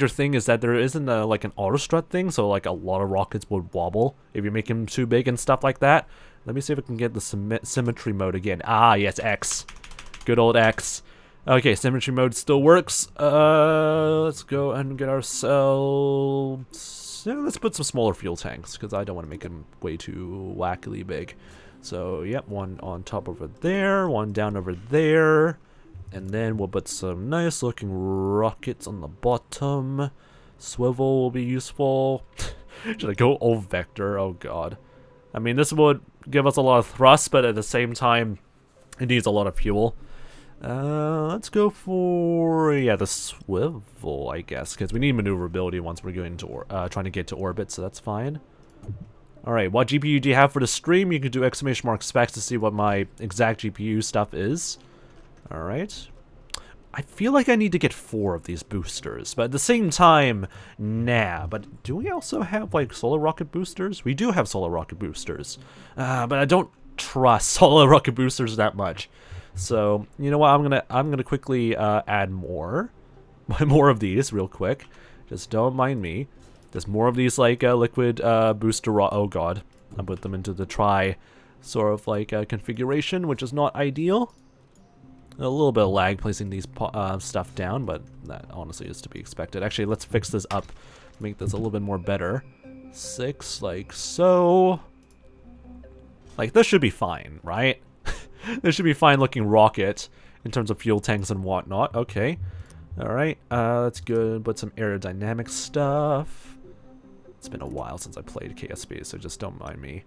thing is that there isn't like an auto strut thing, so like a lot of rockets would wobble if you make them too big and stuff like that. Let me see if I can get the symmetry mode again. Ah, yes, X. Good old X. Okay, symmetry mode still works. Let's go and get ourselves... Yeah, let's put some smaller fuel tanks, because I don't want to make them way too wackily big. So, yep, one on top over there, one down over there. And then we'll put some nice looking rockets on the bottom. Swivel will be useful. Should I go all vector? Oh god. I mean, this would give us a lot of thrust, but at the same time, it needs a lot of fuel. Let's go for, yeah, the swivel, I guess, because we need maneuverability once we're going to trying to get to orbit, so that's fine. Alright, what GPU do you have for the stream? You can do ! specs to see what my exact GPU stuff is. Alright. I feel like I need to get 4 of these boosters, but at the same time, nah. But do we also have, like, solar rocket boosters? We do have solar rocket boosters, but I don't trust solar rocket boosters that much. So, you know what, I'm gonna quickly add more of these real quick. Just don't mind me. There's more of these like liquid booster oh god. I put them into the try sort of like configuration, which is not ideal. A little bit of lag placing these stuff down, but that honestly is to be expected. Actually, let's fix this up, make this a little bit more better. 6, like so. Like, this should be fine, right? This should be fine looking rocket in terms of fuel tanks and whatnot. Okay. Alright, let's go and put some aerodynamic stuff. It's been a while since I played KSP, so just don't mind me.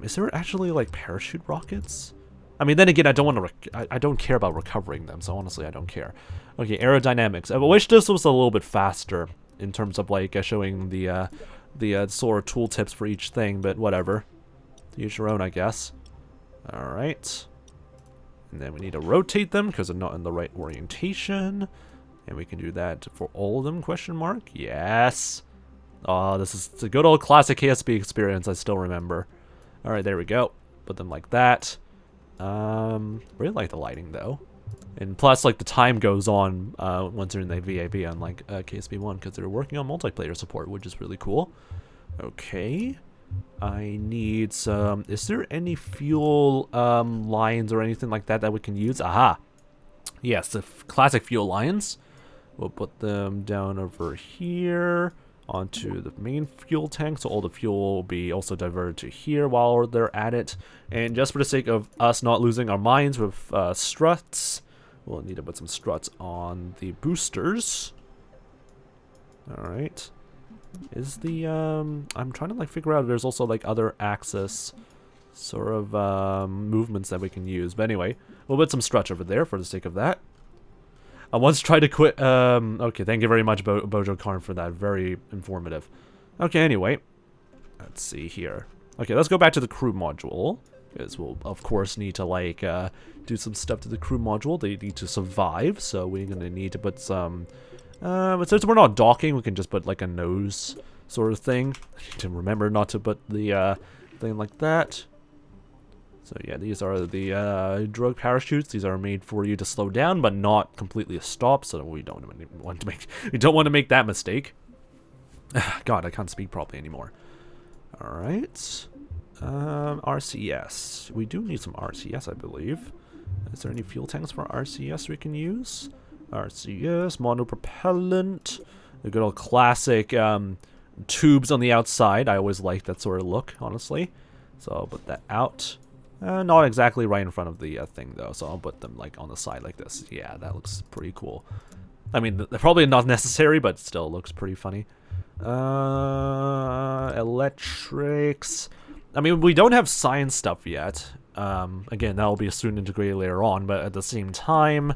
Is there actually like parachute rockets? I mean, then again, I don't care about recovering them, so honestly, I don't care. Okay, aerodynamics. I wish this was a little bit faster in terms of like showing the sort of tooltips for each thing, but whatever. To each their own, I guess. Alright. And then we need to rotate them because they're not in the right orientation. And we can do that for all of them, question mark? Yes! Oh, this is a good old classic KSP experience, I still remember. Alright, there we go. Put them like that. Really like the lighting, though. And plus, like, the time goes on once they're in the VAB, unlike KSP1, because they're working on multiplayer support, which is really cool. Okay. I need some... Is there any fuel lines or anything like that that we can use? Aha! Yes, the classic fuel lines. We'll put them down over here onto the main fuel tank, so all the fuel will be also diverted to here while they're at it. And just for the sake of us not losing our minds with struts, we'll need to put some struts on the boosters. Alright. Is the, I'm trying to, like, figure out if there's also, like, other axis sort of, movements that we can use. But anyway, we'll put some struts over there for the sake of that. I once tried to quit, okay, thank you very much, 𝗦cie𝗰𝗶𝗹 for that. Very informative. Okay, anyway. Let's see here. Okay, let's go back to the crew module. Because we'll, of course, need to, like, do some stuff to the crew module. They need to survive, so we're gonna need to put some... but since we're not docking, we can just put like a nose sort of thing. To remember not to put the thing like that. So yeah, these are the drug parachutes. These are made for you to slow down, but not completely stop. So we don't want to make that mistake. God, I can't speak properly anymore. All right, RCS. We do need some RCS, I believe. Is there any fuel tanks for RCS we can use? RCS, monopropellant, the good old classic tubes on the outside. I always like that sort of look, honestly. So I'll put that out. Not exactly right in front of the thing, though, so I'll put them like on the side like this. Yeah, that looks pretty cool. I mean, they're probably not necessary, but still looks pretty funny. Electrics. I mean, we don't have science stuff yet. Again, that will be soon integrated later on, but at the same time,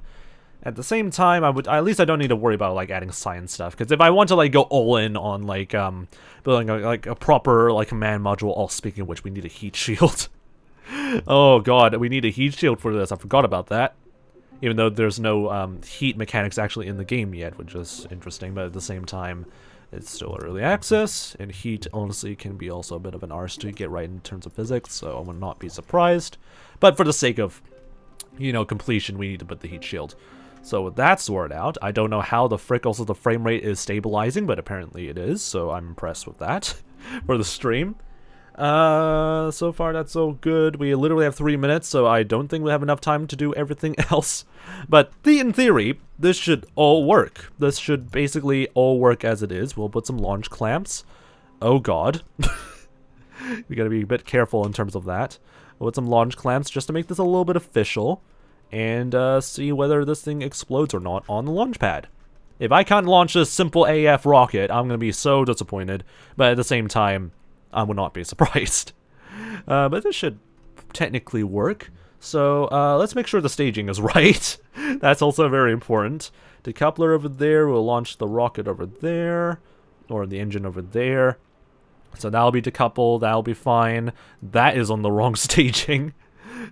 I would, at least I don't need to worry about, like, adding science stuff, because if I want to, like, go all in on, like, building, a proper, like, command module, all speaking of which, we need a heat shield. Oh, God, we need a heat shield for this. I forgot about that. Even though there's no, heat mechanics actually in the game yet, which is interesting, but at the same time, it's still early access, and heat, honestly, can be also a bit of an arse to get right in terms of physics, so I would not be surprised. But for the sake of, you know, completion, we need to put the heat shield. So with that sorted out, I don't know how the frick also the frame rate is stabilizing, but apparently it is, so I'm impressed with that for the stream. So far that's so good. We literally have 3 minutes, so I don't think we have enough time to do everything else. But in theory, this should all work. This should basically all work as it is. We'll put some launch clamps. Oh god. We gotta be a bit careful in terms of that. We'll put some launch clamps just to make this a little bit official. And see whether this thing explodes or not on the launch pad. If I can't launch this simple AF rocket, I'm going to be so disappointed. But at the same time, I would not be surprised. But this should technically work. So let's make sure the staging is right. That's also very important. Decoupler over there, we'll launch the rocket over there. Or the engine over there. So that'll be decoupled, that'll be fine. That is on the wrong staging.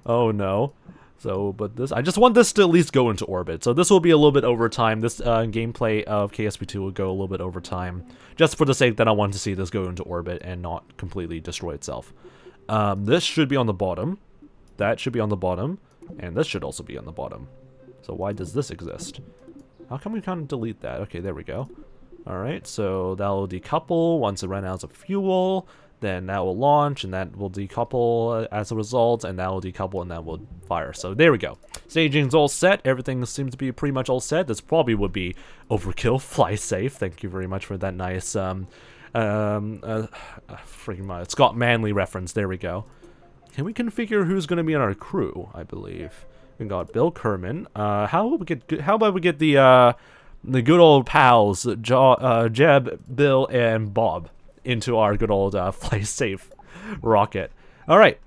Oh no. So, but this, I just want this to at least go into orbit. So this will be a little bit over time. This gameplay of KSP2 will go a little bit over time. Just for the sake that I want to see this go into orbit and not completely destroy itself. This should be on the bottom. That should be on the bottom. And this should also be on the bottom. So why does this exist? How come we can't delete that? Okay, there we go. Alright, so that will decouple once it runs out of fuel. Then that will launch, and that will decouple as a result, and that will decouple, and that will fire. So there we go. Staging's all set. Everything seems to be pretty much all set. This probably would be overkill. Fly safe. Thank you very much for that nice, freaking Scott Manley reference. There we go. Can we configure who's going to be on our crew? I believe we got Bill Kerman. How about we get the good old pals, Jeb, Bill, and Bob into our good old fly safe rocket. Alright,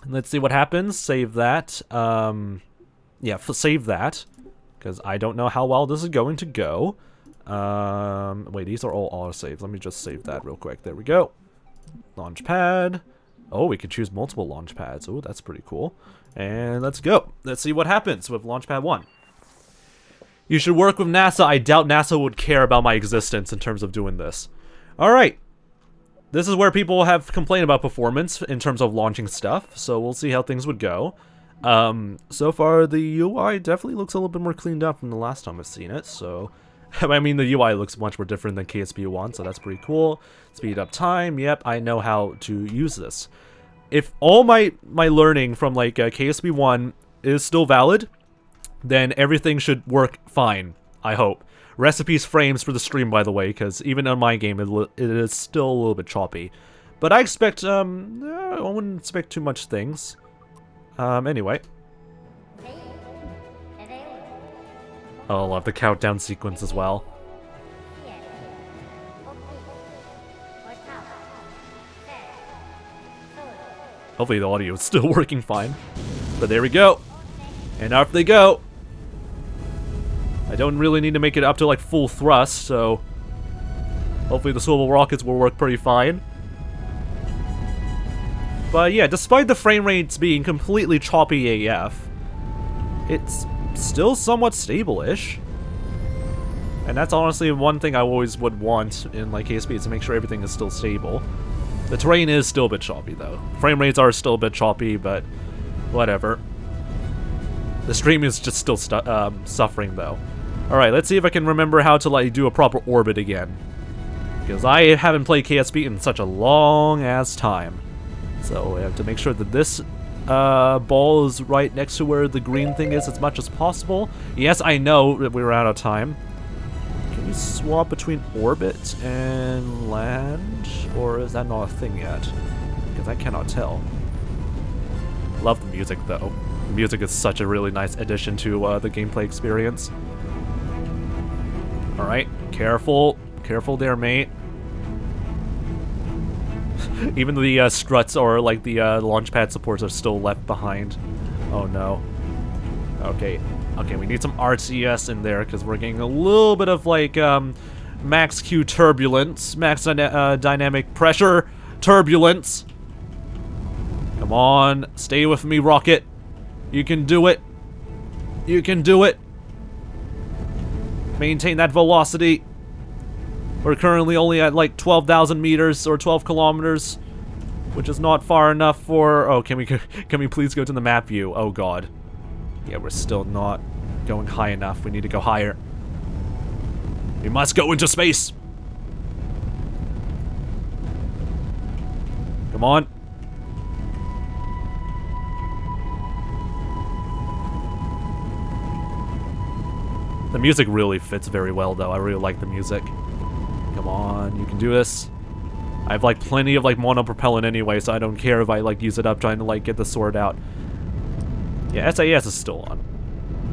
let's see what happens. Save that. Yeah, save that, because I don't know how well this is going to go. Wait, these are all autosaves. Let me just save that real quick. There we go. Launch pad. Oh, we can choose multiple launch pads. Oh, that's pretty cool. And let's go. Let's see what happens with launch pad 1. You should work with NASA. I doubt NASA would care about my existence in terms of doing this. Alright. This is where people have complained about performance in terms of launching stuff, so we'll see how things would go. So far, the UI definitely looks a little bit more cleaned up from the last time I've seen it, so... I mean, the UI looks much more different than KSP1, so that's pretty cool. Speed up time, yep, I know how to use this. If all my learning from, like, KSP1 is still valid, then everything should work fine, I hope. Recipes frames for the stream, by the way, because even on my game, it is still a little bit choppy. But I expect, I wouldn't expect too much things. Anyway. Oh, I love the countdown sequence as well. Hopefully the audio is still working fine. But there we go. And off they go. I don't really need to make it up to like full thrust, so hopefully the swivel rockets will work pretty fine. But yeah, despite the frame rates being completely choppy AF, it's still somewhat stable-ish. And that's honestly one thing I always would want in like KSP, is to make sure everything is still stable. The terrain is still a bit choppy though. Frame rates are still a bit choppy, but whatever. The stream is just still suffering though. Alright, let's see if I can remember how to like do a proper orbit again. Because I haven't played KSP in such a long ass time. So I have to make sure that this ball is right next to where the green thing is as much as possible. Yes, I know that we're out of time. Can we swap between orbit and land? Or is that not a thing yet? Because I cannot tell. Love the music though. The music is such a really nice addition to the gameplay experience. Alright, careful. Careful there, mate. Even the struts or like the launch pad supports are still left behind. Oh no. Okay. Okay, we need some RCS in there because we're getting a little bit of like max Q turbulence, max dynamic pressure turbulence. Come on, stay with me, rocket. You can do it. You can do it. Maintain that velocity. We're currently only at like 12,000 meters or 12 kilometers, which is not far enough for... Oh, can we please go to the map view? Oh god. Yeah, we're still not going high enough. We need to go higher. We must go into space. Come on. The music really fits very well though. I really like the music. Come on, you can do this. I have like plenty of like monopropellant anyway, so I don't care if I like use it up trying to like get the sword out. Yeah, SAS is still on,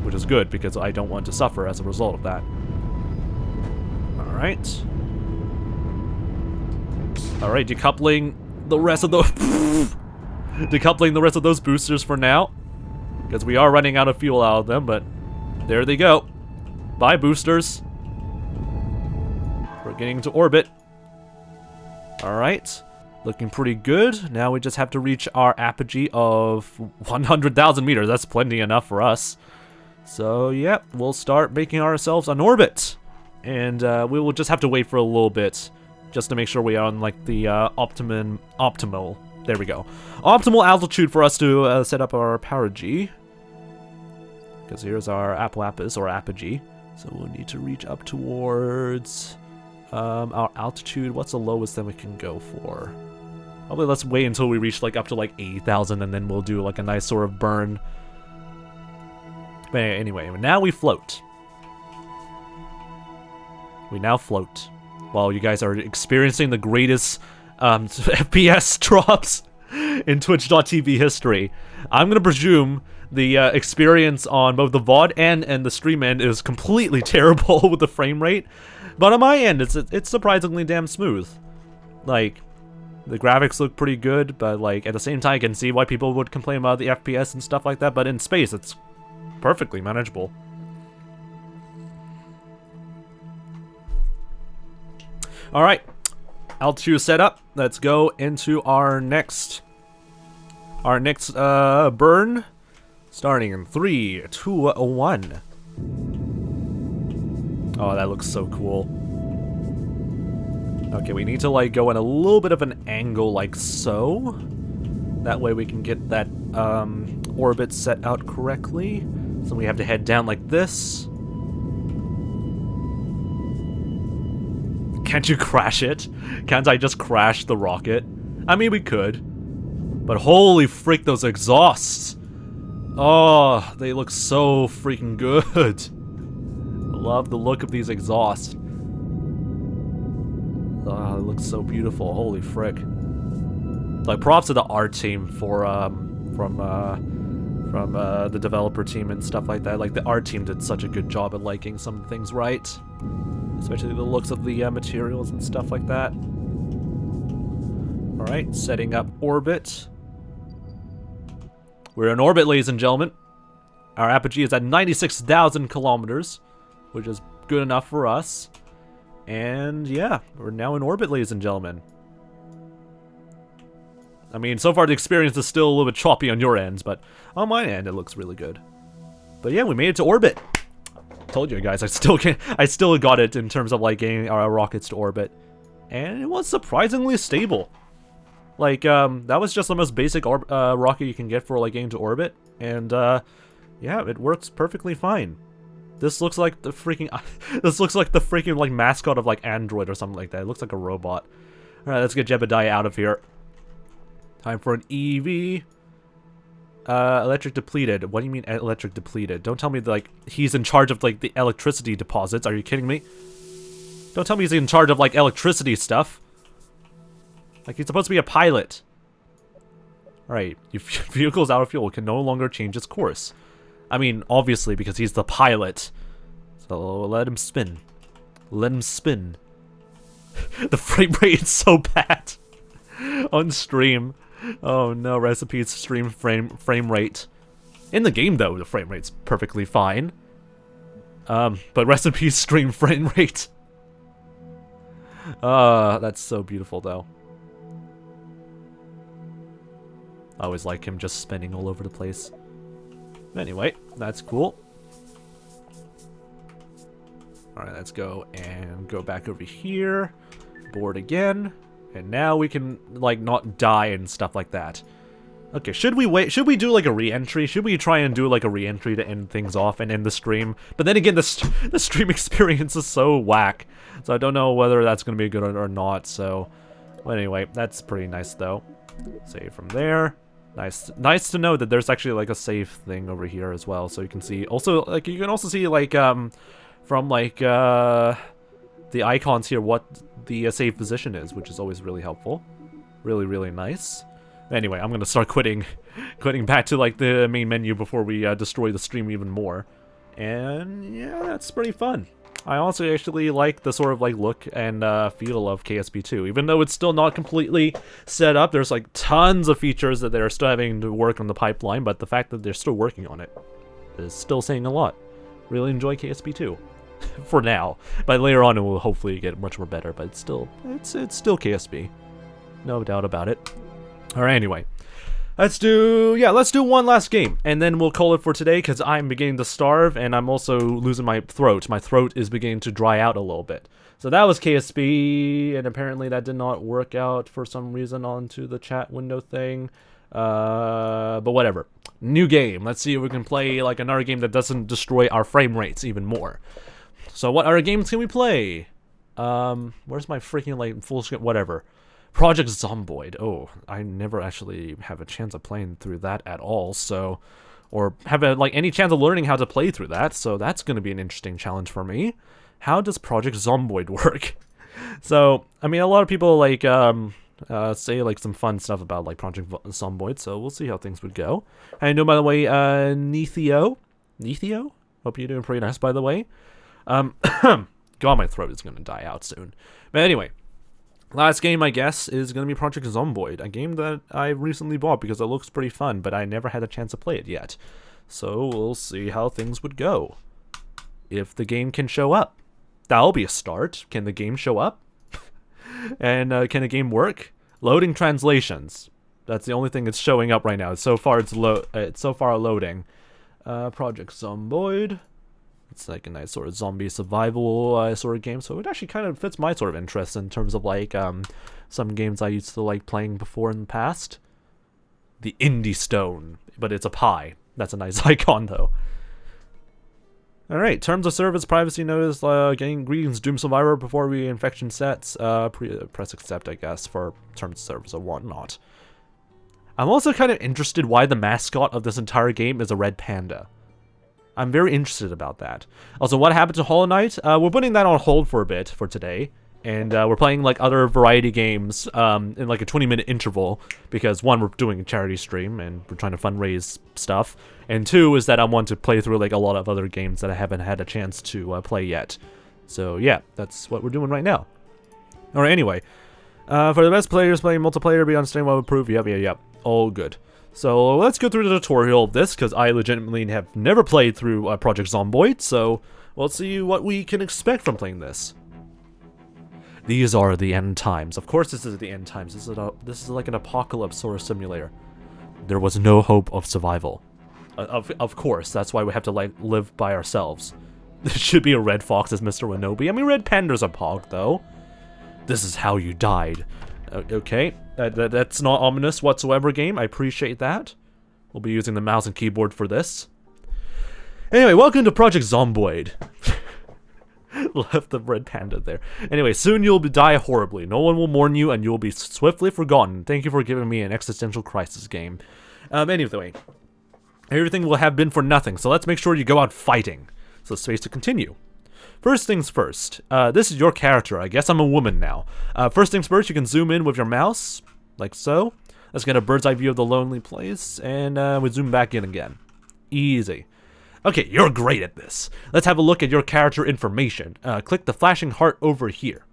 which is good because I don't want to suffer as a result of that. Alright. Alright, decoupling the rest of those decoupling the rest of those boosters for now. Because we are running out of fuel out of them, but there they go. Bye, boosters. We're getting into orbit. Alright. Looking pretty good. Now we just have to reach our apogee of 100,000 meters. That's plenty enough for us. So, yeah, we'll start making ourselves an orbit. And we will just have to wait for a little bit just to make sure we are on, like, the optimal. There we go. Optimal altitude for us to set up our perigee. Because here's our apoapis, or apogee. So we'll need to reach up towards our altitude. What's the lowest that we can go for? Probably let's wait until we reach like up to like 80,000 and then we'll do like a nice sort of burn. But anyway, now we float. We now float. While you guys are experiencing the greatest FPS drops in Twitch.tv history. I'm gonna presume the experience on both the VOD and the stream end is completely terrible with the frame rate. But on my end, it's surprisingly damn smooth. Like, the graphics look pretty good, but like at the same time I can see why people would complain about the FPS and stuff like that, but in space it's perfectly manageable. Alright, altitude set up. Let's go into our next our next burn, starting in 3, 2, 1. Oh, that looks so cool. Okay, we need to like go in a little bit of an angle like so. That way we can get that orbit set out correctly. So we have to head down like this. Can't you crash it? Can't I just crash the rocket? I mean, we could. But holy frick, those exhausts! Oh, they look so freaking good. I love the look of these exhausts. Oh, it looks so beautiful. Holy frick. Like, props to the art team for, from the developer team and stuff like that. Like, the art team did such a good job at liking some things right. Especially the looks of the materials and stuff like that. Alright, setting up orbit. We're in orbit, ladies and gentlemen. Our apogee is at 96,000 kilometers, which is good enough for us. And yeah, we're now in orbit, ladies and gentlemen. I mean, so far the experience is still a little bit choppy on your ends, but on my end it looks really good. But yeah, we made it to orbit. Told you guys, I still got it in terms of like getting our rockets to orbit, and it was surprisingly stable. Like that was just the most basic rocket you can get for like getting to orbit, and yeah, it works perfectly fine. This looks like the freaking like mascot of like Android or something like that. It looks like a robot. All right, let's get Jebediah out of here. Time for an EV. Electric depleted. What do you mean electric depleted? Don't tell me that, like, he's in charge of, like, the electricity deposits. Are you kidding me? Don't tell me he's in charge of, like, electricity stuff. Like, he's supposed to be a pilot. Alright, your vehicle's out of fuel, can no longer change its course. I mean, obviously, because he's the pilot. So, let him spin. Let him spin. The frame rate is so bad. On stream. Oh no, recipes stream frame rate. In the game though, the frame rate's perfectly fine. But recipes stream frame rate. That's so beautiful though. I always like him just spinning all over the place. Anyway, that's cool. Alright, let's go and go back over here. Board again. And now we can, like, not die and stuff like that. Okay, should we wait? Should we do, like, a re-entry? Should we try and do, like, a re-entry to end things off and end the stream? But then again, the stream experience is so whack. So I don't know whether that's going to be good or not. So, well, anyway, that's pretty nice, though. Save from there. Nice to know that there's actually, like, a save thing over here as well. So you can see, also, like, you can also see, like, from, like, the icons here what the save position is, which is always really helpful. Really nice. Anyway, I'm gonna start quitting back to like the main menu before we destroy the stream even more. And yeah, that's pretty fun. I also actually like the sort of like look and feel of KSP2, even though it's still not completely set up. There's like tons of features that they're still having to work on the pipeline, but the fact that they're still working on it is still saying a lot. Really enjoy KSP2. For now, but later on it will hopefully get much more better. But it's still KSP, no doubt about it. All right, anyway, let's do one last game, and then we'll call it for today because I'm beginning to starve, and I'm also losing my throat. My throat is beginning to dry out a little bit. So that was KSP, and apparently that did not work out for some reason onto the chat window thing. But whatever. New game. Let's see if we can play like another game that doesn't destroy our frame rates even more. So what other games can we play? Where's my freaking like full screen? Whatever. Project Zomboid. Oh, I never actually have a chance of playing through that at all. So, or have like any chance of learning how to play through that. So that's going to be an interesting challenge for me. How does Project Zomboid work? So, I mean, a lot of people like say like some fun stuff about like Project Zomboid. So we'll see how things would go. I know, by the way, 𝗦cie𝗰𝗶. Hope you're doing pretty nice, by the way. God, my throat is gonna die out soon. But anyway, last game I guess is gonna be Project Zomboid, a game that I recently bought because it looks pretty fun, but I never had a chance to play it yet. So we'll see how things would go. If the game can show up, that'll be a start. Can the game show up? And can the game work? Loading translations. That's the only thing that's showing up right now. So far it's loading. Project Zomboid. It's like a nice sort of zombie survival sort of game, so it actually kind of fits my sort of interest in terms of like some games I used to like playing before in the past. The Indie Stone, but it's a pie. That's a nice icon though. Alright, terms of service, privacy notice, getting greetings, Doom Survivor before reinfection sets. Press accept, I guess, for terms of service or whatnot. I'm also kind of interested why the mascot of this entire game is a red panda. I'm very interested about that. Also, what happened to Hollow Knight? We're putting that on hold for a bit for today. And we're playing like other variety games in like a 20-minute interval. Because one, we're doing a charity stream and we're trying to fundraise stuff. And two is that I want to play through like a lot of other games that I haven't had a chance to play yet. So yeah, that's what we're doing right now. Alright, anyway. For the best players playing multiplayer, be on stream while approved. Yep. All good. So let's go through the tutorial of this, because I legitimately have never played through Project Zomboid, so we'll see what we can expect from playing this. These are the end times. Of course this is the end times. This is like an apocalypse sort of simulator. There was no hope of survival. Of course, that's why we have to like live by ourselves. There should be a red fox as Mr. Wanobi. I mean, red panda's a pog, though. This is how you died. Okay, that's not ominous whatsoever, game. I appreciate that. We'll be using the mouse and keyboard for this. Anyway, welcome to Project Zomboid. Left the red panda there. Anyway, soon you'll die horribly. No one will mourn you, and you will be swiftly forgotten. Thank you for giving me an existential crisis game. Anyway, everything will have been for nothing, so let's make sure you go out fighting. So space to continue. First things first, this is your character. I guess I'm a woman now. First things first, you can zoom in with your mouse, like so. Let's get a bird's eye view of the lonely place, and we zoom back in again. Easy. Okay, you're great at this. Let's have a look at your character information. Click the flashing heart over here.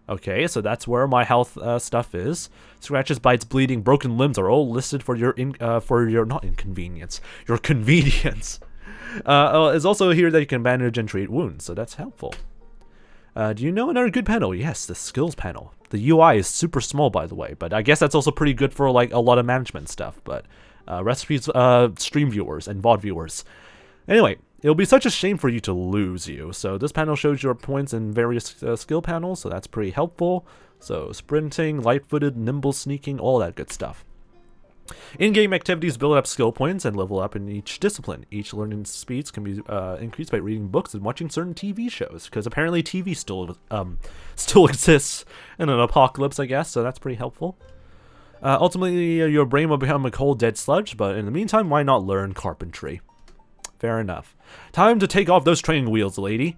Okay, so that's where my health stuff is. Scratches, bites, bleeding, broken limbs are all listed for your not inconvenience, your convenience. It's also here that you can bandage and treat wounds, so that's helpful. Do you know another good panel? Yes, the skills panel. The UI is super small, by the way, but I guess that's also pretty good for like a lot of management stuff. But recipes, stream viewers and VOD viewers. Anyway, it'll be such a shame for you to lose you. So this panel shows your points in various skill panels, so that's pretty helpful. So sprinting, light-footed, nimble sneaking, all that good stuff. In-game activities build up skill points and level up in each discipline. Each learning speeds can be increased by reading books and watching certain TV shows, because apparently TV still exists in an apocalypse, I guess, so that's pretty helpful. Ultimately, your brain will become a cold, dead sludge, but in the meantime, why not learn carpentry? Fair enough. Time to take off those training wheels, lady.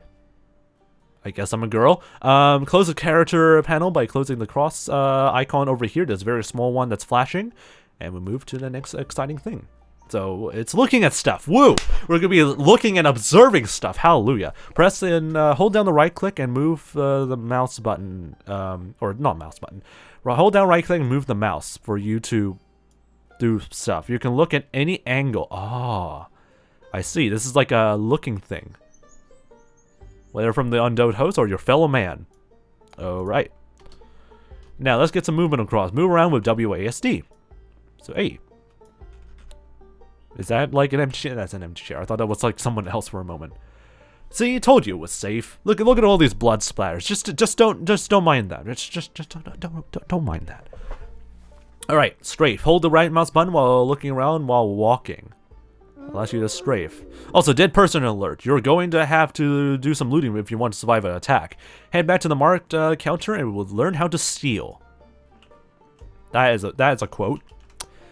I guess I'm a girl. Close the character panel by closing the cross icon over here. There's a very small one that's flashing. And we move to the next exciting thing. So it's looking at stuff. Woo! We're gonna be looking and observing stuff. Hallelujah. Press and hold down the right click and move the mouse button. Or not mouse button. Hold down right click and move the mouse for you to do stuff. You can look at any angle. Ah, I see. This is like a looking thing. Whether from the undead host or your fellow man. Alright. Now let's get some movement across. Move around with WASD. So, hey. Is that like an empty chair? That's an empty chair. I thought that was like someone else for a moment. See, I told you it was safe. Look at all these blood splatters. Just don't mind that. Just don't mind that. All right, strafe. Hold the right mouse button while looking around while walking. Allows you to strafe. Also, dead person alert. You're going to have to do some looting if you want to survive an attack. Head back to the marked counter and we'll learn how to steal. That is a quote.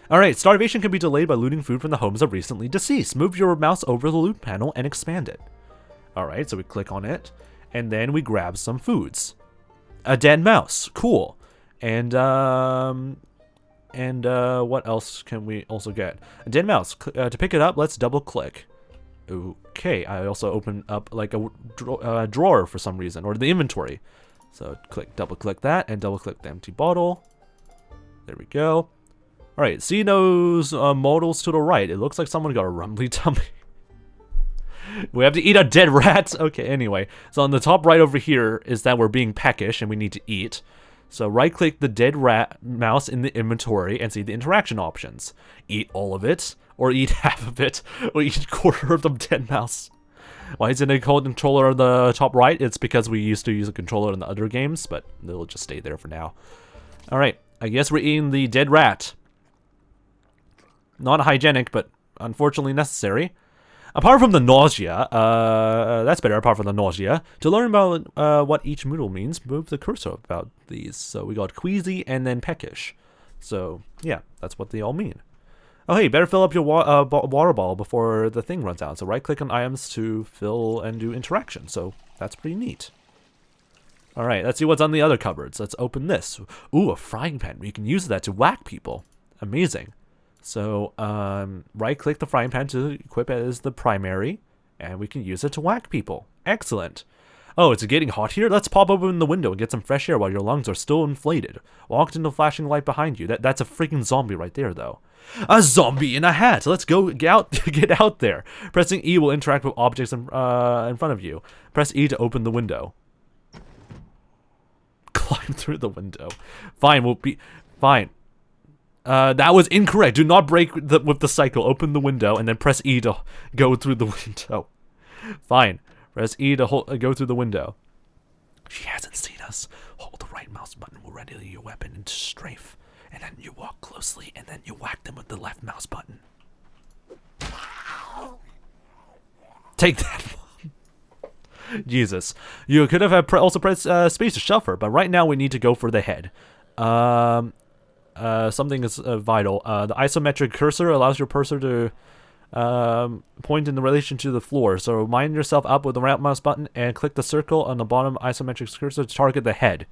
Alright, starvation can be delayed by looting food from the homes of recently deceased. Move your mouse over the loot panel and expand it. Alright, so we click on it, and then we grab some foods. A dead mouse, cool. And what else can we also get? A dead mouse. To pick it up, let's double click. Okay, I also open up like a drawer for some reason, or the inventory. So double click that, and double click the empty bottle. There we go. Alright, see those models to the right. It looks like someone got a rumbly tummy. We have to eat a dead rat. Okay, anyway. So on the top right over here is that we're being peckish and we need to eat. So right-click the dead rat mouse in the inventory and see the interaction options. Eat all of it, or eat half of it, or eat a quarter of the dead mouse. Why isn't it called controller on the top right? It's because we used to use a controller in the other games, but it'll just stay there for now. Alright, I guess we're eating the dead rat. Not hygienic, but unfortunately necessary. Apart from the nausea, that's better, apart from the nausea. To learn about what each Moodle means, move the cursor about these. So we got queasy and then peckish. So, yeah, that's what they all mean. Oh, hey, better fill up your water bottle before the thing runs out. So right-click on items to fill and do interaction. So that's pretty neat. Alright, let's see what's on the other cupboards. Let's open this. Ooh, a frying pan. We can use that to whack people. Amazing. So, right-click the frying pan to equip it as the primary, and we can use it to whack people. Excellent. Oh, it's getting hot here? Let's pop open the window and get some fresh air while your lungs are still inflated. Walk into the flashing light behind you. That's a freaking zombie right there, though. A zombie in a hat! Let's go get out there. Pressing E will interact with objects in front of you. Press E to open the window. Climb through the window. Fine. That was incorrect. Do not break with the cycle. Open the window and then press E to go through the window. Fine. Press E to go through the window. She hasn't seen us. Hold the right mouse button will ready your weapon into strafe. And then you walk closely and then you whack them with the left mouse button. Take that one. Jesus. You could have also pressed space to shove her, but right now we need to go for the head. Something is vital. The isometric cursor allows your cursor to point in relation to the floor. So line yourself up with the right mouse button and click the circle on the bottom isometric cursor to target the head.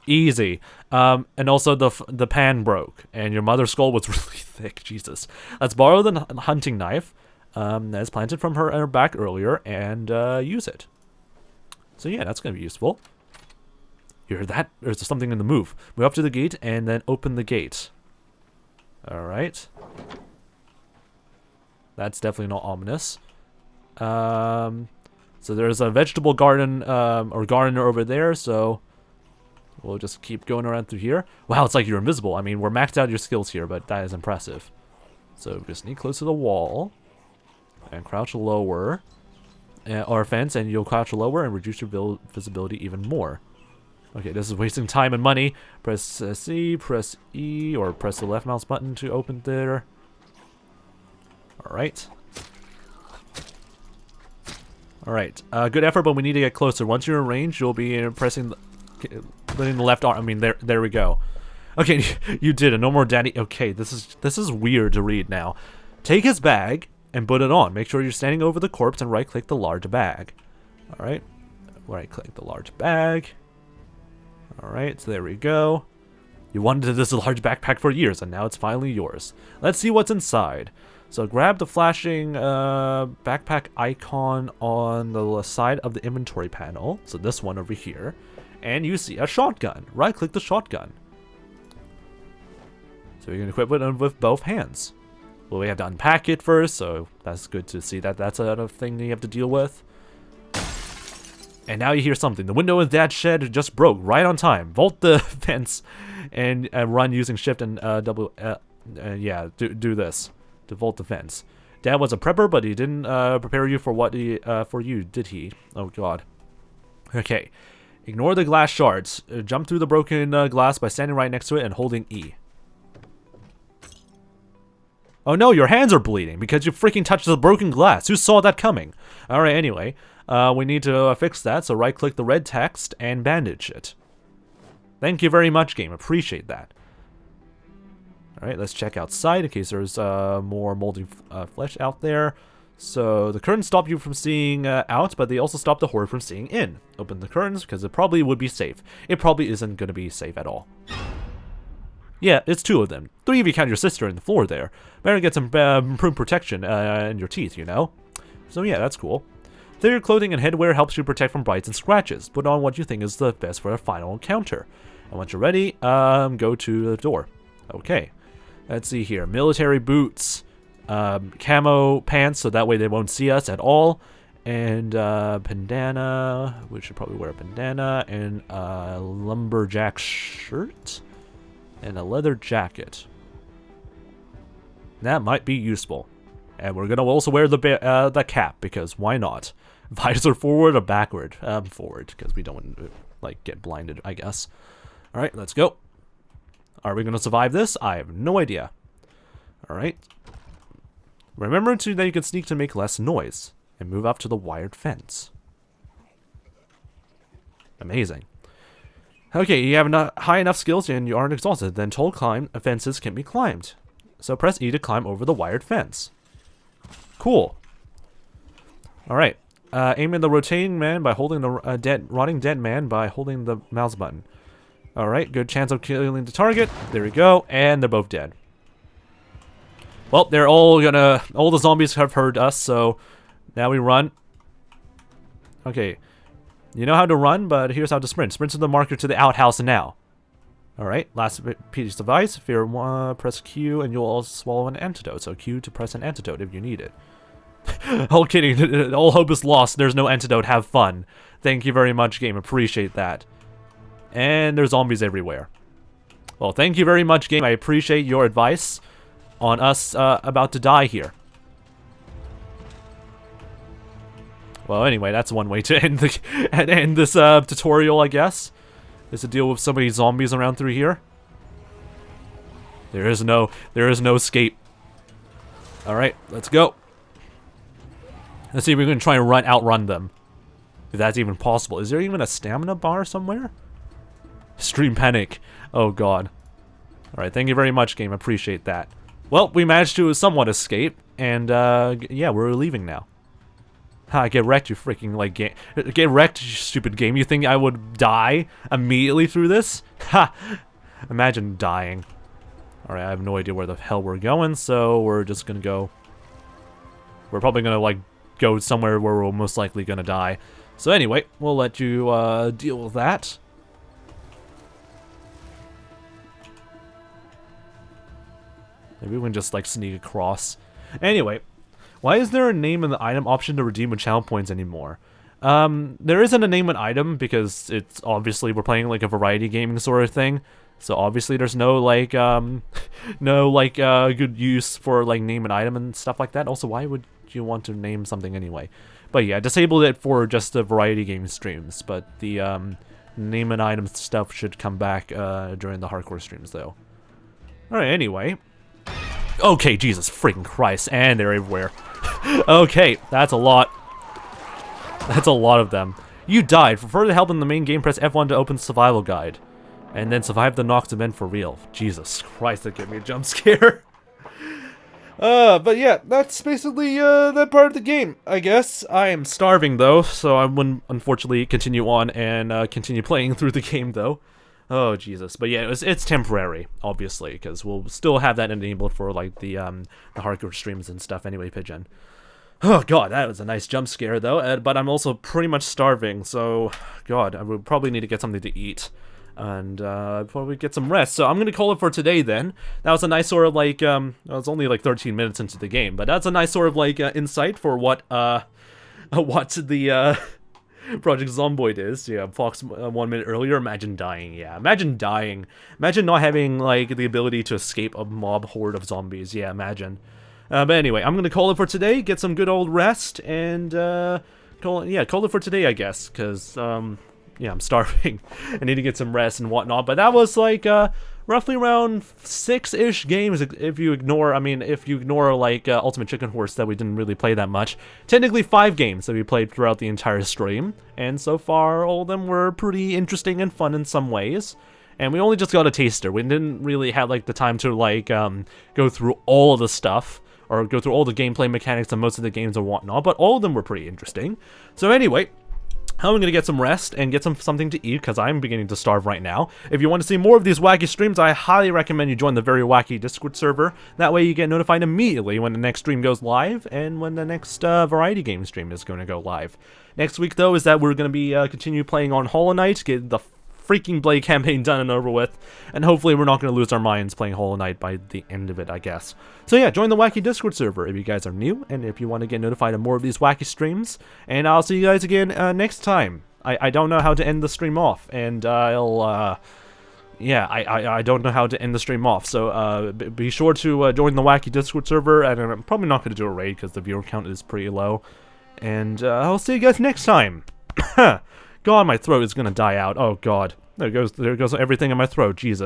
Easy. And also the pan broke, and your mother's skull was really thick. Jesus. Let's borrow the hunting knife that's planted from her back earlier and use it. So yeah, that's gonna be useful. You heard that? There's something in the move. Move up to the gate and then open the gate. Alright. That's definitely not ominous. So there's a vegetable garden, or gardener over there, so we'll just keep going around through here. Wow, it's like you're invisible. I mean, we're maxed out your skills here, but that is impressive. So just sneak close to the wall and crouch lower, or fence, and you'll crouch lower and reduce your visibility even more. Okay, this is wasting time and money. Press C, press E, or press the left mouse button to open there. Alright. Alright, good effort, but we need to get closer. Once you're in range, you'll be pressing the left arm. I mean, there we go. Okay, you did it. No more daddy. Okay, this is weird to read now. Take his bag and put it on. Make sure you're standing over the corpse and right-click the large bag. Alright, right-click the large bag. Alright, so there we go. You wanted this large backpack for years, and now it's finally yours. Let's see what's inside. So grab the flashing backpack icon on the side of the inventory panel. So this one over here. And you see a shotgun. Right-click the shotgun. So you can equip it with both hands. Well, we have to unpack it first, so that's good to see that that's another thing that you have to deal with. And now you hear something. The window in Dad's shed just broke right on time. Vault the fence and run using shift and yeah, do this to vault the fence. Dad was a prepper, but he didn't prepare you for what for you, did he? Oh God. Okay. Ignore the glass shards. Jump through the broken glass by standing right next to it and holding E. Oh no, your hands are bleeding because you freaking touched the broken glass. Who saw that coming? Alright, anyway. We need to fix that, so right-click the red text and bandage it. Thank you very much, game. Appreciate that. Alright, let's check outside in case there's more moldy flesh out there. So the curtains stop you from seeing out, but they also stop the horde from seeing in. Open the curtains because it probably would be safe. It probably isn't going to be safe at all. Yeah, it's 2 of them. 3 if you count your sister in the floor there. Better get some improved protection in your teeth, you know? So yeah, that's cool. Thicker clothing and headwear helps you protect from bites and scratches. Put on what you think is the best for a final encounter. And once you're ready, go to the door. Okay. Let's see here. Military boots. Camo pants, so that way they won't see us at all. and bandana. We should probably wear a bandana and a lumberjack shirt and a leather jacket. That might be useful. And we're gonna also wear the cap, because why not? Visor forward or backward? Forward, because we don't want to like get blinded, I guess. All right, let's go. Are we gonna survive this? I have no idea. All right. Remember too that you can sneak to make less noise and move up to the wired fence. Amazing. Okay, you have high enough skills and you aren't exhausted. Then tall fences can be climbed. So press E to climb over the wired fence. Cool. All right. Aim at the rotating man by holding the rotting dead man by holding the mouse button. All right. Good chance of killing the target. There we go. And they're both dead. Well, they're all the zombies have heard us, so now we run. Okay. You know how to run, but here's how to sprint. Sprint to the marker to the outhouse now. Alright, last piece of ice. Fear 1, press Q, and you'll also swallow an antidote. So Q to press an antidote if you need it. All kidding. All hope is lost. There's no antidote. Have fun. Thank you very much, game. Appreciate that. And there's zombies everywhere. Well, thank you very much, game. I appreciate your advice on us about to die here. Well, anyway, that's one way to end this tutorial, I guess. Is to deal with so many zombies around through here. There is no escape. All right, let's go. Let's see if we can try and outrun them, if that's even possible. Is there even a stamina bar somewhere? Stream panic. Oh god. All right, thank you very much, game. Appreciate that. Well, we managed to somewhat escape, and yeah, we're leaving now. Ha, get wrecked, you freaking, like, game. Get wrecked, you stupid game. You think I would die immediately through this? Ha! Imagine dying. Alright, I have no idea where the hell we're going, so we're just gonna go. We're probably gonna, like, go somewhere where we're most likely gonna die. So anyway, we'll let you, deal with that. Maybe we can just, like, sneak across. Anyway. Why is there a name in the item option to redeem with channel points anymore? There isn't a name and item because it's obviously we're playing like a variety gaming sort of thing. So obviously there's no like good use for like name and item and stuff like that. Also, why would you want to name something anyway? But yeah, disabled it for just the variety gaming streams. But the name and item stuff should come back during the hardcore streams though. All right, anyway. Okay, Jesus freaking Christ, and they're everywhere. Okay, that's a lot. That's a lot of them. You died. For further help in the main game, press F1 to open the survival guide. And then survive the knocks event for real. Jesus Christ, that gave me a jump scare. But yeah, that's basically that part of the game, I guess. I am starving though, so I wouldn't unfortunately continue on and continue playing through the game though. Oh Jesus! But yeah, it's temporary, obviously, because we'll still have that enabled for like the hardcore streams and stuff. Anyway, Pigeon. Oh God, that was a nice jump scare though. But I'm also pretty much starving, so God, I would probably need to get something to eat and probably get some rest. So I'm gonna call it for today then. That was a nice sort of like well, it's only like 13 minutes into the game, but that's a nice sort of like insight for what the Project Zomboid is. Yeah, Fox 1 minute earlier. Imagine dying. Yeah, imagine dying. Imagine not having like the ability to escape a mob horde of zombies. Yeah, imagine. But anyway, I'm gonna call it for today. Get some good old rest and call it for today, I guess. Cause yeah, I'm starving. I need to get some rest and whatnot. But that was like roughly around 6-ish games if you ignore, like Ultimate Chicken Horse that we didn't really play that much. Technically 5 games that we played throughout the entire stream, and so far all of them were pretty interesting and fun in some ways. And we only just got a taster. We didn't really have like the time to like go through all of the stuff or go through all the gameplay mechanics of most of the games and whatnot, but all of them were pretty interesting. So anyway, I'm going to get some rest and get something to eat because I'm beginning to starve right now. If you want to see more of these wacky streams, I highly recommend you join the Very Wacky Discord server. That way you get notified immediately when the next stream goes live and when the next variety game stream is going to go live. Next week, though, is that we're going to be continue playing on Hollow Knight, get the freaking Blade campaign done and over with, and hopefully we're not going to lose our minds playing Hollow Knight by the end of it, I guess. So yeah, join the Wacky Discord server if you guys are new, and if you want to get notified of more of these wacky streams, and I'll see you guys again next time. I don't know how to end the stream off, and yeah, I don't know how to end the stream off, so be sure to join the Wacky Discord server, and I'm probably not going to do a raid because the viewer count is pretty low, and I'll see you guys next time. God, my throat is going to die out. Oh god, there goes everything in my throat, Jesus.